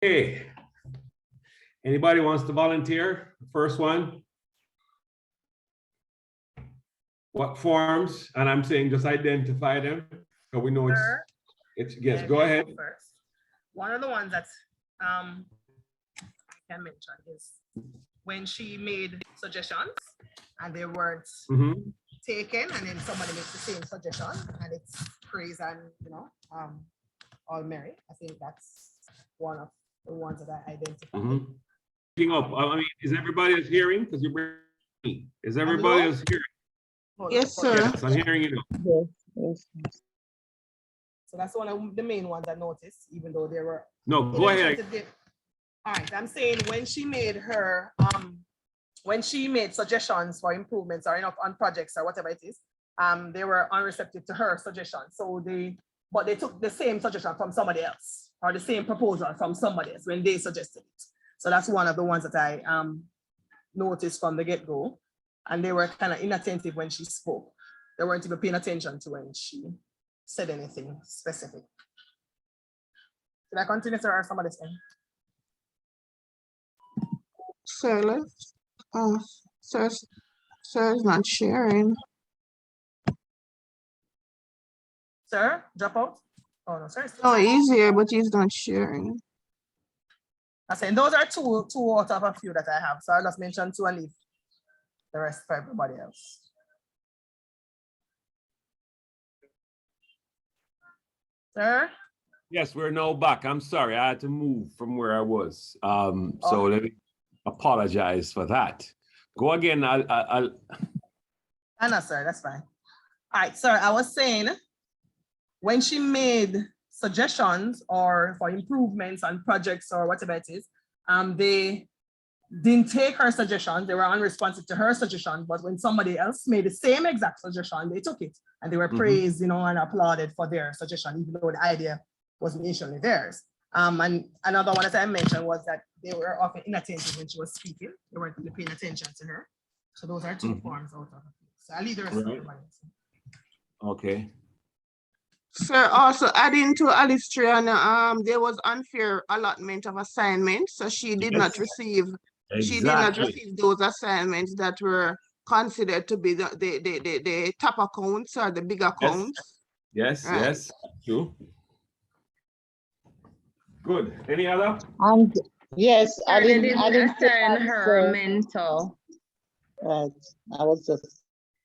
Hey, anybody wants to volunteer? First one. What forms? And I'm saying just identify them so we know it's yes, go ahead. First. One of the ones that I can mention is when she made suggestions and they weren't taken, and then somebody makes the same suggestion and it's praise and all merit. I think that's one of the ones that I identified. Picking up. I mean, is everybody else hearing? Because you're is everybody else hearing? Yes, sir. Yes, I'm hearing you now. Yes. So that's one of the main ones I noticed, even though there were. No, go ahead. All right, I'm saying when she made her when she made suggestions for improvements or on projects or whatever it is, they were unreceptive to her suggestions. So they took the same suggestion from somebody else or the same proposal from somebody else when they suggested it. So that's one of the ones that I noticed from the get-go. And they were kind of inattentive when she spoke. They weren't even paying attention to when she said anything specific. Did I continue, sir, or somebody saying? Sir, sir's not sharing. Sir, drop out? Oh, no, sir. No, he's here, but he's not sharing. I'm saying those are two out of a few that I have. So I'll just mention two and leave the rest for everybody else. Sir? Yes, we're now back. I'm sorry, I had to move from where I was. So let me apologize for that. Go again. I'll... No, sir, that's fine. All right, sir, I was saying when she made suggestions or for improvements on projects or whatever it is, they didn't take her suggestions. They were unresponsive to her suggestion, but when somebody else made the same exact suggestion, they took it and they were praised, and applauded for their suggestion, even though the idea wasn't initially theirs. And another one that I mentioned was that they were often inattentive when she was speaking. They weren't really paying attention to her. So those are two forms out of it. So I'll leave the rest of everybody. Okay. Sir, also adding to Alistriana, there was unfair allotment of assignments, so she did not receive. She did not receive those assignments that were considered to be the top accounts or the big accounts. Yes, Right. yes, true. Good. Any other? Yes, I didn't assign her a mentor. Right. I was just.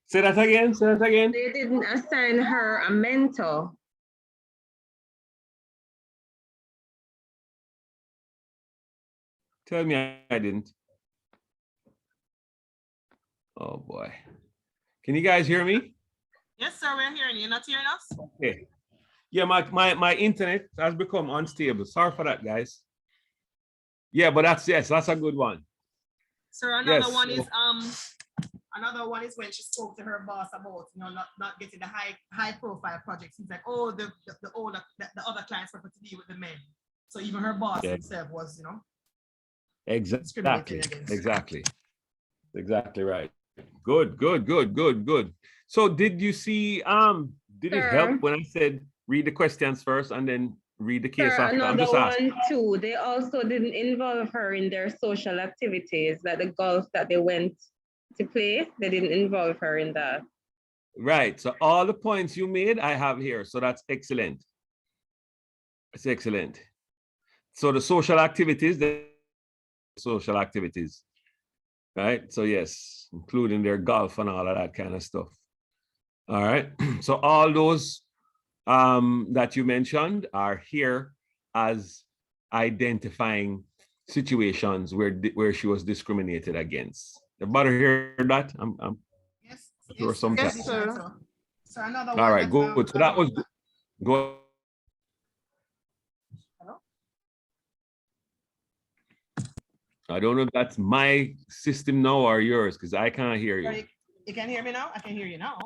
Say that again. Say that again. They didn't assign her a mentor. Tell me I didn't. Oh boy. Can you guys hear me? Yes, sir, we're hearing you. You're not hearing us? Okay. Yeah, my internet has become unstable. Sorry for that, guys. Yeah, but that's a good one. Sir, another one is when she spoke to her boss about not getting the high profile projects. He's like, oh, the other clients prefer to deal with the men. So even her boss himself was, Exactly right. Good. So did you see did it help when I said read the questions first and then read the case after? Another one too, they also didn't involve her in their social activities, like the golf that they went to play. They didn't involve her in that. Right. So all the points you made, I have here. So that's excellent. It's excellent. So the social activities, right? So yes, including their golf and all of that kind of stuff. All right. So all those that you mentioned are here as identifying situations where she was discriminated against. Everybody hear that? I'm yes, sure sometimes. Yes, sir. So another all one. Right, good. So that was good. Hello? I don't know if that's my system now or yours, because I can't hear you. Sorry, you can hear me now? I can hear you now.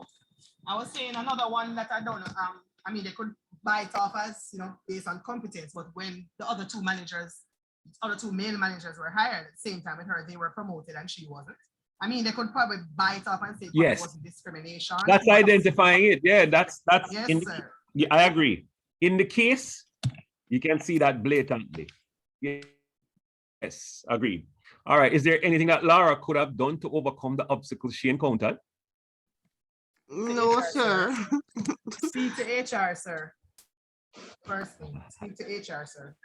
I was saying another one that I don't know. I mean, they could buy it off as, based on competence, but when the other two male managers were hired at the same time with her, they were promoted and she wasn't. I mean, they could probably buy it off and say it wasn't discrimination. That's identifying it. Yeah, that's yes, sir. Yeah, I agree. In the case, you can see that blatantly. Yes, agreed. All right. Is there anything that Laura could have done to overcome the obstacles she encountered? No, HR, sir. Speak to HR, sir. First thing, speak to HR, sir.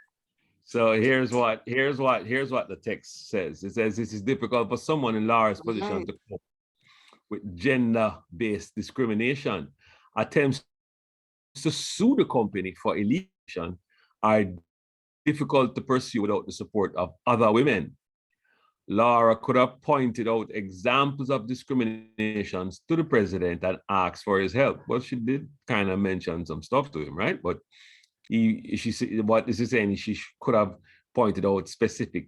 So here's what the text says. It says this is difficult for someone in Laura's position Right. to cope with gender-based discrimination. Attempts to sue the company for elimination are difficult to pursue without the support of other women. Laura could have pointed out examples of discriminations to the president and asked for his help. Well, she did kind of mention some stuff to him, right? But what this is saying, she could have pointed out specific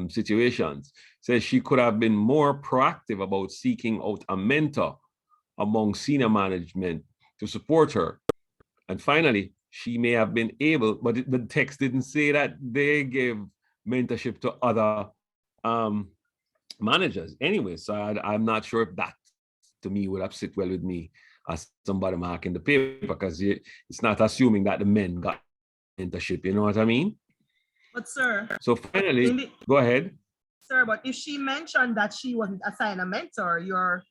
situations. Says she could have been more proactive about seeking out a mentor among senior management to support her. And finally, she may have been able, but the text didn't say that they gave mentorship to other managers anyway. So I'm not sure if that, to me, would have sit well with me as somebody marking the paper, because it's not assuming that the men got mentorship, you know what I mean? But sir. So finally, go ahead. Sir, but if she mentioned that she wasn't assigned a mentor, you're,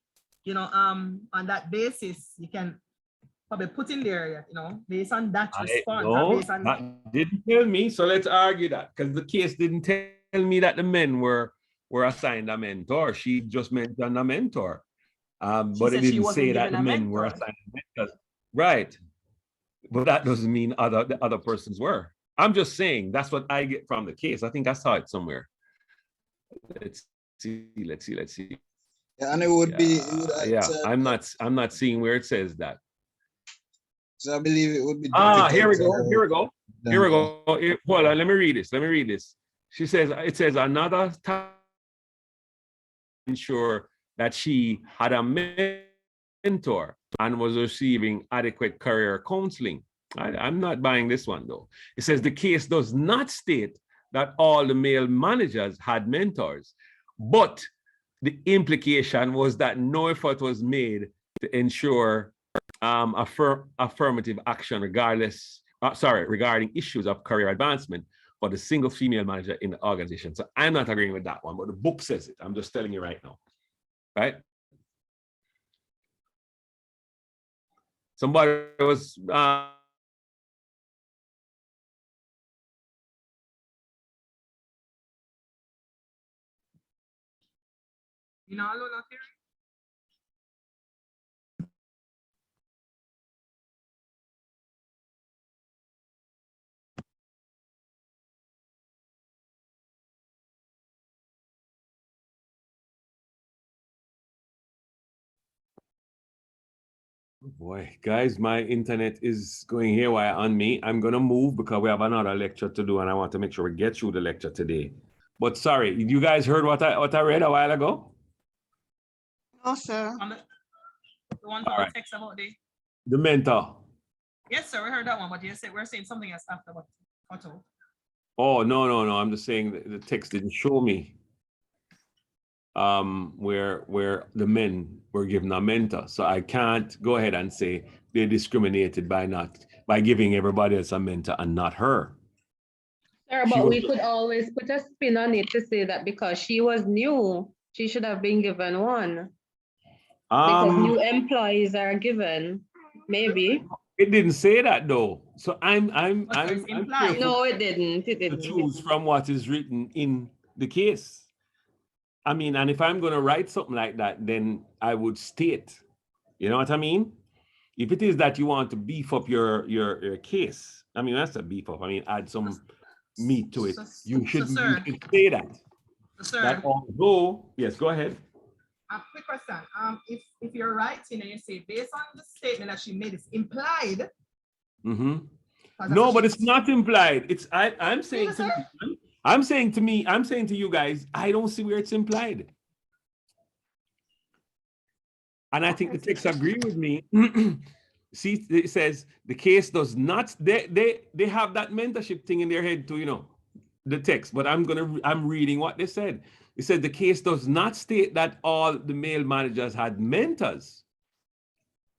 on that basis, you can probably put in there, based on that response. That didn't tell me. So let's argue that, because the case didn't tell me that the men were assigned a mentor. She just mentioned a mentor. But it didn't say that the men were assigned mentors. Right. But that doesn't mean the other persons were. I'm just saying that's what I get from the case. I think I saw it somewhere. Let's see. Yeah, and it would be. I'm not seeing where it says that. So I believe it would be. Here we go. Hold on, let me read this. She says, it says another time ensure that she had a mentor and was receiving adequate career counseling. I'm not buying this one though. It says the case does not state that all the male managers had mentors, but the implication was that no effort was made to ensure affirmative action regarding issues of career advancement for the single female manager in the organization. So I'm not agreeing with that one, but the book says it. I'm just telling you right now, right? Somebody was boy, guys, my internet is going haywire on me. I'm gonna move because we have another lecture to do, and I want to make sure we get through the lecture today. But sorry, you guys heard what I read a while ago? No, sir. The one for the text about the mentor. Yes, sir. We heard that one, but we're saying something else after what photo. Oh no! I'm just saying the text didn't show me where the men were given a mentor. So I can't go ahead and say they discriminated by giving everybody else a mentor and not her. Sir, but we could always put a spin on it to say that because she was new, she should have been given one. Because new employees are given, maybe. It didn't say that though. So I'm no, it didn't. To choose from what is written in the case. I mean, and if I'm going to write something like that, then I would state, you know what I mean? If it is that you want to beef up your case, I mean, that's a beef up. I mean, add some meat to it. You should say that. Sir, that although, yes, go ahead. Quick question. If you're writing and you say based on the statement that she made, it's implied. Mm-hmm. No, but it's not implied. It's I'm saying to you guys, I don't see where it's implied. And I think the text agree with me. See, it says the case does not, they have that mentorship thing in their head too, you know, the text, but I'm reading what they said. It said the case does not state that all the male managers had mentors.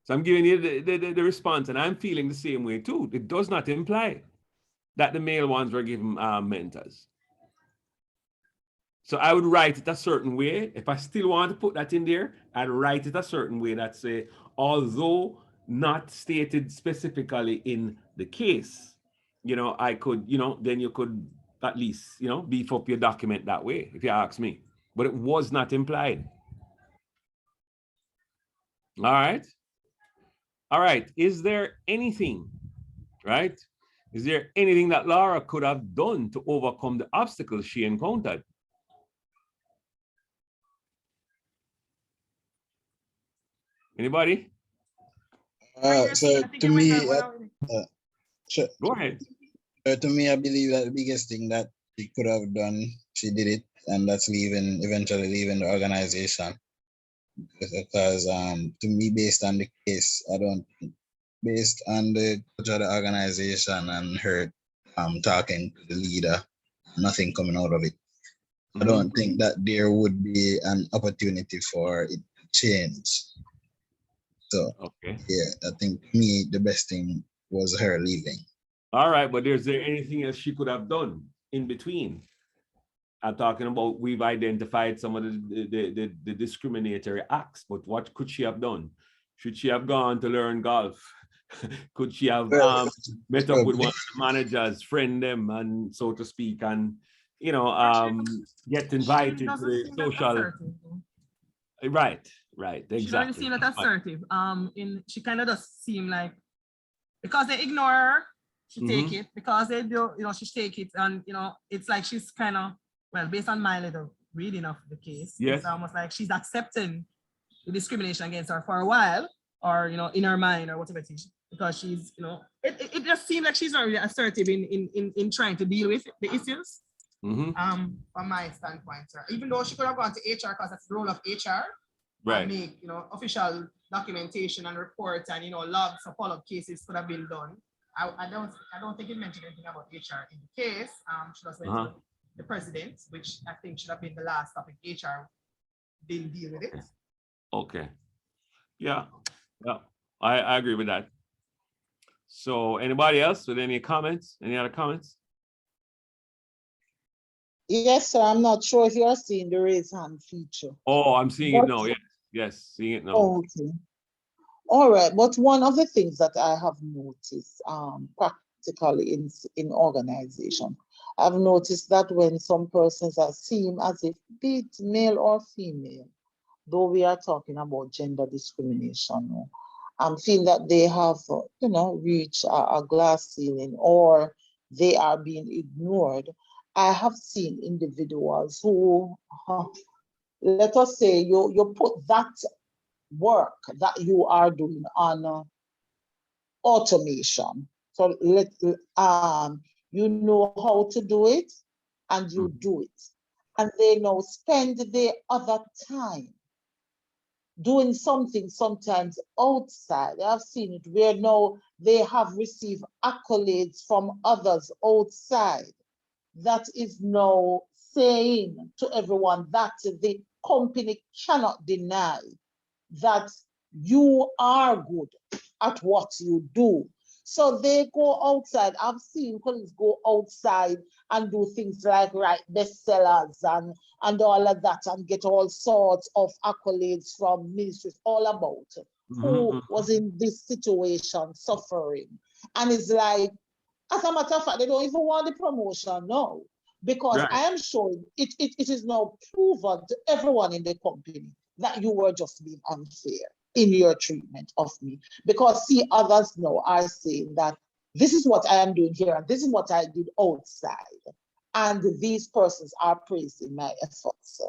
So I'm giving you the response, and I'm feeling the same way too. It does not imply that the male ones were given mentors. So I would write it a certain way. If I still want to put that in there, I'd write it a certain way that say, although not stated specifically in the case, I could, then you could at least, beef up your document that way, if you ask me. But it was not implied. All right. All right. Is there anything, right? Is there anything that Laura could have done to overcome the obstacles she encountered? Anybody? So to me, sure. Go ahead. To me, I believe that the biggest thing that she could have done, she did it, and that's eventually leaving the organization. Because to me, based on the case, based on the culture of the organization and her talking to the leader, nothing coming out of it. I don't think that there would be an opportunity for it to change. So, okay. Yeah, I think to me, the best thing was her leaving. All right, but is there anything else she could have done in between? I'm talking about, we've identified some of the discriminatory acts, but what could she have done? Should she have gone to learn golf? Could she have met up with one of the managers, friend them, and so to speak, and get invited to the social? Right, exactly. She doesn't seem that assertive. She kind of does seem like, because they ignore her, she take it. Because they do, she take it, and it's like she's kind of, well, based on my little reading of the case, yes, it's almost like she's accepting the discrimination against her for a while, or in her mind or whatever it is, because she's, it just seems like she's not really assertive in trying to deal with the issues. From my standpoint, sir. Even though she could have gone to HR, because that's the role of HR, right? And make official documentation and reports and logs of follow-up cases could have been done. I don't think it mentioned anything about HR in the case. She just went to the president, which I think should have been the last topic. HR didn't deal with it. Okay. Yeah. I agree with that. So anybody else with any comments? Any other comments? Yes, sir. I'm not sure if you're seeing the raise hand feature. Oh, I'm seeing it now. Yes, seeing it now. Okay. All right. But one of the things that I have noticed practically in organization, I've noticed that when some persons are seen as if, be it male or female, though we are talking about gender discrimination, I'm feeling that they have, reached a glass ceiling, or they are being ignored. I have seen individuals who, let us say, you put that work that you are doing on automation. So you know how to do it, and you do it. And they now spend their other time doing something sometimes outside. I've seen it where now they have received accolades from others outside. That is now saying to everyone that the company cannot deny that you are good at what you do. So they go outside. I've seen colleagues go outside and do things like write bestsellers and all of that, and get all sorts of accolades from ministries all about who was in this situation suffering. And it's like, as a matter of fact, they don't even want the promotion now, because I am sure it is now proven to everyone in the company that you were just being unfair in your treatment of me. Because see, others now are saying that this is what I am doing here, and this is what I did outside. And these persons are praising my efforts.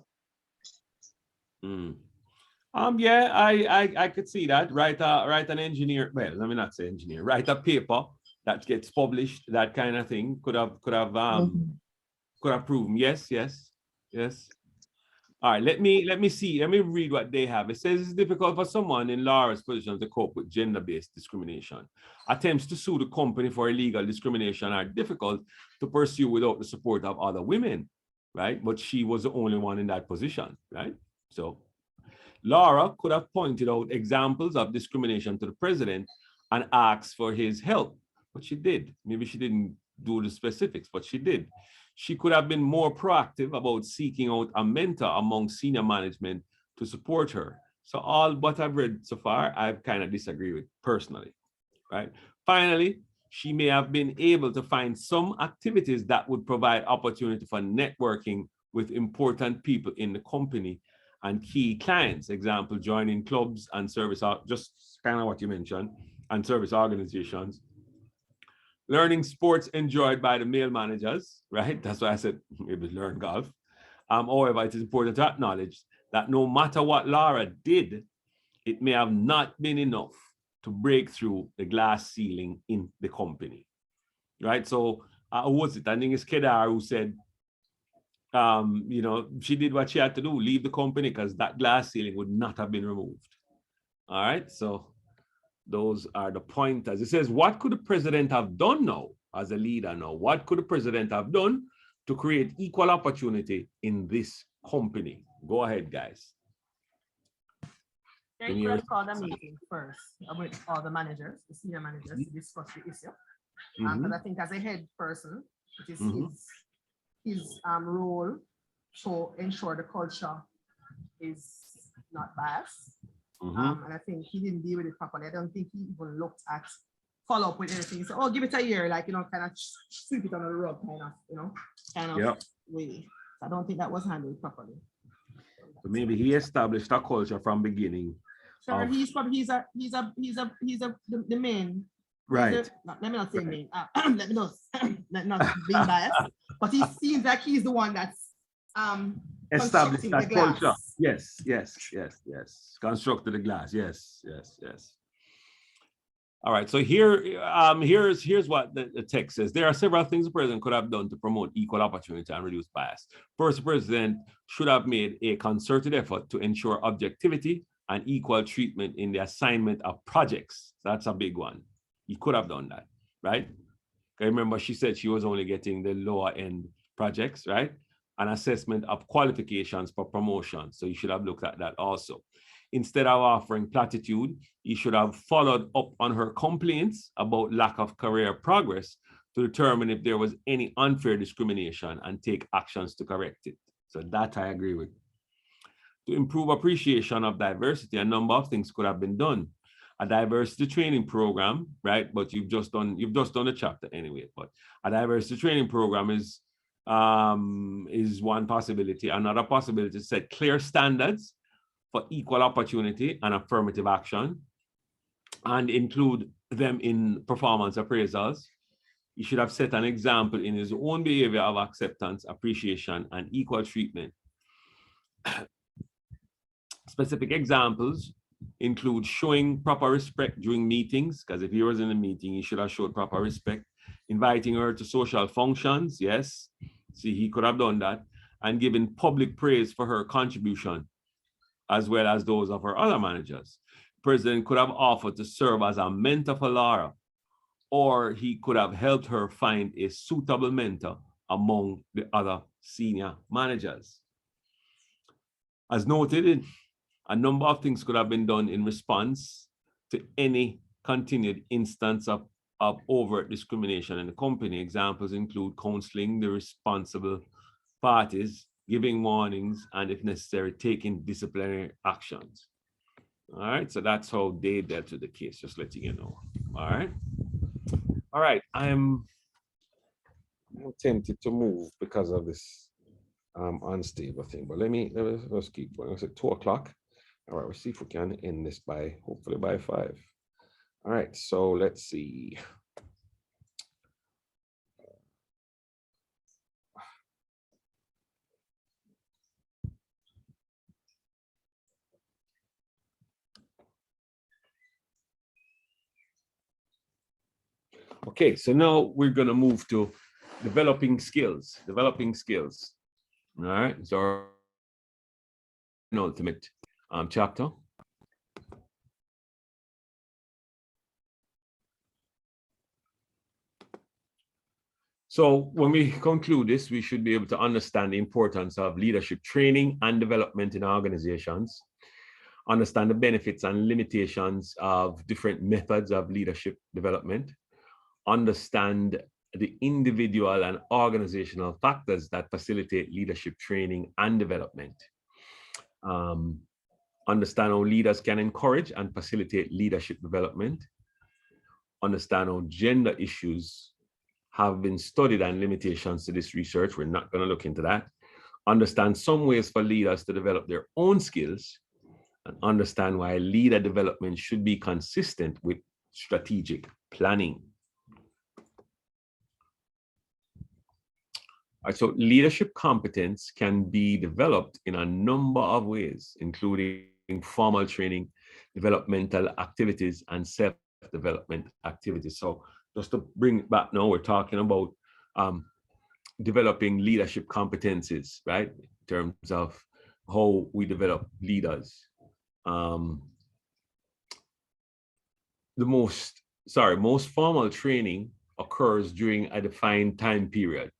Yeah, I could see that. Write an engineer, well, let me not say engineer, write a paper that gets published, that kind of thing could have proven. Yes. All right, let me read what they have. It says it's difficult for someone in Laura's position to cope with gender-based discrimination. Attempts to sue the company for illegal discrimination are difficult to pursue without the support of other women, right? But she was the only one in that position, right? So Laura could have pointed out examples of discrimination to the president and asked for his help, but she did. Maybe she didn't do the specifics, but she did. She could have been more proactive about seeking out a mentor among senior management to support her. So all what I've read so far, I kind of disagree with personally, right? Finally, she may have been able to find some activities that would provide opportunity for networking with important people in the company and key clients. Example, joining clubs and service, just kind of what you mentioned, and service organizations. Learning sports enjoyed by the male managers, right? That's why I said maybe learn golf. However, it is important to acknowledge that no matter what Laura did, it may have not been enough to break through the glass ceiling in the company, right? So who was it? I think it's Kedar who said, you know, she did what she had to do, leave the company because that glass ceiling would not have been removed. All right, so those are the pointers. It says, what could the president have done now as a leader now? What could the president have done to create equal opportunity in this company? Go ahead, guys. They could have called a meeting first with all the managers, the senior managers, to discuss the issue. Because I think as a head person, it is his role to ensure the culture is not biased. And I think he didn't deal with it properly. I don't think he even looked at follow up with anything. So, oh, give it a year, like, you know, kind of sweep it under the rug, kind of, you know, kind of way. So I don't think that was handled properly. So maybe he established a culture from beginning. Sure, he's probably the main. Right. Let me not say main. Let me not be biased. But he seems like he's the one that's established that culture. Yes. Constructed the glass. Yes. All right. So here's what the text says. There are several things the president could have done to promote equal opportunity and reduce bias. First, the president should have made a concerted effort to ensure objectivity and equal treatment in the assignment of projects. That's a big one. He could have done that, right? I remember she said she was only getting the lower end projects, right? An assessment of qualifications for promotion. So you should have looked at that also. Instead of offering platitude, you should have followed up on her complaints about lack of career progress to determine if there was any unfair discrimination and take actions to correct it. So that I agree with. To improve appreciation of diversity, a number of things could have been done. A diversity training program, right? But you've just done the chapter anyway. But a diversity training program is one possibility. Another possibility is set clear standards for equal opportunity and affirmative action, and include them in performance appraisals. He should have set an example in his own behavior of acceptance, appreciation, and equal treatment. Specific examples include showing proper respect during meetings, because if he was in a meeting, he should have showed proper respect. Inviting her to social functions, yes. See, he could have done that. And giving public praise for her contribution, as well as those of her other managers. The president could have offered to serve as a mentor for Laura, or he could have helped her find a suitable mentor among the other senior managers. As noted, a number of things could have been done in response to any continued instance of overt discrimination in the company. Examples include counseling the responsible parties, giving warnings, and if necessary, taking disciplinary actions. All right, so that's how they dealt with the case, just letting you know. All right, I'm tempted to move because of this unstable thing, but let's keep going. It's at 2 o'clock. All right, we'll see if we can end this hopefully by 5. All right, so let's see. Okay, so now we're going to move to developing skills. All right, so our penultimate chapter. So when we conclude this, we should be able to understand the importance of leadership training and development in organizations, understand the benefits and limitations of different methods of leadership development, understand the individual and organizational factors that facilitate leadership training and development. Understand how leaders can encourage and facilitate leadership development. Understand how gender issues have been studied and limitations to this research. We're not going to look into that. Understand some ways for leaders to develop their own skills, and understand why leader development should be consistent with strategic planning. All right, so leadership competence can be developed in a number of ways, including formal training, developmental activities, and self-development activities. So just to bring it back now, we're talking about developing leadership competencies, right? In terms of how we develop leaders. Most formal training occurs during a defined time period,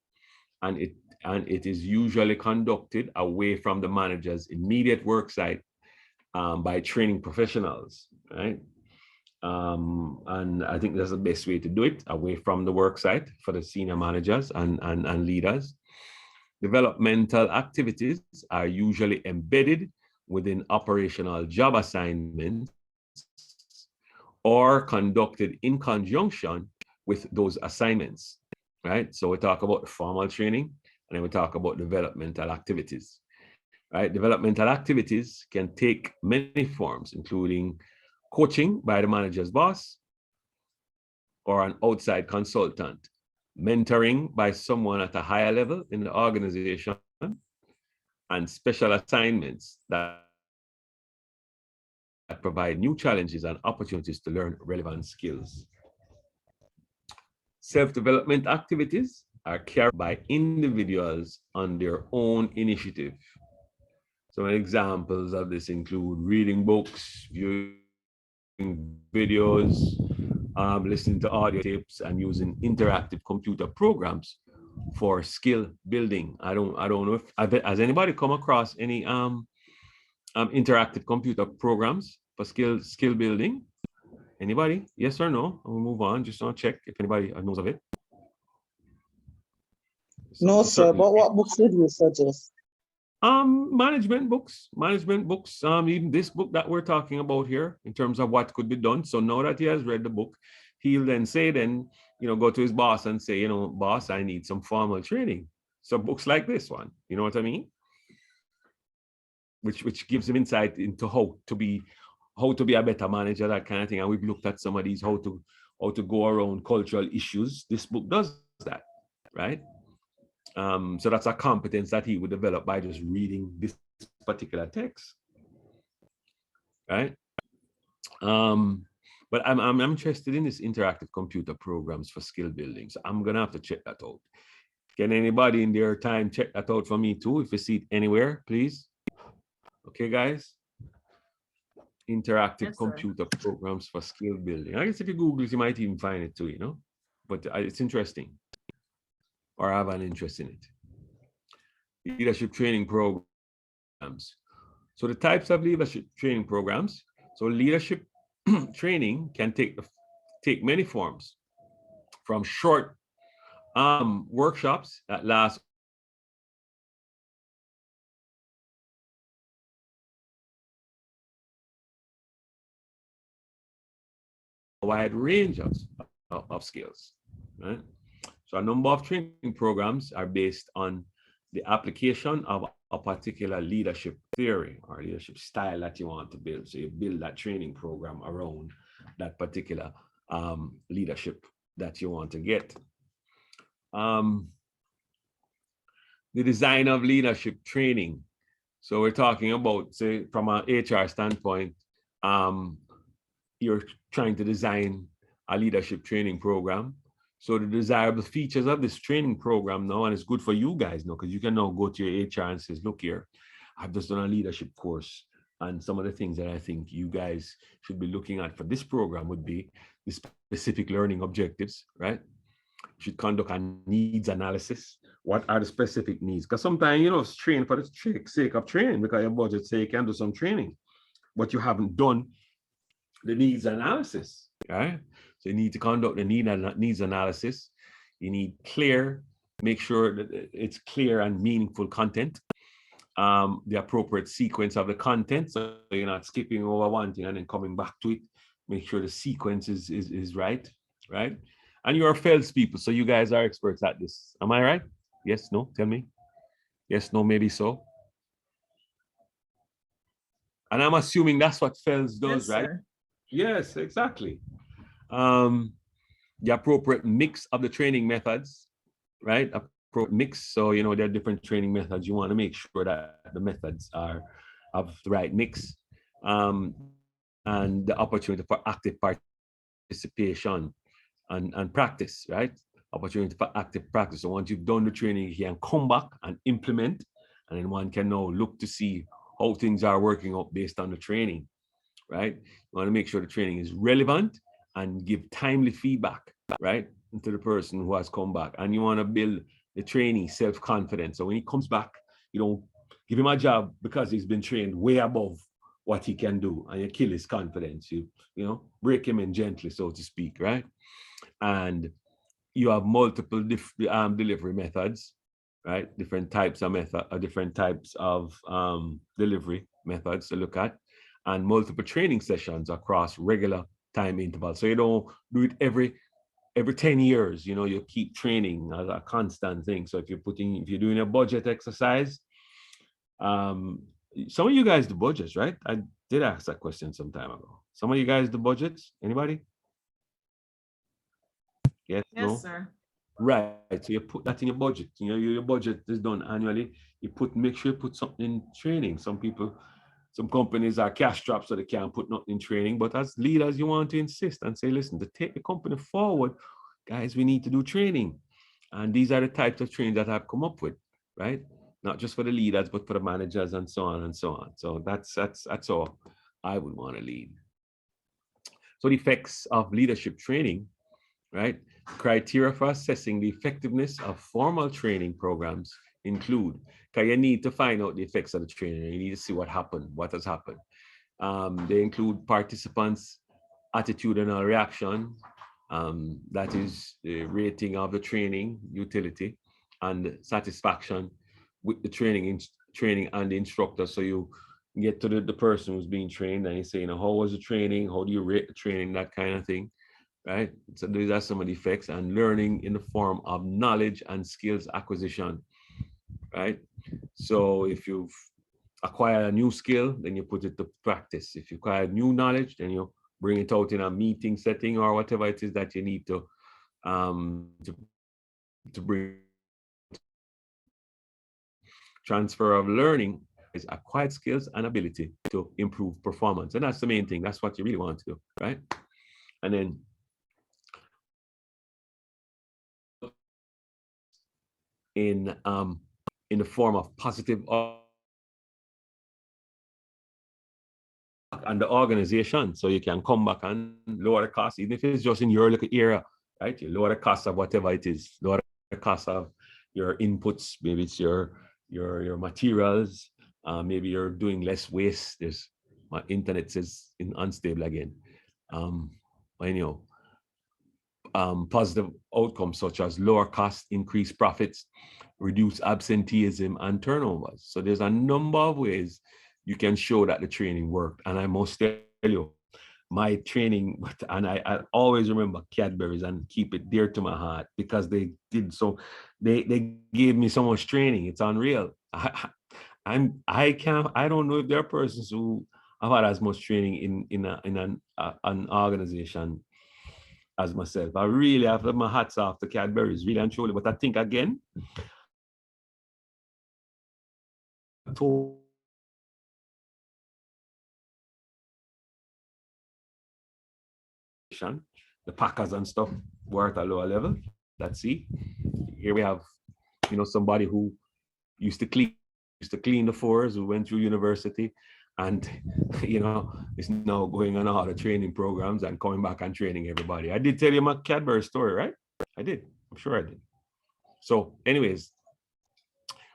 and it is usually conducted away from the manager's immediate work site by training professionals, right? And I think that's the best way to do it, away from the work site for the senior managers and leaders. Developmental activities are usually embedded within operational job assignments or conducted in conjunction with those assignments, right? So we talk about formal training, and then we talk about developmental activities, right? Developmental activities can take many forms, including coaching by the manager's boss or an outside consultant, mentoring by someone at a higher level in the organization, and special assignments that provide new challenges and opportunities to learn relevant skills. Self-development activities are carried by individuals on their own initiative. Some examples of this include reading books, viewing videos, listening to audio tapes, and using interactive computer programs for skill building. I don't know if has anybody come across any interactive computer programs for skill building? Anybody? Yes or no? We'll move on. Just want to check if anybody knows of it. So No, sir. But what books would you suggest? Management books, even this book that we're talking about here in terms of what could be done. So now that he has read the book, he'll then say, go to his boss and say, boss, I need some formal training. So books like this one, you know what I mean? Which gives him insight into how to be a better manager, that kind of thing. And we've looked at some of these, how to go around cultural issues. This book does that, right? So that's a competence that he would develop by just reading this particular text, right? But I'm interested in this interactive computer programs for skill building. So I'm gonna have to check that out. Can anybody in their time check that out for me too? If you see it anywhere, please. Okay, guys. Interactive computer programs for skill building. I guess if you Google it, you might even find it too, But it's interesting, or I have an interest in it. Leadership training programs. So the types of leadership training programs. So leadership training can take many forms, from short workshops that last a wide range of skills, right? So a number of training programs are based on the application of a particular leadership theory or leadership style that you want to build. So you build that training program around that particular leadership that you want to get. The design of leadership training. So we're talking about, say, from an HR standpoint, you're trying to design a leadership training program. So the desirable features of this training program now, and it's good for you guys now, because you can now go to your HR and say, look here, I've just done a leadership course, and some of the things that I think you guys should be looking at for this program would be the specific learning objectives, right? You should conduct a needs analysis. What are the specific needs? Because sometimes, train for the sake of training, because your budget say you can do some training, but you haven't done the needs analysis, right? So you need to conduct the needs analysis. You need clear, make sure that it's clear and meaningful content. The appropriate sequence of the content, so you're not skipping over one thing and then coming back to it. Make sure the sequence is right, right? And you are FELS people, so you guys are experts at this. Am I right? Yes, no, tell me. Yes, no, maybe so. And I'm assuming that's what FELS does, Yes, right? sir. Yes, exactly. The appropriate mix of the training methods, right? Appropriate mix. So, you know, there are different training methods. You want to make sure that the methods are of the right mix. And the opportunity for active participation and practice, right? Opportunity for active practice. So once you've done the training, you can come back and implement, and then one can now look to see how things are working out based on the training, right? You want to make sure the training is relevant and give timely feedback, right, to the person who has come back. And you want to build the trainee self-confidence. So when he comes back, you don't give him a job because he's been trained way above what he can do, and you kill his confidence. You know, break him in gently, so to speak, right? And you have multiple delivery methods, right? Different types of different types of delivery methods to look at, and multiple training sessions across regular time intervals. So you don't do it every 10 years, you know, you keep training as a constant thing. So if you're doing a budget exercise, some of you guys do budgets, right? I did ask that question some time ago. Some of you guys do budgets? Anybody? Yes, no? Yes, sir. Right. So you put that in your budget. You know, your budget is done annually. Make sure you put something in training. Some companies are cash strapped, so they can't put nothing in training. But as leaders, you want to insist and say, listen, to take the company forward, guys, we need to do training. And these are the types of trainings that I've come up with, right? Not just for the leaders, but for the managers and so on and so on. So that's all I would want to lead. So the effects of leadership training, right? Criteria for assessing the effectiveness of formal training programs include, because you need to find out the effects of the training. You need to see what happened, what has happened. They include participants' attitudinal reaction, that is the rating of the training utility and satisfaction with the training and the instructor. So you get to the person who's being trained and you say, you know, how was the training? How do you rate the training? That kind of thing, right? So these are some of the effects. And learning in the form of knowledge and skills acquisition, right? So if you've acquired a new skill, then you put it to practice. If you acquire new knowledge, then you bring it out in a meeting setting or whatever it is that you need to bring. Transfer of learning is acquired skills and ability to improve performance. And that's the main thing. That's what you really want to do, right? And then in the form of positive and the organization, so you can come back and lower the cost, even if it's just in your little area, right? You lower the cost of whatever it is, lower the cost of your inputs. Maybe it's your materials. Maybe you're doing less waste. My internet says unstable again. Positive outcomes such as lower cost, increased profits, reduce absenteeism and turnovers. So there's a number of ways you can show that the training worked. And I must tell you, my training, and I always remember Cadbury's and keep it dear to my heart because they did so. They gave me so much training. It's unreal. I don't know if there are persons who have had as much training in an organization as myself. I really have my hats off to Cadbury's, really and truly. But I think again, the Packers and stuff were at a lower level. Let's see. Here we have, somebody who used to clean the floors, who went through university, and is now going on all the training programs and coming back and training everybody. I did tell you my Cadbury story, right? I did. I'm sure I did. So, anyways,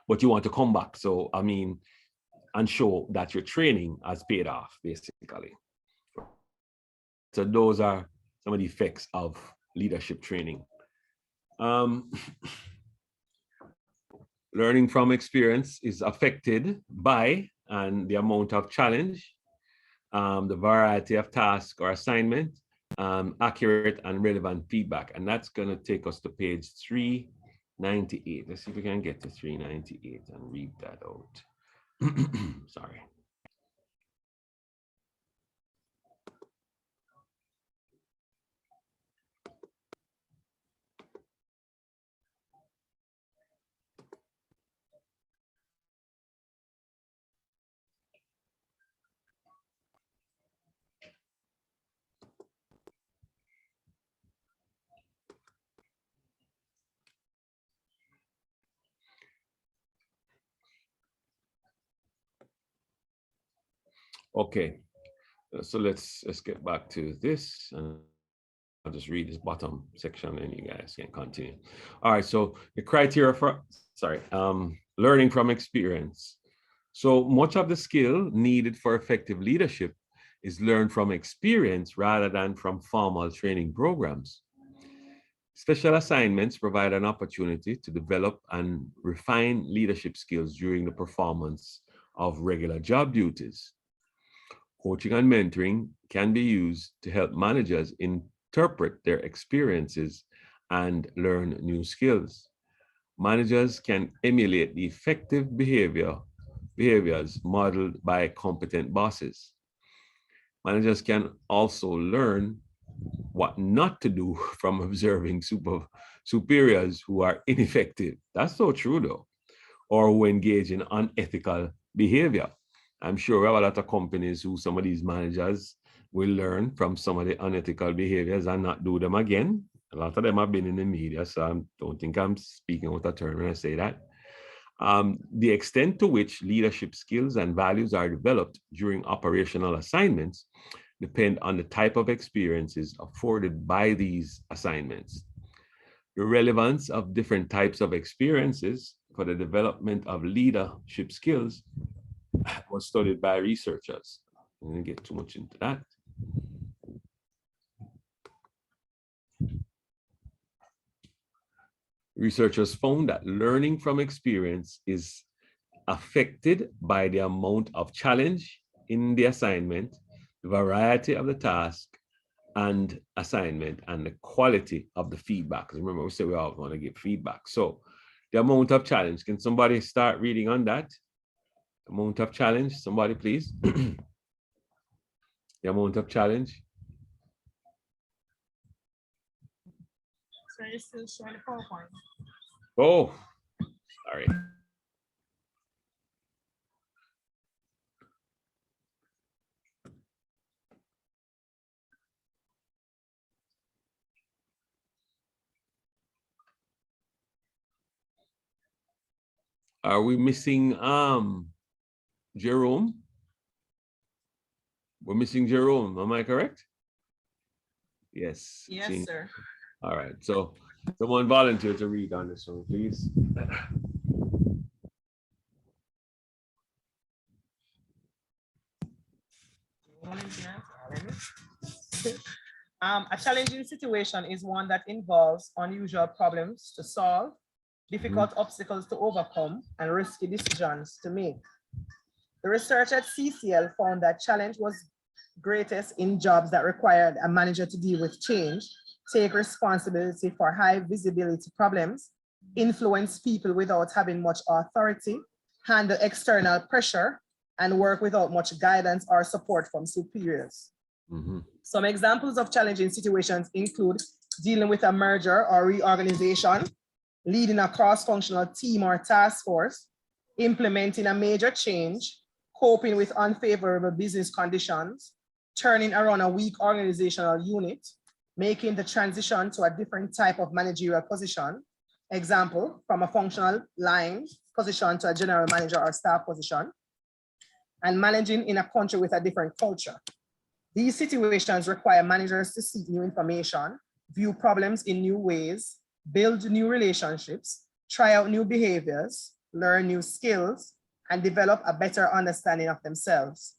but you want to come back. So, and show that your training has paid off, basically. So those are some of the effects of leadership training. Learning from experience is affected by and the amount of challenge, the variety of task or assignment, accurate and relevant feedback. And that's going to take us to page 398. Let's see if we can get to 398 and read that out. Sorry. Okay, so let's get back to this, and I'll just read this bottom section and you guys can continue. All right, so the criteria for, learning from experience. So much of the skill needed for effective leadership is learned from experience rather than from formal training programs. Special assignments provide an opportunity to develop and refine leadership skills during the performance of regular job duties. Coaching and mentoring can be used to help managers interpret their experiences and learn new skills. Managers can emulate the effective behaviors modeled by competent bosses. Managers can also learn what not to do from observing superiors who are ineffective. That's so true though, or who engage in unethical behavior. I'm sure we have a lot of companies who some of these managers will learn from some of the unethical behaviors and not do them again. A lot of them have been in the media, so I don't think I'm speaking out of turn when I say that. The extent to which leadership skills and values are developed during operational assignments depend on the type of experiences afforded by these assignments. The relevance of different types of experiences for the development of leadership skills was studied by researchers. I'm going to get too much into that. Researchers found that learning from experience is affected by the amount of challenge in the assignment, the variety of the task and assignment, and the quality of the feedback. Because remember, we said we all want to give feedback. So the amount of challenge, can somebody start reading on that? Amount of challenge, somebody please. The amount of challenge. So you're still showing the PowerPoint. Oh, sorry. Are we missing Jerome? We're missing Jerome, am I correct? Yes. Yes, sir. All right, so someone volunteer to read on this one, please. A challenging situation is one that involves unusual problems to solve, difficult obstacles to overcome, and risky decisions to make. The research at CCL found that challenge was greatest in jobs that required a manager to deal with change, take responsibility for high visibility problems, influence people without having much authority, handle external pressure, and work without much guidance or support from superiors. Some examples of challenging situations include dealing with a merger or reorganization, leading a cross-functional team or task force, implementing a major change, coping with unfavorable business conditions, turning around a weak organizational unit, making the transition to a different type of managerial position, example, from a functional line position to a general manager or staff position, and managing in a country with a different culture. These situations require managers to seek new information, view problems in new ways, build new relationships, try out new behaviors, learn new skills, and develop a better understanding of themselves.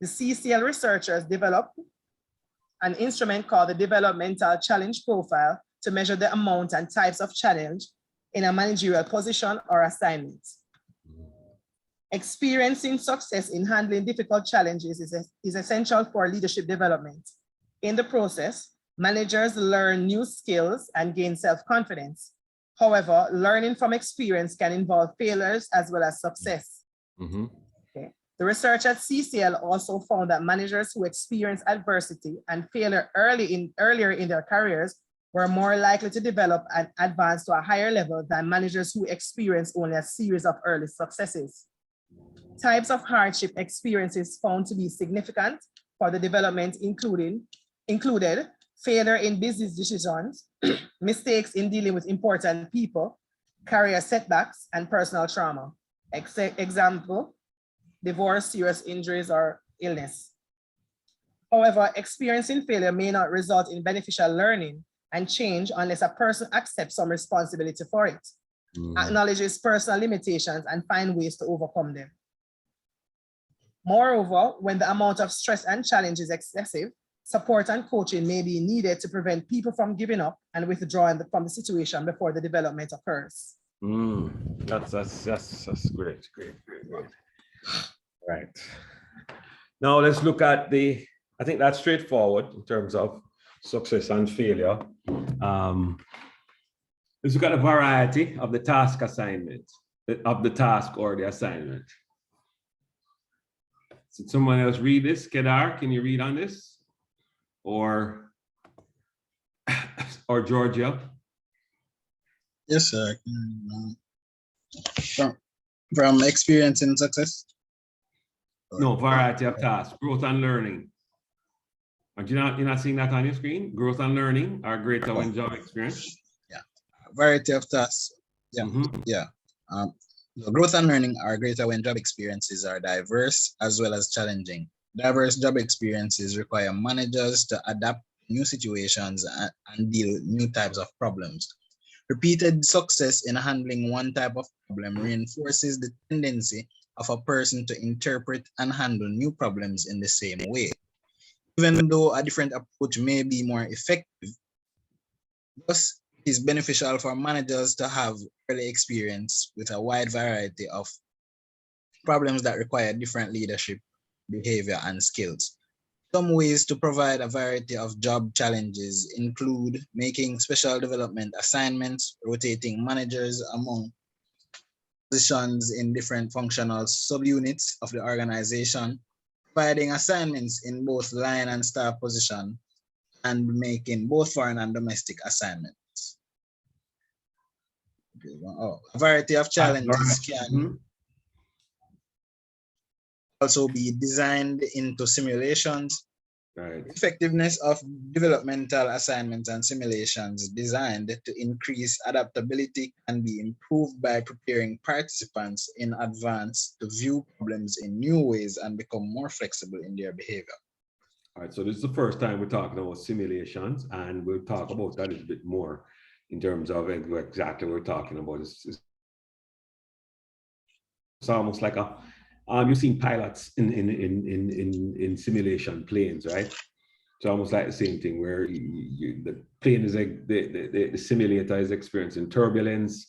The CCL researchers developed an instrument called the Developmental Challenge Profile to measure the amount and types of challenge in a managerial position or assignment. Experiencing success in handling difficult challenges is essential for leadership development. In the process, managers learn new skills and gain self-confidence. However, learning from experience can involve failures as well as success. Okay. The research at CCL also found that managers who experience adversity and failure earlier in their careers were more likely to develop and advance to a higher level than managers who experience only a series of early successes. Types of hardship experiences found to be significant for the development included failure in business decisions, mistakes in dealing with important people, career setbacks, and personal trauma. Example, divorce, serious injuries, or illness. However, experiencing failure may not result in beneficial learning and change unless a person accepts some responsibility for it, acknowledges personal limitations, and find ways to overcome them. Moreover, when the amount of stress and challenge is excessive, support and coaching may be needed to prevent people from giving up and withdrawing from the situation before the development occurs. That's great. Right. Now let's look at I think that's straightforward in terms of success and failure. Let's look at a variety of the task assignment, of the task or the assignment. Did someone else read this? Kedar, can you read on this? Or Georgia? Yes, sir. From experiencing success? No, variety of tasks, growth and learning. You're not seeing that on your screen? Growth and learning are greater when job experience? Yeah, variety of tasks. Yeah, yeah. The growth and learning are greater when job experiences are diverse as well as challenging. Diverse job experiences require managers to adapt new situations and deal with new types of problems. Repeated success in handling one type of problem reinforces the tendency of a person to interpret and handle new problems in the same way. Even though a different approach may be more effective, thus it is beneficial for managers to have early experience with a wide variety of problems that require different leadership, behavior, and skills. Some ways to provide a variety of job challenges include making special development assignments, rotating managers among positions in different functional subunits of the organization, providing assignments in both line and staff position, and making both foreign and domestic assignments. A variety of challenges can also be designed into simulations. Right. Effectiveness of developmental assignments and simulations designed to increase adaptability can be improved by preparing participants in advance to view problems in new ways and become more flexible in their behavior. All right, so this is the first time we're talking about simulations, and we'll talk about that a little bit more in terms of exactly what we're talking about. It's almost like you've seen pilots in simulation planes, right? It's almost like the same thing where the plane is like the simulator is experiencing turbulence,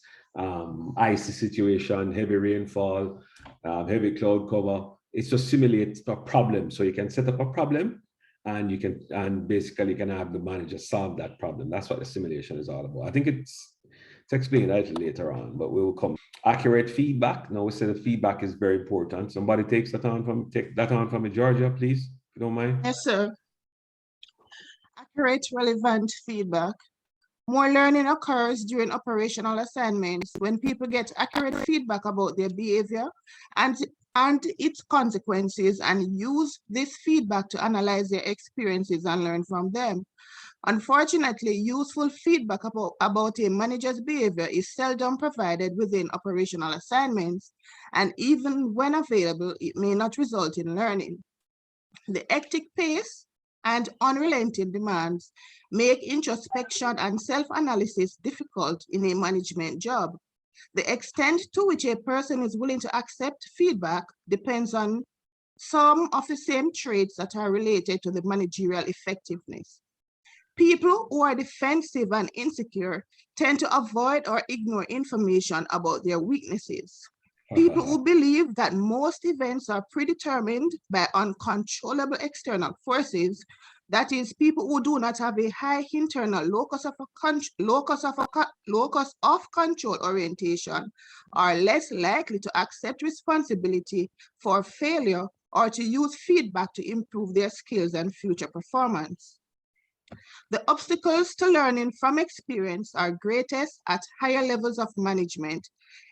icy situation, heavy rainfall, heavy cloud cover. It just simulates a problem. So you can set up a problem and basically can have the manager solve that problem. That's what the simulation is all about. I think it's explained a little later on, but we will come. Accurate feedback. Now we say the feedback is very important. Somebody take that on from me, Georgia, please, if you don't mind. Yes, sir. Accurate, relevant feedback. More learning occurs during operational assignments when people get accurate feedback about their behavior and its consequences and use this feedback to analyze their experiences and learn from them. Unfortunately, useful feedback about a manager's behavior is seldom provided within operational assignments, and even when available, it may not result in learning. The hectic pace and unrelenting demands make introspection and self-analysis difficult in a management job. The extent to which a person is willing to accept feedback depends on some of the same traits that are related to the managerial effectiveness. People who are defensive and insecure tend to avoid or ignore information about their weaknesses. People who believe that most events are predetermined by uncontrollable external forces, that is, people who do not have a high internal locus of control orientation, are less likely to accept responsibility for failure or to use feedback to improve their skills and future performance. The obstacles to learning from experience are greatest at higher levels of management.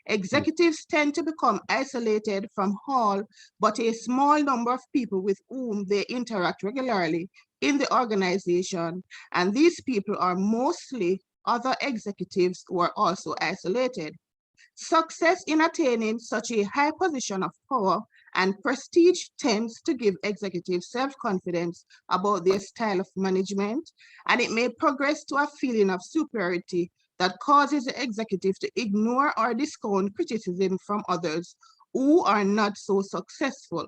Executives tend to become isolated from all but a small number of people with whom they interact regularly in the organization, and these people are mostly other executives who are also isolated. Success in attaining such a high position of power and prestige tends to give executives self-confidence about their style of management, and it may progress to a feeling of superiority that causes the executive to ignore or discount criticism from others who are not so successful.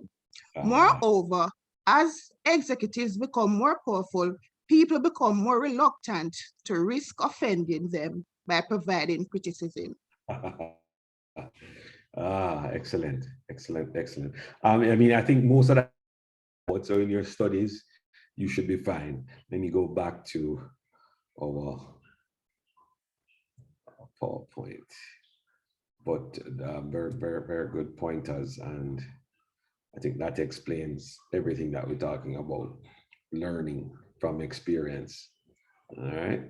Moreover, as executives become more powerful, people become more reluctant to risk offending them by providing criticism. Excellent, excellent, excellent. I mean, I think most of that, what's in your studies, you should be fine. Let me go back to our PowerPoint. But very, very, very good pointers. And I think that explains everything that we're talking about, learning from experience. All right.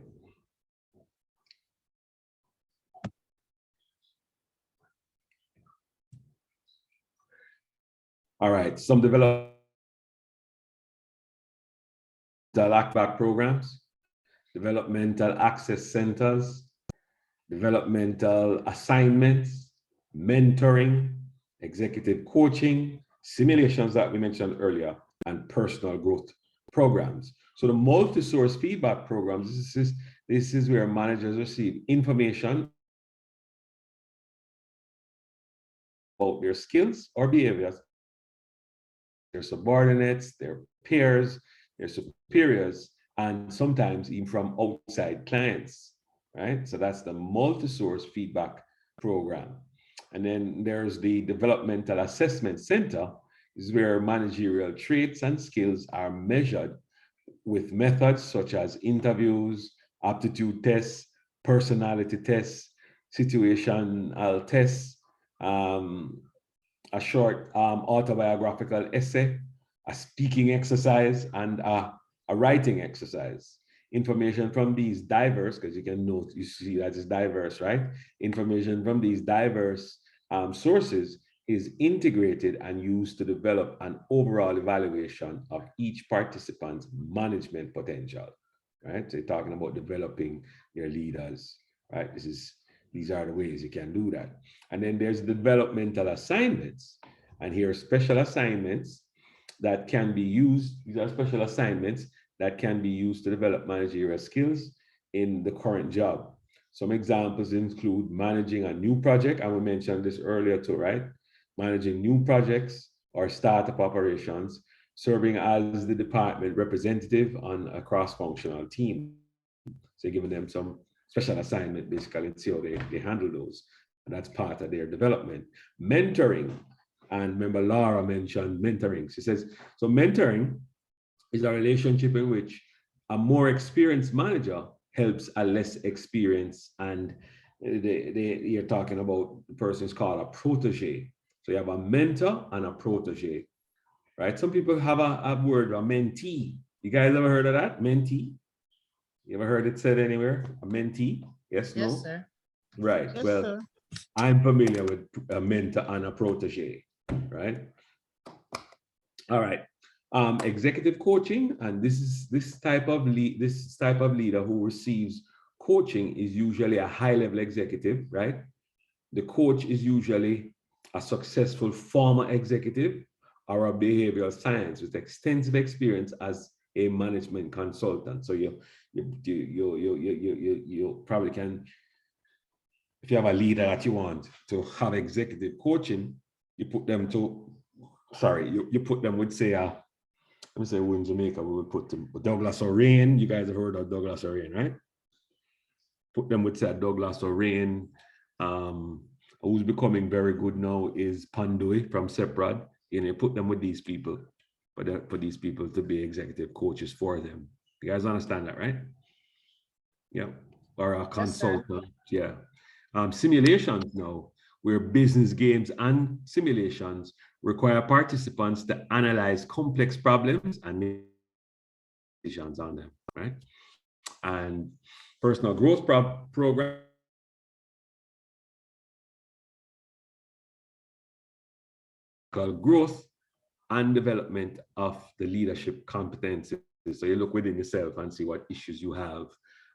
All right, some developmental back programs, developmental access centers, developmental assignments, mentoring, executive coaching, simulations that we mentioned earlier, and personal growth programs. So the multi-source feedback programs, this is where managers receive information about their skills or behaviors, their subordinates, their peers, their superiors, and sometimes even from outside clients, right? So that's the multi-source feedback program. And then there's the developmental assessment center, is where managerial traits and skills are measured with methods such as interviews, aptitude tests, personality tests, situational tests, a short autobiographical essay, a speaking exercise, and a writing exercise. Information from these diverse, because you can note, you see that it's diverse, right? Information from these diverse sources is integrated and used to develop an overall evaluation of each participant's management potential, right? So you're talking about developing your leaders, right? These are the ways you can do that. And then there's developmental assignments. And here are special assignments that can be used. These are special assignments that can be used to develop managerial skills in the current job. Some examples include managing a new project, and we mentioned this earlier too, right? Managing new projects or startup operations, serving as the department representative on a cross-functional team. So giving them some special assignment basically and see how they handle those. And that's part of their development. Mentoring, and remember Laura mentioned mentoring. She says, so mentoring is a relationship in which a more experienced manager helps a less experienced, and you're talking about the person is called a protege. So you have a mentor and a protege, right? Some people have a word, a mentee. You guys ever heard of that? Mentee? You ever heard it said anywhere? A mentee? Yes, no? Yes, sir. Right. Yes, Well, sir. I'm familiar with a mentor and a protege, right? All right. Executive coaching, and this type of leader who receives coaching is usually a high-level executive, right? The coach is usually a successful former executive or a behavioral science with extensive experience as a management consultant. So you probably can, if you have a leader that you want to have executive coaching, you put them to, sorry, you put them with, say, let me say who in Jamaica we would put them. Douglas O'Rain, you guys have heard of Douglas O'Rain, right? Put them with say Douglas O'Rain. Who's becoming very good now is Pandui from Seprad. You put them with these people, for these people to be executive coaches for them. You guys understand that, right? Yeah. Or a consultant. Yes, yeah. Simulations now, where business games and simulations require participants to analyze complex problems and make decisions on them, right? And personal growth program called growth and development of the leadership competencies. So you look within yourself and see what issues you have,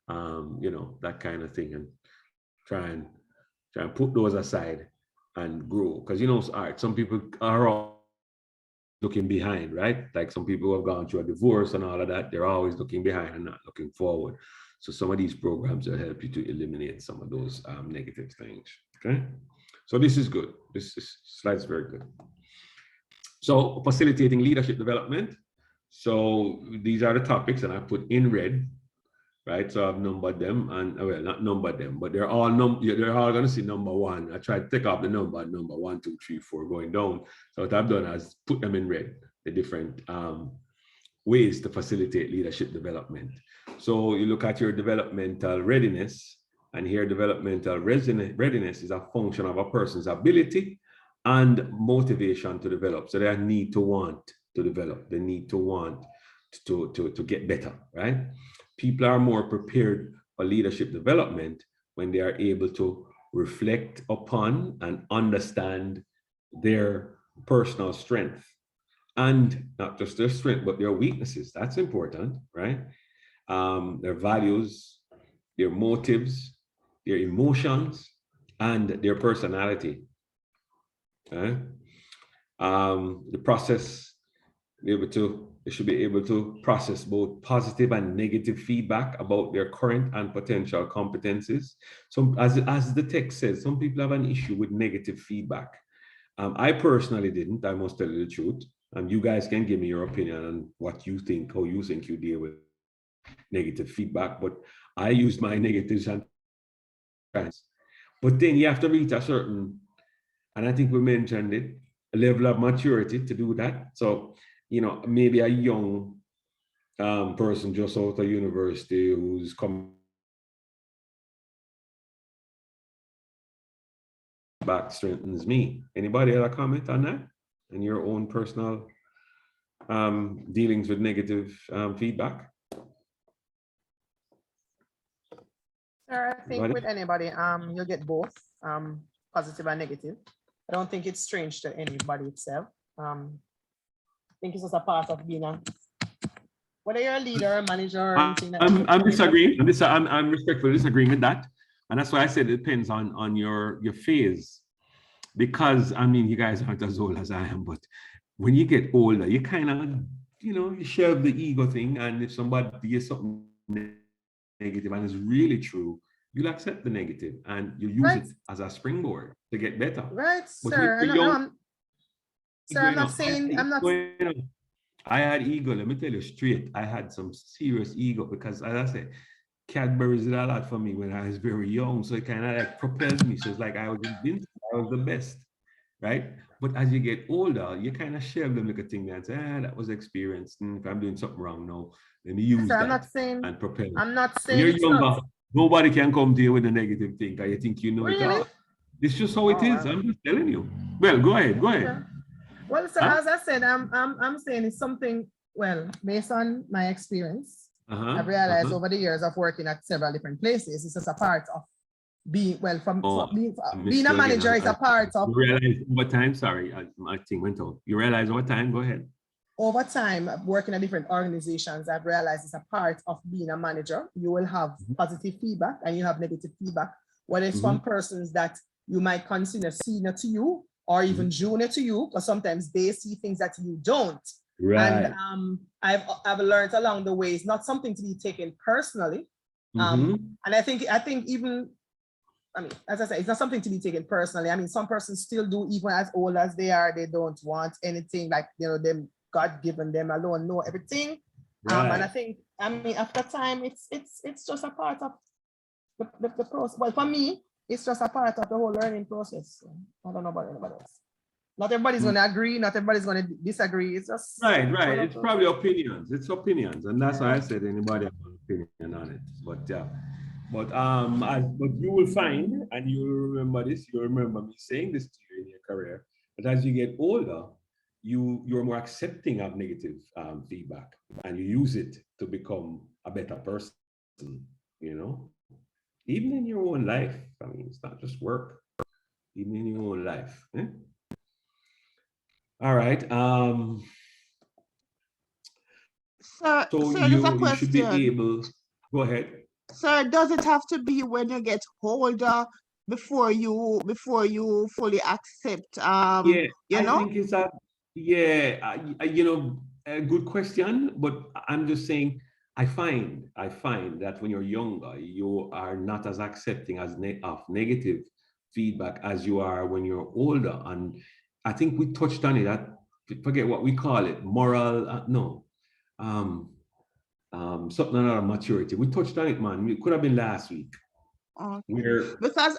that kind of thing, and try and put those aside and grow. Because all right, some people are looking behind, right? Like some people who have gone through a divorce and all of that, they're always looking behind and not looking forward. So some of these programs will help you to eliminate some of those negative things. Okay, so this is good. This slide's very good. So facilitating leadership development. So these are the topics, and I put in red, right? So I've numbered them, and well, not numbered them, but they're all going to see number one. I tried to take off the number 1, 2, 3, 4 going down. So what I've done is put them in red, the different ways to facilitate leadership development. So you look at your developmental readiness, and here developmental readiness is a function of a person's ability and motivation to develop. So they need to want to develop. They need to want to get better, right? People are more prepared for leadership development when they are able to reflect upon and understand their personal strength, and not just their strength, but their weaknesses. That's important, right? Their values, their motives, their emotions, and their personality. Okay? The process, they should be able to process both positive and negative feedback about their current and potential competencies. So as the text says, some people have an issue with negative feedback. I personally didn't, I must tell you the truth. You guys can give me your opinion on what you think, how you think you deal with negative feedback, but I used my negatives and but then you have to reach a certain, and I think we mentioned it, a level of maturity to do that. So, maybe a young person just out of university who's coming back strengthens me. Anybody have a comment on that? And your own personal dealings with negative feedback? Sir, I think with anybody, you'll get both positive and negative. I don't think it's strange to anybody itself. I think it's just a part of being whether you're a leader, a manager, or anything. I'm disagreeing. I'm respectfully disagreeing with that, and that's why I said it depends on your phase. Because you guys aren't as old as I am, but when you get older, you kind of, you shelve the ego thing, and if somebody does something negative and it's really true, you'll accept the negative and you use it as a springboard to get better. Right, but sir. I'm not saying I'm not. I had ego. Let me tell you straight. I had some serious ego because, as I said, Cadbury's did a lot for me when I was very young. So it kind of like propelled me. So it's like I was convinced I was the best, right? But as you get older, you kind of share them like a thing and say, that was experience. And if I'm doing something wrong now, let me use that. I'm not saying, and propel. I'm not saying when you're younger, not. nobody can come to you with a negative thing because you think you know really? it all. It's just how it is. Wow. I'm just telling you. Well, go ahead. Okay. Well, so as I said, I'm saying it's something, well, based on my experience, I've realized over the years of working at several different places, it's just a part of being, well, being a manager is a part of. You realize over time, sorry, my thing went out. You realize over time, go ahead. Over time, working at different organizations, I've realized it's a part of being a manager. You will have positive feedback and you have negative feedback. Whether it's from persons that you might consider senior to you or even junior to you, because sometimes they see things that you don't. Right. And I've learned along the way, it's not something to be taken personally. And I think even, as I said, it's not something to be taken personally. Some persons still do, even as old as they are, they don't want anything like, them God given them alone know everything. And I think, I mean, after time, it's just a part of the process. Well, for me, it's just a part of the whole learning process. So I don't know about anybody else. Not everybody's going to agree. Not everybody's going to disagree. It's just right. It's probably opinions. It's opinions, and that's why I said anybody have an opinion on it. But yeah, but you will find, and you will remember this. You remember me saying this to you in your career. But as you get older, you're more accepting of negative feedback, and you use it to become a better person. You know, even in your own life. I mean, it's not just work. Even in your own life. Eh? All right. So So there's a you should be question. able. Go ahead. Sir, does it have to be when you get older before you fully accept Yeah, you I know? think it's a you know, a good question, but I'm just saying I find that when you're younger, you are not as accepting as of negative feedback as you are when you're older. And I think we touched on it. I forget what we call it, moral, no, something another maturity. We touched on it, man. It could have been last week. Okay. Because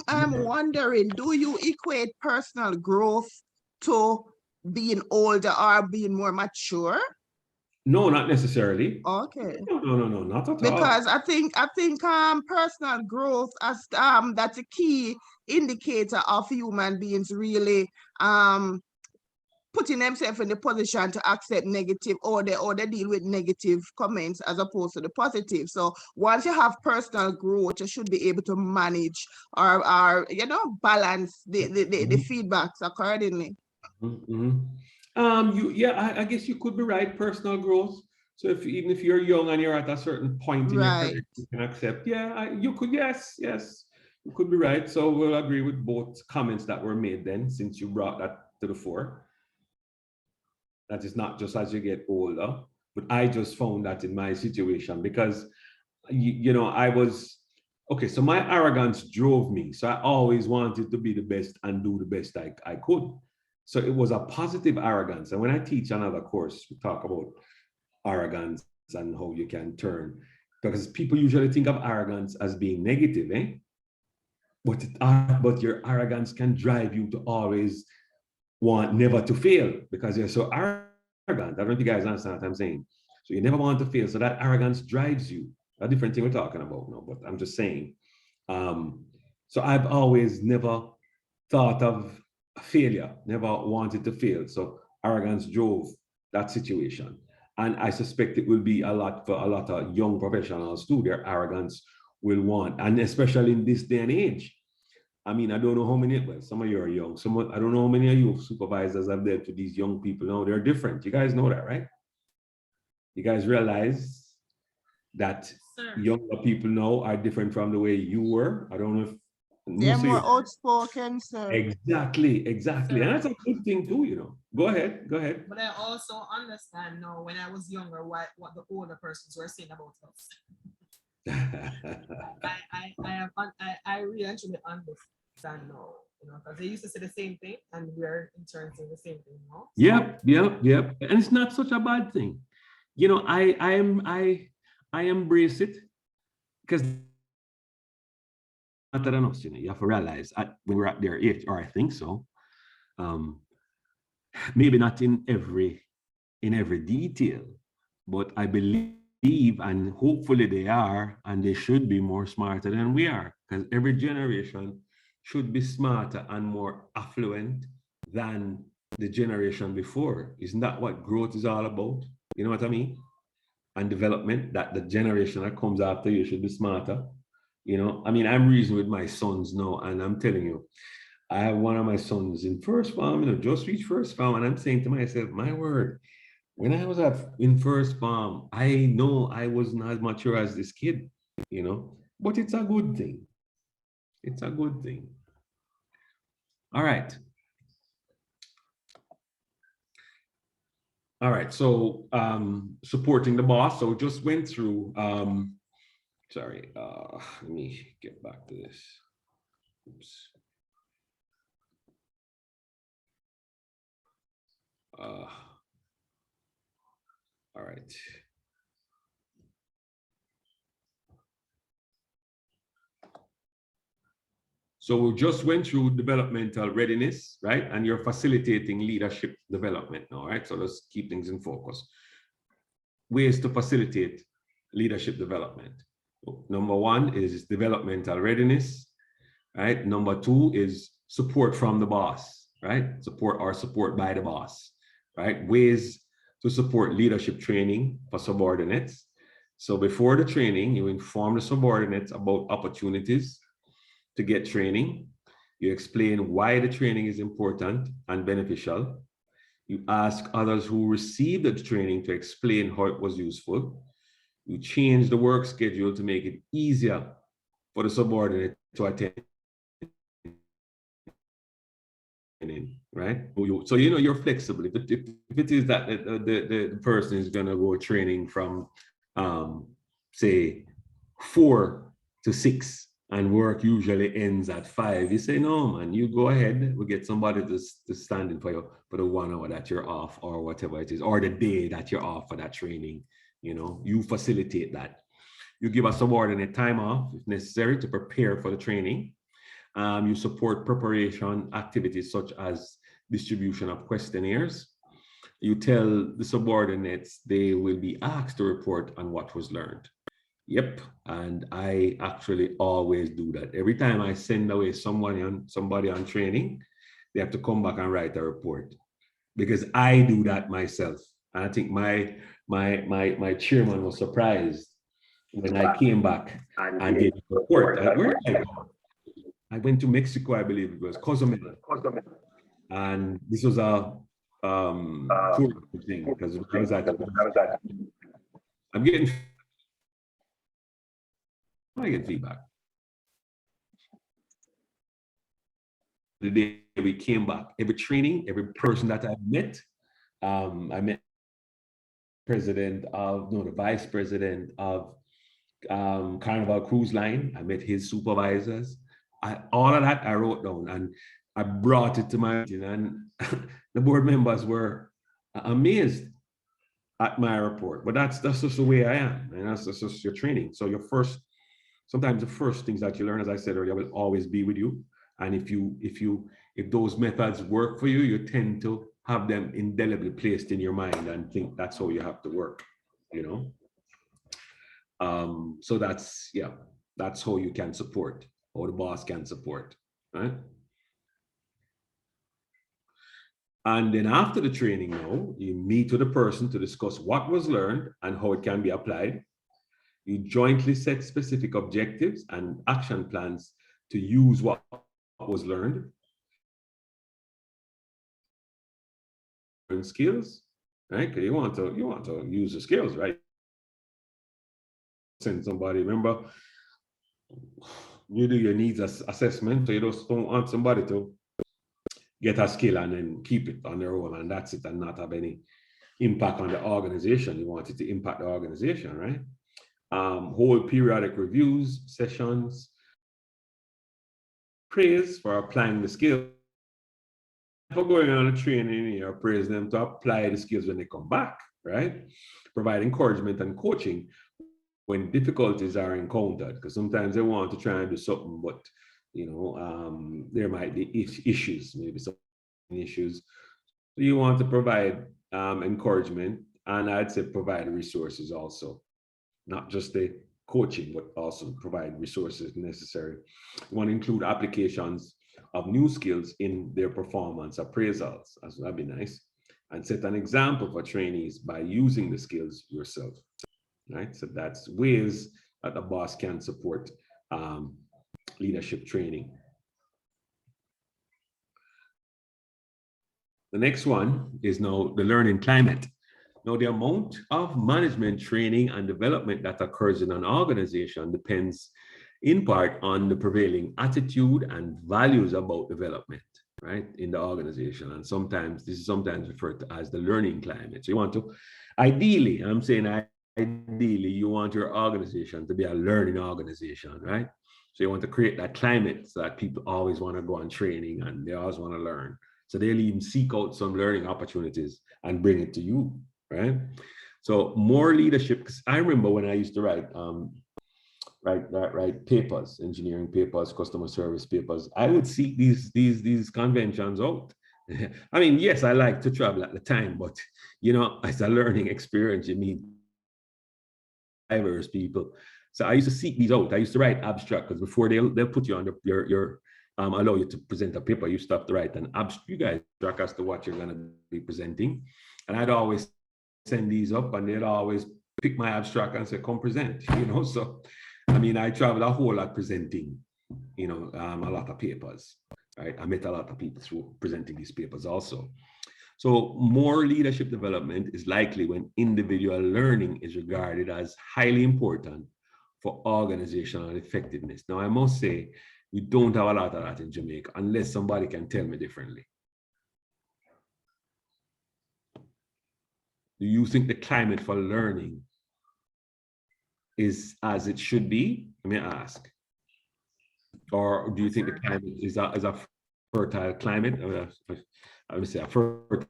I'm wondering, do you equate personal growth to being older or being more mature? No, not necessarily. Okay. No, not at all. Because I think personal growth as that's a key indicator of human beings really putting themselves in the position to accept negative or they deal with negative comments as opposed to the positive. So once you have personal growth, you should be able to manage or you know, balance the feedbacks accordingly. I guess you could be right, personal growth. So even if you're young and you're at a certain point in your career, you can accept, you could, yes, you could be right. So we'll agree with both comments that were made then, since you brought that to the fore. That is not just as you get older, but I just found that in my situation because, you know, I was, okay, so my arrogance drove me. So I always wanted to be the best and do the best I could. So it was a positive arrogance. And when I teach another course, we talk about arrogance and how you can turn, because people usually think of arrogance as being negative, eh? But your arrogance can drive you to always want never to fail because you're so arrogant. I don't know if you guys understand what I'm saying. So you never want to fail. So that arrogance drives you. A different thing we're talking about now, but I'm just saying. So I've always never thought of failure, never wanted to fail. So arrogance drove that situation. And I suspect it will be a lot for a lot of young professionals too. Their arrogance will want, and especially in this day and age. I mean, I don't know how many, well, some of you are young. I don't know how many of you supervisors have dealt with these young people now. They're different. You guys know that, right? You guys realize that younger people now are different from the way you were. I don't know if they're more outspoken, sir. Exactly. And that's a good thing too, you know. Go ahead. But I also understand now when I was younger what the older persons were saying about us. I really actually understand now, you know, because they used to say the same thing and we're in turn saying the same thing now. Yep. And it's not such a bad thing. You know, I embrace it because not that enough, you know, you have to realize when we're at their age, or I think so. Maybe not in every detail, but I believe and hopefully they are, and they should be more smarter than we are, because every generation should be smarter and more affluent than the generation before. Isn't that what growth is all about? You know what I mean? And development, that the generation that comes after you should be smarter. You know, I mean, I'm reasoning with my sons now, and I'm telling you, I have one of my sons in first farm, you know, just reached first farm, and I'm saying to myself, my word, when I was in first farm, I know I wasn't as mature as this kid, you know, but it's a good thing. It's a good thing. All right. So supporting the boss. So just went through, sorry, let me get back to this. Oops. All right. So we just went through developmental readiness, right? And you're facilitating leadership development now, right? So let's keep things in focus. Ways to facilitate leadership development. Number one is developmental readiness, right? Number two is support from the boss, right? Support by the boss, right? Ways to support leadership training for subordinates. So before the training, you inform the subordinates about opportunities to get training. You explain why the training is important and beneficial. You ask others who received the training to explain how it was useful. You change the work schedule to make it easier for the subordinate to attend. Right? So you know you're flexible. If it is that the person is gonna go training from say 4 to 6 and work usually ends at 5, you say, no, man, you go ahead. We'll get somebody to stand in for you for the 1 hour that you're off or whatever it is, or the day that you're off for that training. You know, you facilitate that. You give a subordinate time off if necessary to prepare for the training. You support preparation activities such as distribution of questionnaires. You tell the subordinates they will be asked to report on what was learned. Yep, and I actually always do that. Every time I send away somebody on training, they have to come back and write a report, because I do that myself. And I think my chairman was surprised when I came back and did a report. I went to Mexico, I believe it was Cozumel, and this was a tourism thing because I was at. I'm getting feedback. The day we came back, every training, every person that I met the vice president of Carnival Cruise Line. I met his supervisors. All of that I wrote down and I brought it to my meeting, and the board members were amazed at my report. But that's just the way I am, and that's just your training. So sometimes the first things that you learn, as I said earlier, will always be with you. And if those methods work for you, you tend to have them indelibly placed in your mind and think that's how you have to work, you know? So that's how you can support, or the boss can support, right? And then after the training now, you meet with the person to discuss what was learned and how it can be applied. You jointly set specific objectives and action plans to use what was learned. And skills, right? Because you want to use the skills, right? Send somebody, remember, you do your needs assessment, so you just don't want somebody to get a skill and then keep it on their own and that's it, and not have any impact on the organization. You want it to impact the organization, right? Hold periodic reviews, sessions, praise for applying the skills. For going on a training, you're praising them to apply the skills when they come back, right? Provide encouragement and coaching when difficulties are encountered, because sometimes they want to try and do something, but you know, there might be issues, maybe some issues. So you want to provide encouragement, and I'd say provide resources also, not just the coaching, but also provide resources necessary. You want to include applications of new skills in their performance appraisals, as that'd be nice, and set an example for trainees by using the skills yourself, right? So that's ways that the boss can support leadership training. The next one is now the learning climate. Now, the amount of management training and development that occurs in an organization depends in part on the prevailing attitude and values about development, right, in the organization. And sometimes this is sometimes referred to as the learning climate. So you want to, ideally, I'm saying ideally, you want your organization to be a learning organization, right? So you want to create that climate so that people always want to go on training and they always want to learn. So they'll even seek out some learning opportunities and bring it to you, right? So more leadership, because I remember when I used to write papers, engineering papers, customer service papers, I would seek these conventions out. I mean, yes, I like to travel at the time, but you know, as a learning experience, you meet diverse people. So I used to seek these out. I used to write abstract, because before they'll put you on your allow you to present a paper, you have to write an abstract. You guys track as to what you're going to be presenting, and I'd always send these up, and they'd always pick my abstract and say, "Come present." You know, so I mean, I traveled a whole lot presenting, you know, a lot of papers. Right, I met a lot of people through presenting these papers also. So more leadership development is likely when individual learning is regarded as highly important for organizational effectiveness. Now, I must say, we don't have a lot of that in Jamaica, unless somebody can tell me differently. Do you think the climate for learning is as it should be? Let me ask. Or do you think the climate is a fertile climate? I would say a fertile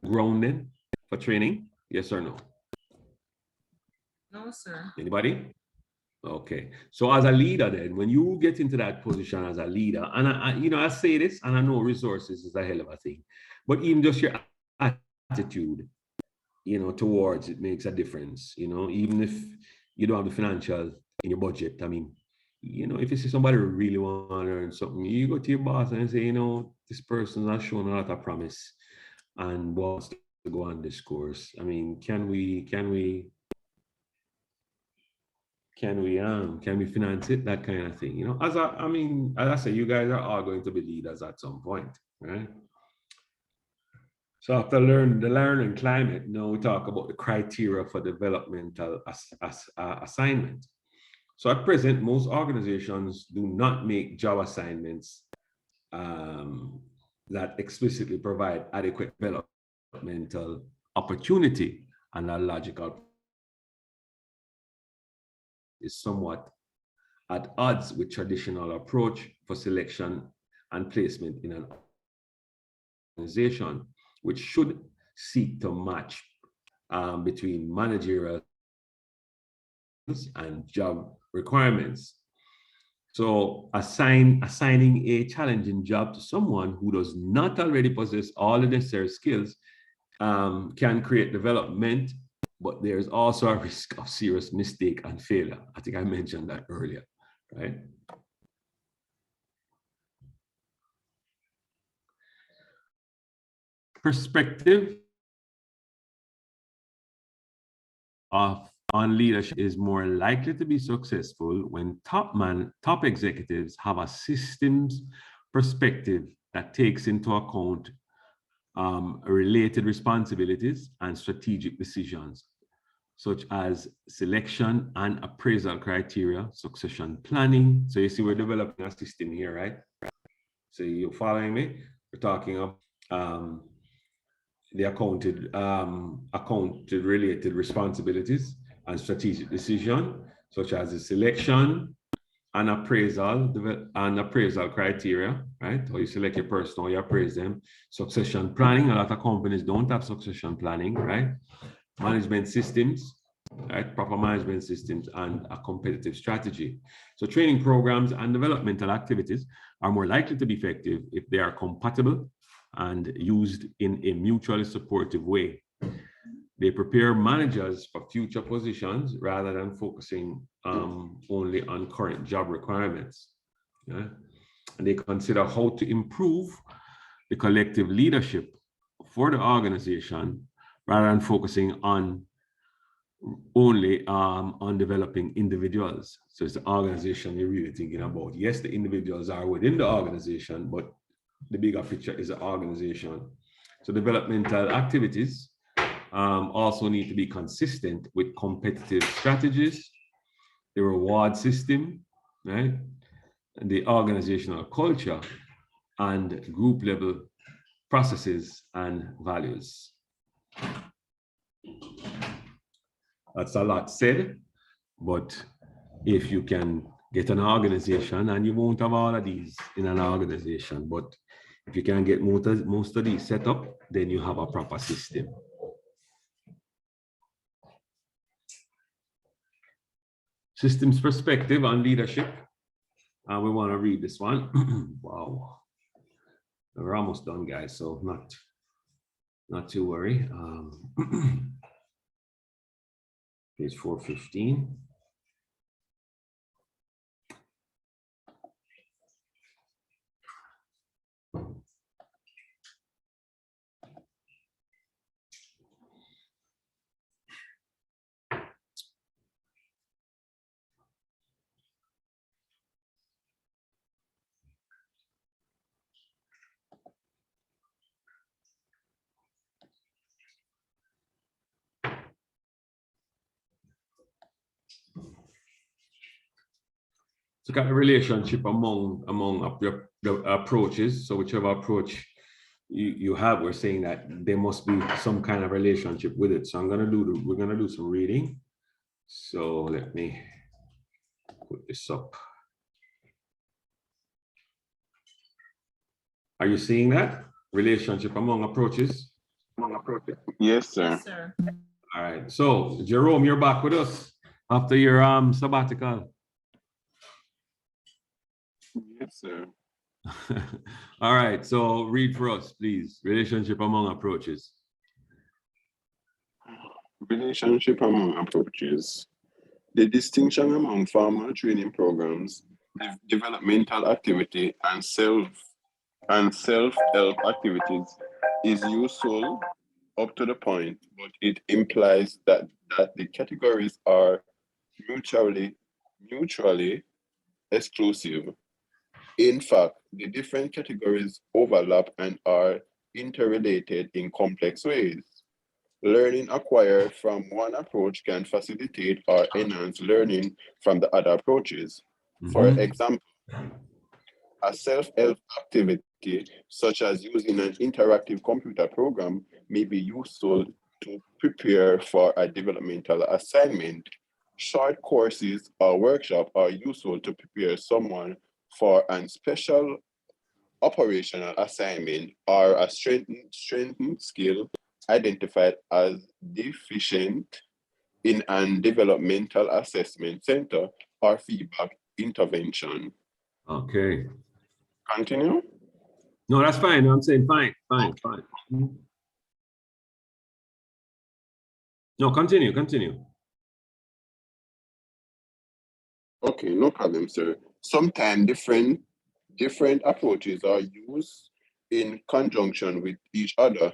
grounding for training? Yes or no? No, sir. Anybody? Okay. So as a leader, then, when you get into that position as a leader, and I you know, I say this, and I know resources is a hell of a thing, but even just your attitude, you know, towards it makes a difference. You know, even if you don't have the financial in your budget. I mean, you know, if you see somebody really want to learn something, you go to your boss and say, you know, this person has shown a lot of promise and wants to go on this course. I mean, can we finance it? That kind of thing, you know. As I say, you guys are all going to be leaders at some point, right? So after the learning climate, now we talk about the criteria for developmental assignment. So at present, most organizations do not make job assignments that explicitly provide adequate developmental opportunity, and a logical is somewhat at odds with traditional approach for selection and placement in an organization, which should seek to match between managerial and job requirements. So assigning a challenging job to someone who does not already possess all the necessary skills can create development, but there's also a risk of serious mistake and failure. I think I mentioned that earlier, right? Perspective on leadership is more likely to be successful when top executives have a systems perspective that takes into account related responsibilities and strategic decisions, such as selection and appraisal criteria, succession planning. So you see, we're developing a system here, right? So you're following me? We're talking about the accounted related responsibilities and strategic decision, such as the selection and appraisal criteria, right? Or you select your person or you appraise them. Succession planning, a lot of companies don't have succession planning, right? Management systems, right? Proper management systems and a competitive strategy. So training programs and developmental activities are more likely to be effective if they are compatible and used in a mutually supportive way. They prepare managers for future positions rather than focusing only on current job requirements. Yeah? And they consider how to improve the collective leadership for the organization rather than focusing on only on developing individuals. So it's the organization you're really thinking about. Yes, the individuals are within the organization, but the bigger picture is the organization. So developmental activities also need to be consistent with competitive strategies, the reward system, right? And the organizational culture and group level processes and values. That's a lot said, but if you can get an organization, and you won't have all of these in an organization, but if you can get most of these set up, then you have a proper system. systems perspective on leadership. We want to read this one. Wow. We're almost done, guys, so not to worry. Page 415. So got a relationship among the approaches. So whichever approach you have, we're saying that there must be some kind of relationship with it. So we're gonna do some reading. So let me put this up. Are you seeing that relationship among approaches? Yes, sir. Yes, sir. All right. So Jerome, you're back with us after your sabbatical. Yes, sir. All right, so read for us, please. Relationship among approaches. Relationship among approaches. The distinction among formal training programs, developmental activity, and self-help activities is useful up to the point, but it implies that the categories are mutually exclusive. In fact, the different categories overlap and are interrelated in complex ways. Learning acquired from one approach can facilitate or enhance learning from the other approaches. For example, a self-help activity, such as using an interactive computer program, may be useful to prepare for a developmental assignment. Short courses or workshops are useful to prepare someone for a special operational assignment or a strengthened skill identified as deficient in a developmental assessment center or feedback intervention. Okay. Continue? No, that's fine. I'm saying fine. No, continue. Okay, no problem, sir. Sometimes different approaches are used in conjunction with each other.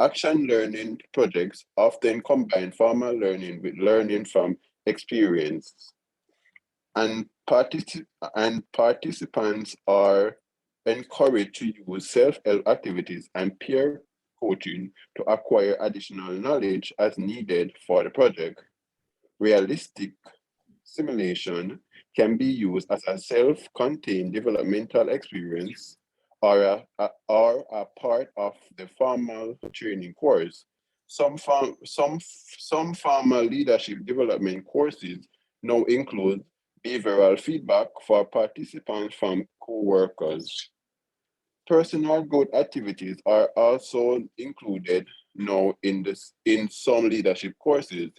Action learning projects often combine formal learning with learning from experience. And participants are encouraged to use self-help activities and peer coaching to acquire additional knowledge as needed for the project. Realistic simulation can be used as a self-contained developmental experience or a part of the formal training course. Some formal leadership development courses now include behavioral feedback for participants from co-workers. Personal growth activities are also included now in some leadership courses.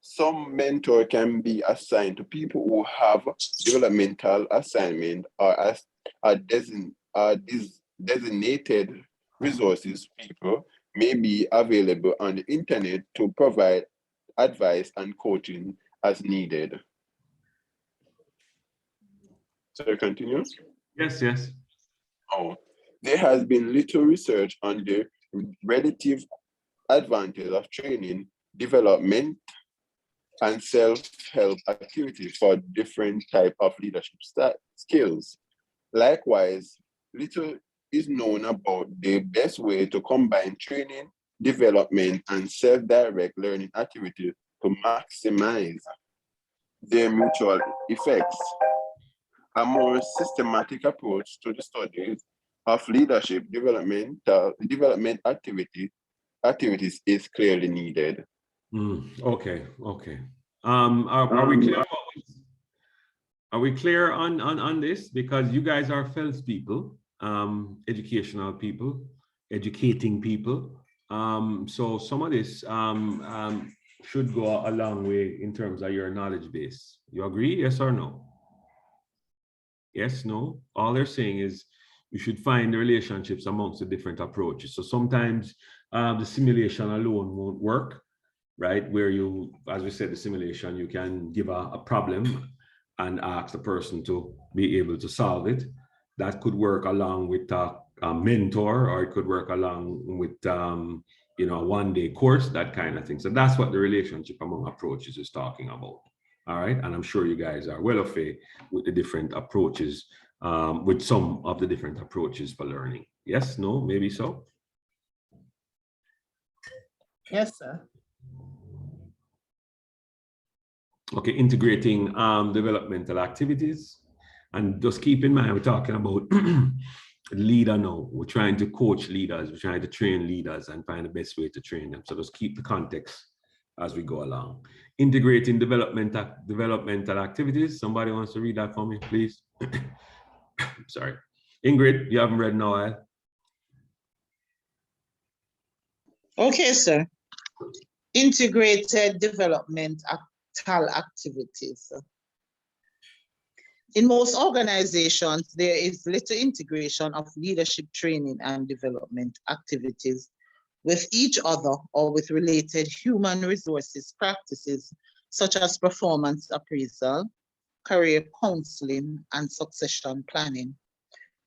Some mentor can be assigned to people who have developmental assignment or as designated resources people may be available on the internet to provide advice and coaching as needed. So continue? Yes. Oh, there has been little research on the relative advantage of training, development, and self-help activities for different type of leadership skills. Likewise, little is known about the best way to combine training, development, and self-direct learning activities to maximize their mutual effects. A more systematic approach to the studies of leadership development activities is clearly needed. Okay. Are we clear? Are we clear on this? Because you guys are FELS people, educational people, educating people. So some of this should go a long way in terms of your knowledge base. You agree? Yes or no? Yes, no? All they're saying is you should find the relationships amongst the different approaches. So sometimes the simulation alone won't work, right? Where you, as we said, the simulation, you can give a problem and ask the person to be able to solve it. That could work along with a mentor, or it could work along with you know, a one-day course, that kind of thing. So that's what the relationship among approaches is talking about. All right, and I'm sure you guys are well aware with the different approaches, with some of the different approaches for learning. Yes, no, maybe so. Yes, sir. Okay, integrating developmental activities. And just keep in mind, we're talking about leader now. We're trying to coach leaders, we're trying to train leaders and find the best way to train them. So just keep the context as we go along. Integrating developmental activities. Somebody wants to read that for me, please? Sorry. Ingrid, you haven't read in a while. Okay, sir. Integrated developmental activities. In most organizations, there is little integration of leadership training and development activities with each other or with related human resources practices, such as performance appraisal, career counseling, and succession planning.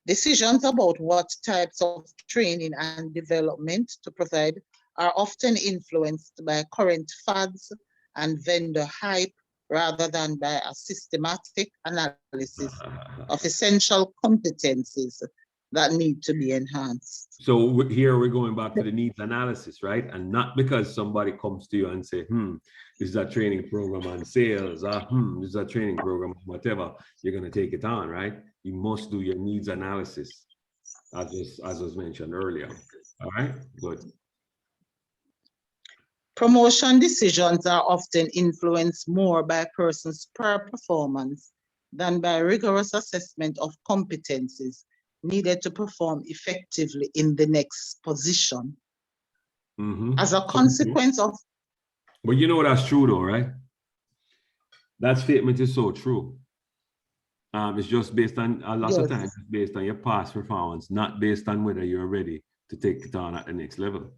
Decisions about what types of training and development to provide are often influenced by current fads and vendor hype rather than by a systematic analysis of essential competencies that need to be enhanced. So here we're going back to the needs analysis, right? And not because somebody comes to you and say, this is a training program on sales, this is a training program, whatever, you're going to take it on, right? You must do your needs analysis, as was mentioned earlier. All right, good. Promotion decisions are often influenced more by a person's prior performance than by rigorous assessment of competencies needed to perform effectively in the next position. As a consequence of... But you know that's true though, right? That statement is so true. It's just based on, a lot of times, it's based on your past performance, not based on whether you're ready to take it on at the next level.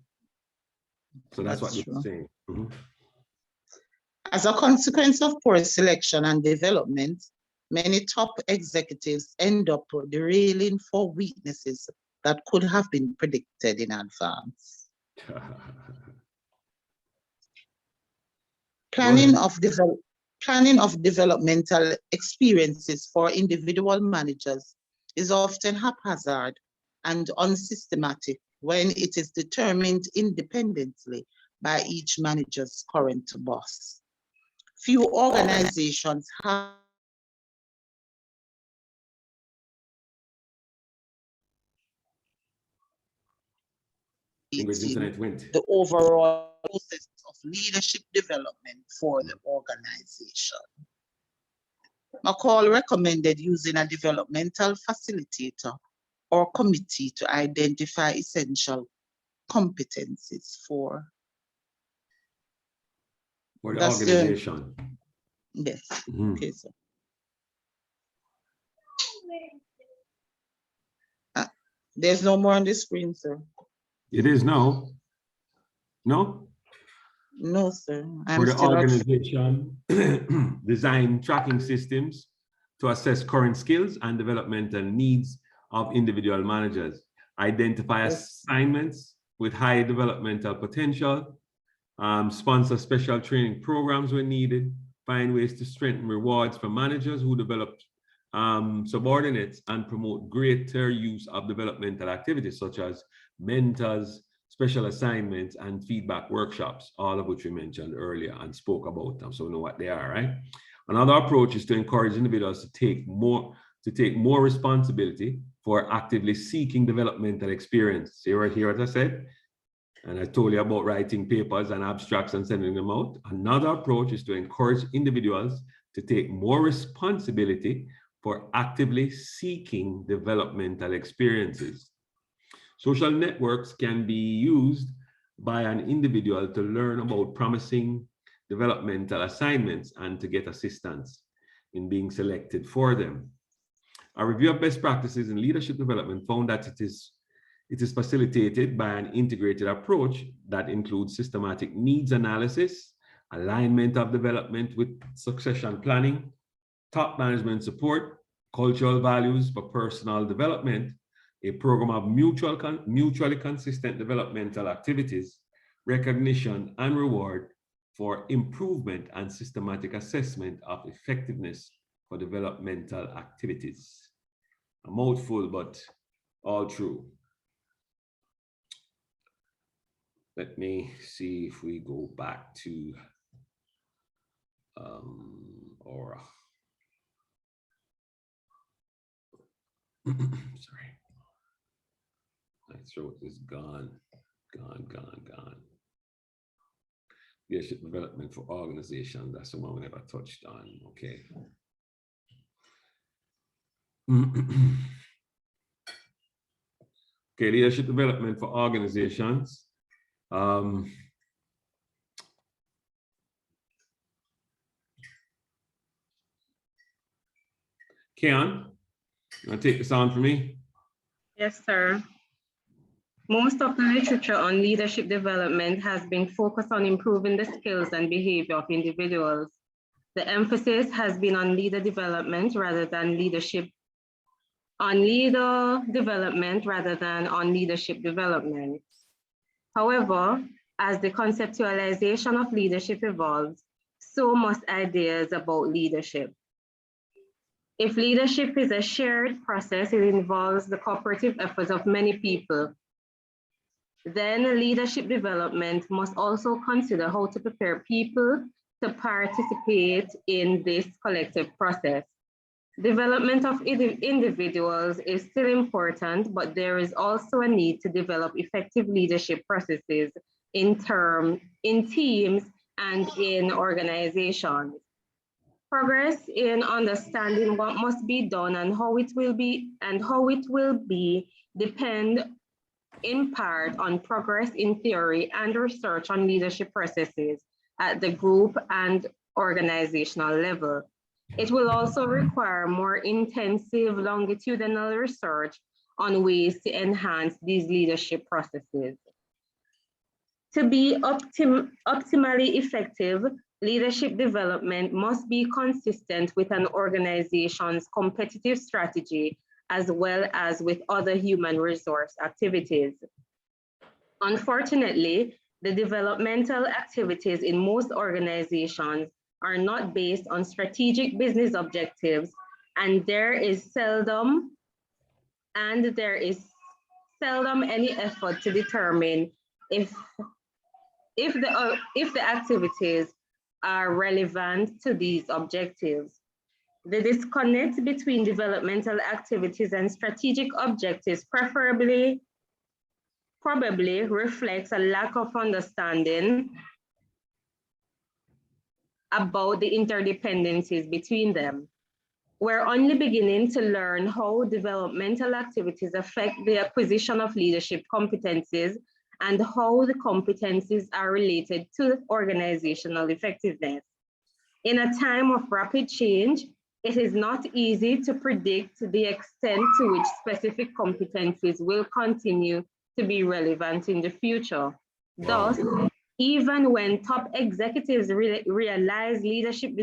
So that's what you're saying. As a consequence of poor selection and development, many top executives end up derailing for weaknesses that could have been predicted in advance. Planning of developmental experiences for individual managers is often haphazard and unsystematic when it is determined independently by each manager's current boss. Few organizations have the overall process of leadership development for the organization. McCall recommended using a developmental facilitator or committee to identify essential competencies for the organization. Yes. Okay, sir. There's no more on the screen, sir. It is now. No? No, sir. For the organization, design tracking systems to assess current skills and developmental needs of individual managers. Identify assignments with high developmental potential. Sponsor special training programs when needed. Find ways to strengthen rewards for managers who develop subordinates and promote greater use of developmental activities such as mentors, special assignments, and feedback workshops, all of which we mentioned earlier and spoke about them, so we know what they are, right? Another approach is to encourage individuals to take more responsibility for actively seeking developmental experience. See right here what I said? And I told you about writing papers and abstracts and sending them out. Another approach is to encourage individuals to take more responsibility for actively seeking developmental experiences. Social networks can be used by an individual to learn about promising developmental assignments and to get assistance in being selected for them. A review of best practices in leadership development found that it is facilitated by an integrated approach that includes systematic needs analysis, alignment of development with succession planning, top management support, cultural values for personal development, a program of mutually consistent developmental activities, recognition and reward for improvement and systematic assessment of effectiveness for developmental activities. A mouthful, but all true. Let me see if we go back to Aura. Sorry. My throat is gone. Leadership development for organization. That's the one we never touched on. Okay. Okay, leadership development for organizations. Keon, you want to take this on for me? Yes, sir. Most of the literature on leadership development has been focused on improving the skills and behavior of individuals. The emphasis has been on leader development rather than leadership, on leader development rather than on leadership development. However, as the conceptualization of leadership evolves, so must ideas about leadership. If leadership is a shared process, it involves the cooperative efforts of many people. Then leadership development must also consider how to prepare people to participate in this collective process. Development of individuals is still important, but there is also a need to develop effective leadership processes in teams and in organizations. Progress in understanding what must be done and how it will be depend in part on progress in theory and research on leadership processes at the group and organizational level. It will also require more intensive longitudinal research on ways to enhance these leadership processes. To be optimally effective, leadership development must be consistent with an organization's competitive strategy as well as with other human resource activities. Unfortunately, the developmental activities in most organizations are not based on strategic business objectives, and there is seldom any effort to determine if the activities are relevant to these objectives. The disconnect between developmental activities and strategic objectives probably reflects a lack of understanding about the interdependencies between them. We're only beginning to learn how developmental activities affect the acquisition of leadership competencies and how the competencies are related to organizational effectiveness. In a time of rapid change, it is not easy to predict the extent to which specific competencies will continue to be relevant in the future. Thus, even when top executives realize leadership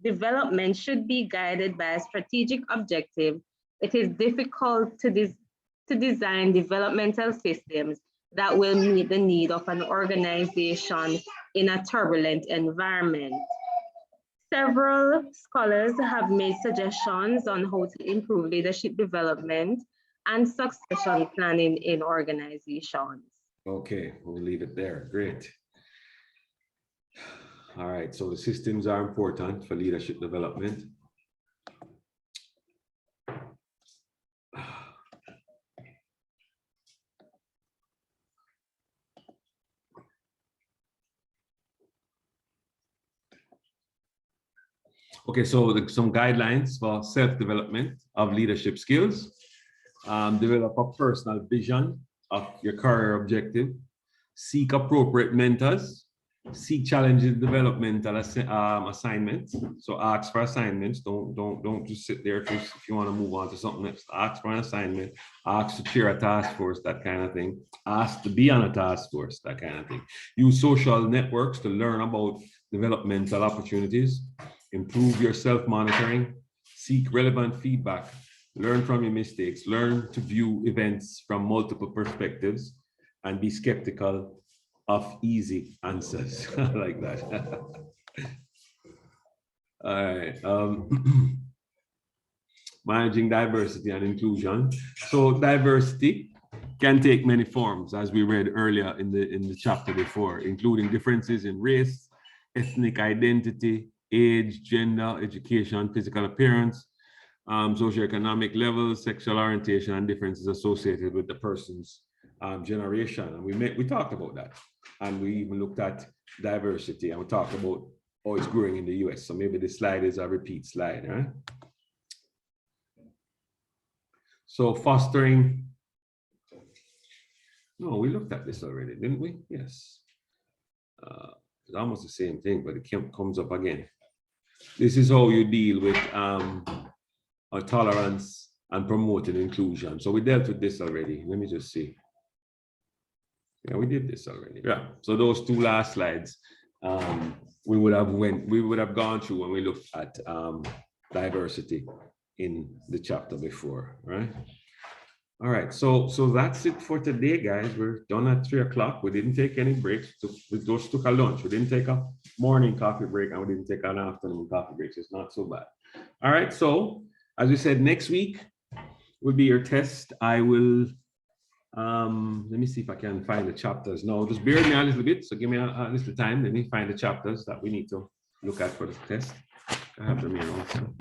development should be guided by a strategic objective, it is difficult to design developmental systems that will meet the need of an organization in a turbulent environment. Several scholars have made suggestions on how to improve leadership development and succession planning in organizations. Okay, we'll leave it there. Great. All right, so the systems are important for leadership development. Okay, so some guidelines for self-development of leadership skills. Develop a personal vision of your career objective. Seek appropriate mentors Seek challenges, developmental assignments. So ask for assignments. Don't just sit there if you want to move on to something else. Ask for an assignment. Ask to chair a task force, that kind of thing. Ask to be on a task force, that kind of thing. Use social networks to learn about developmental opportunities. Improve your self-monitoring. Seek relevant feedback. Learn from your mistakes. Learn to view events from multiple perspectives and be skeptical of easy answers. I like that. All right. Managing diversity and inclusion. So diversity can take many forms, as we read earlier in the chapter before, including differences in race, ethnic identity, age, gender, education, physical appearance, socioeconomic levels, sexual orientation, and differences associated with the person's generation. And we talked about that. And we even looked at diversity, and we talked about how it's growing in the US. So maybe this slide is a repeat slide, right? So fostering, no, we looked at this already, didn't we? Yes. It's almost the same thing, but it comes up again. This is how you deal with tolerance and promoting inclusion. So we dealt with this already. Let me just see. Yeah, we did this already. Yeah. So those two last slides, we would have gone through when we looked at diversity in the chapter before, right? All right. So that's it for today, guys. We're done at 3 o'clock. We didn't take any breaks. We just took a lunch. We didn't take a morning coffee break, and we didn't take an afternoon coffee break. So it's not so bad. All right. So as we said, next week will be your test. I will. Let me see if I can find the chapters. No, just bear with me a little bit. So give me a little time. Let me find the chapters that we need to look at for the test. I have them here also.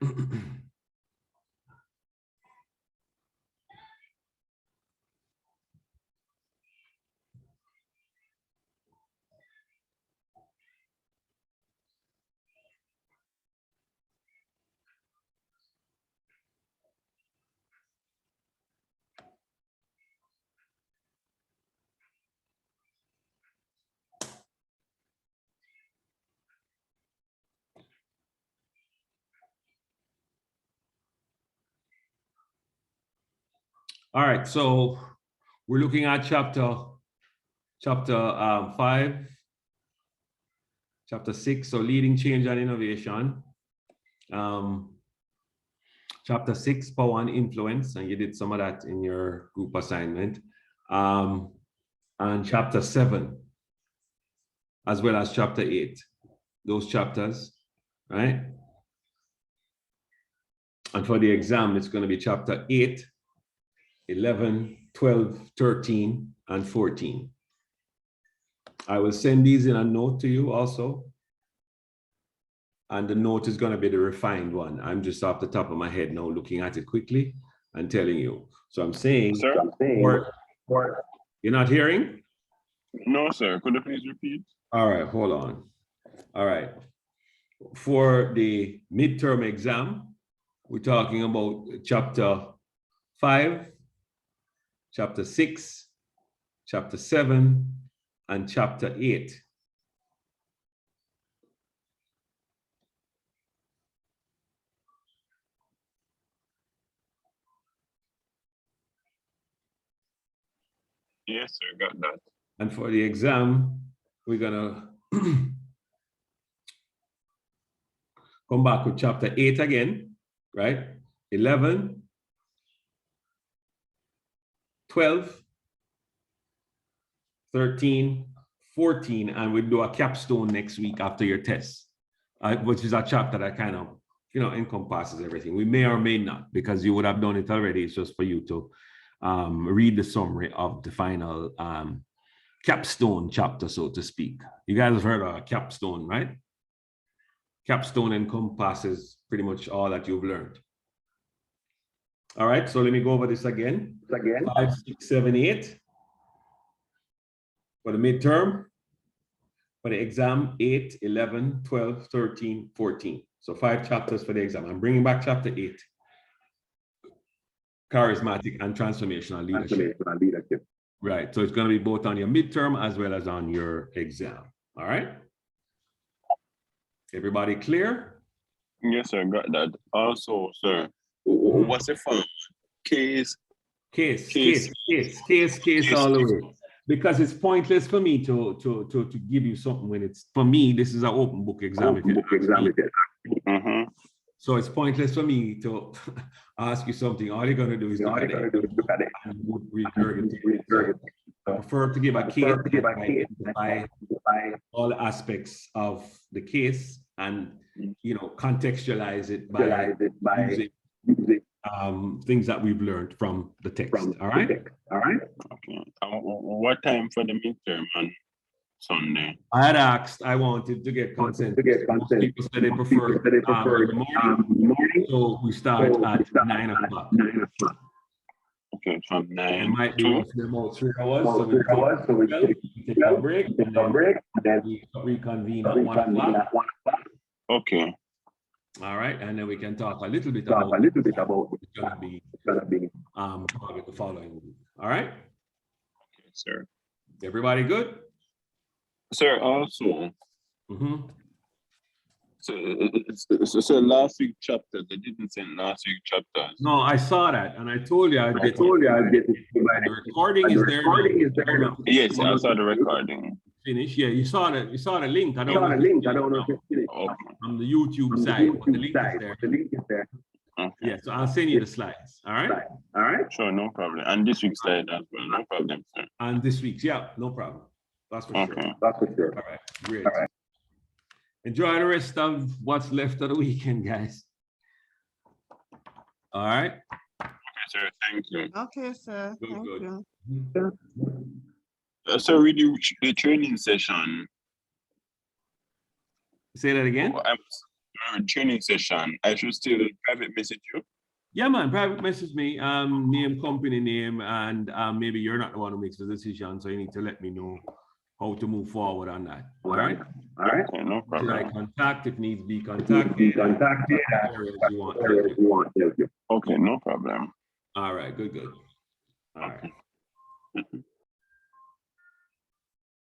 All right, so we're looking at chapter 5, chapter 6, so leading change and innovation. Chapter 6, power and influence, and you did some of that in your group assignment. And chapter 7, as well as chapter 8, those chapters, right? And for the exam, it's going to be chapter 8, 11, 12, 13, and 14. I will send these in a note to you also. And the note is going to be the refined one. I'm just off the top of my head now looking at it quickly and telling you. So I'm saying, Sir? You're not hearing? No, sir. Could you please repeat? All right, hold on. All right. For the midterm exam, we're talking about chapter 5, chapter 6, chapter 7, and chapter 8. Yes, sir. Got that. And for the exam, we're gonna come back with chapter 8 again, right? 11, 12, 13, 14, and we'll do a capstone next week after your test, which is a chapter that kind of, encompasses everything. We may or may not, because you would have done it already. It's just for you to read the summary of the final capstone chapter, so to speak. You guys have heard of a capstone, right? Capstone encompasses pretty much all that you've learned. All right, so let me go over this again. 5, 6, 7, 8 for the midterm. For the exam, 8, 11, 12, 13, 14. So 5 chapters for the exam. I'm bringing back chapter 8. Charismatic and transformational leadership. Right, so it's going to be both on your midterm as well as on your exam. All right? Everybody clear? Yes, sir. Got that. Also, sir, what's the form? Case all the way. Because it's pointless for me to give you something when it's, for me, this is an open book exam. So it's pointless for me to ask you something. All you're going to do is look at it and regurgitate. I prefer to give a case by all aspects of the case and, contextualize it by using things that we've learned from the text. All right? Okay. What time for the midterm on Sunday? I had asked, I wanted to get consent. Most people said they prefer early morning. So we start at 9 o'clock. Okay, from 9 It might be to about 3 hours. So we take a break and then we reconvene at 1 o'clock. Okay. All right, and then we can talk a little bit about what's going to be probably the following week. All right. Okay, sir. Everybody good? Sir, also. Mm-hmm. So last week chapter, they didn't send last week chapters. No, I saw that, and I told you I'd get it. The recording is there. Yes, I saw the recording. Finish. Yeah, you saw the link. I don't know if it's finished. Okay. From the YouTube side, but the link is there. Okay. Yeah, so I'll send you the slides. All right. Sure, no problem. And this week's slide as well, no problem, sir. And this week's, yeah, no problem. That's for Okay. sure. All right, great. Enjoy the rest of what's left of the weekend, guys. All right. Okay, sir. Thank you. Okay, sir. Thank you. So read the training session. Say that again. a training session, I should still private message you. Yeah, man, private message me, name, company name, and maybe you're not the one who makes the decision, so you need to let me know how to move forward on that. All right? All right. Okay, no Should I problem. contact if needs be contacted? Areas you want help with. Okay, no problem. All right, good. All right.